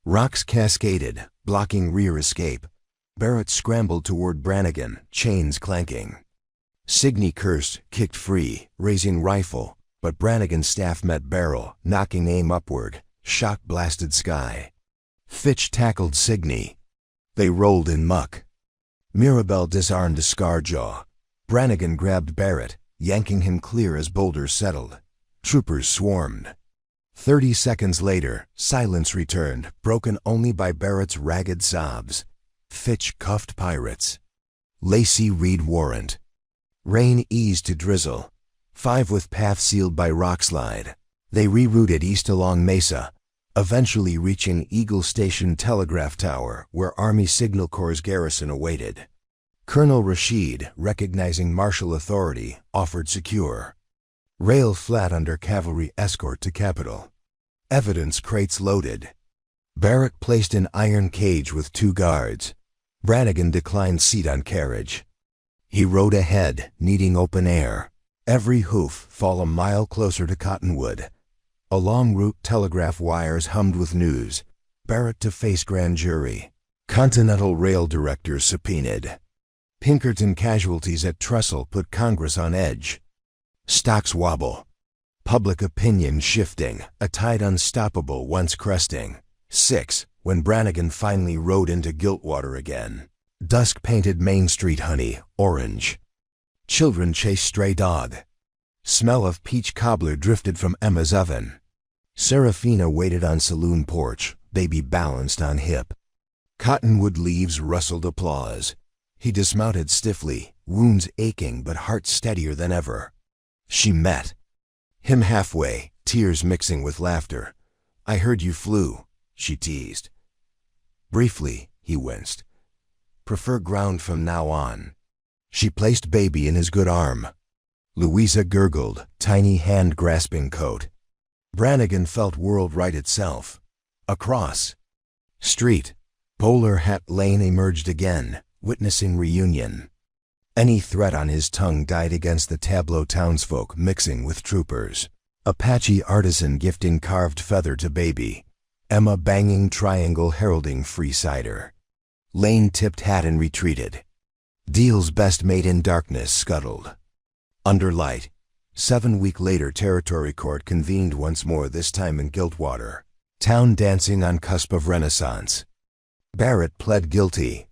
Rocks cascaded, blocking rear escape. Barrett scrambled toward Brannigan, chains clanking. Signey cursed, kicked free, raising rifle, but Brannigan's staff met barrel, knocking aim upward. Shock blasted sky. Fitch tackled Signey. They rolled in muck. Mirabelle disarmed Scarjaw. Brannigan grabbed Barrett, yanking him clear as boulders settled. Troopers swarmed. 30 seconds later, silence returned, broken only by Barrett's ragged sobs. Fitch cuffed pirates. Lacey Reed warrant. Rain eased to drizzle. 5 with path sealed by rockslide. They rerouted east along Mesa, eventually reaching Eagle Station Telegraph Tower, where Army Signal Corps' garrison awaited. Colonel Rashid, recognizing martial authority, offered secure. Rail flat under cavalry escort to Capitol. Evidence crates loaded. Barrett placed in iron cage with 2 guards. Brannigan declined seat on carriage. He rode ahead, needing open air. Every hoof fall a mile closer to Cottonwood. Along route telegraph wires hummed with news. Barrett to face grand jury. Continental Rail directors subpoenaed. Pinkerton casualties at Trestle put Congress on edge. Stocks wobble. Public opinion shifting, a tide unstoppable once cresting. 6, when Brannigan finally rode into Giltwater again. Dusk-painted Main Street honey, orange. Children chase stray dog. Smell of peach cobbler drifted from Emma's oven. Serafina waited on saloon porch, baby balanced on hip. Cottonwood leaves rustled applause. He dismounted stiffly, wounds aching but heart steadier than ever. She met him halfway, tears mixing with laughter. "I heard you flew," she teased. Briefly, he winced. "Prefer ground from now on." She placed baby in his good arm. Louisa gurgled, tiny hand grasping coat. Brannigan felt world right itself. Across street, Bowler Hat Lane emerged again, witnessing reunion. Any threat on his tongue died against the tableau townsfolk mixing with troopers. Apache artisan gifting carved feather to baby. Emma banging triangle heralding free cider. Lane tipped hat and retreated. Deals best made in darkness scuttled. Under light, 7 week later Territory Court convened once more, this time in Giltwater. Town dancing on cusp of renaissance. Barrett pled guilty.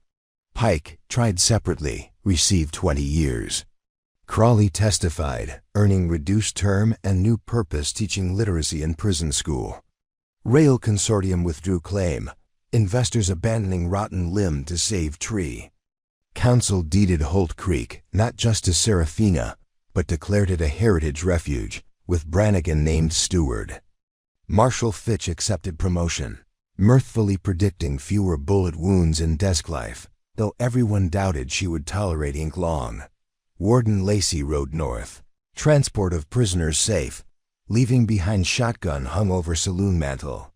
Pike, tried separately, received 20 years. Crawley testified, earning reduced term and new purpose teaching literacy in prison school. Rail Consortium withdrew claim, investors abandoning rotten limb to save tree. Council deeded Holt Creek, not just to Serafina, but declared it a heritage refuge, with Brannigan named steward. Marshal Fitch accepted promotion, mirthfully predicting fewer bullet wounds in desk life, though everyone doubted she would tolerate ink long. Warden Lacey rode north, transport of prisoners safe, leaving behind shotgun hung over saloon mantel.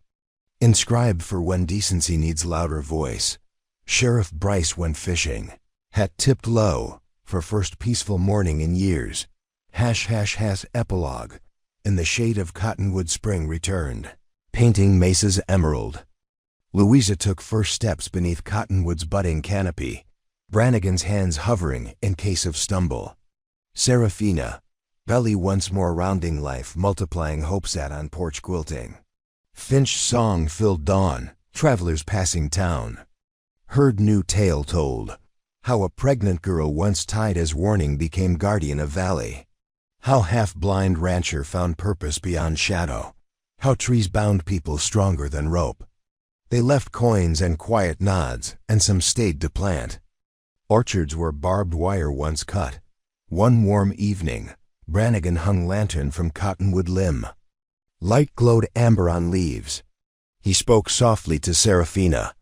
Inscribed for when decency needs louder voice. Sheriff Bryce went fishing. Hat tipped low, for first peaceful morning in years. Epilogue. In the shade of Cottonwood spring returned, painting Mesa's emerald. Louisa took first steps beneath Cottonwood's budding canopy, Brannigan's hands hovering in case of stumble. Serafina, belly once more rounding life, multiplying hopes at on-porch quilting. Finch song filled dawn, travelers passing town. Heard new tale told, how a pregnant girl once tied as warning became guardian of valley. How half-blind rancher found purpose beyond shadow. How trees bound people stronger than rope. They left coins and quiet nods, and some stayed to plant. Orchards where barbed wire once cut. One warm evening, Brannigan hung lantern from cottonwood limb. Light glowed amber on leaves. He spoke softly to Serafina.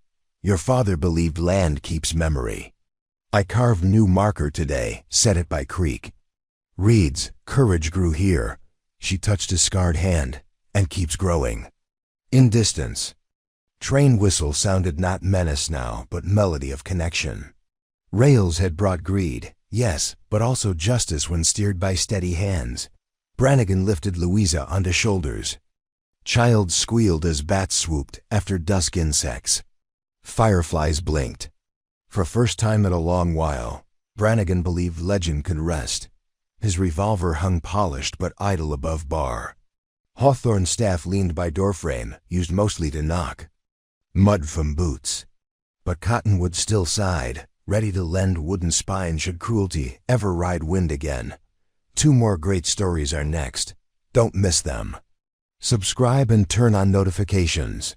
Your father believed land keeps memory. I carved new marker today, set it by creek. Reeds, courage grew here. She touched his scarred hand, and keeps growing. In distance, train whistle sounded not menace now, but melody of connection. Rails had brought greed, yes, but also justice when steered by steady hands. Brannigan lifted Louisa onto shoulders. Child squealed as bats swooped after dusk insects. Fireflies blinked. For first time in a long while, Brannigan believed legend could rest. His revolver hung polished but idle above bar. Hawthorne's staff leaned by doorframe, used mostly to knock. Mud from boots. But Cottonwood still sighed, ready to lend wooden spine should cruelty ever ride wind again. 2 more great stories are next. Don't miss them. Subscribe and turn on notifications.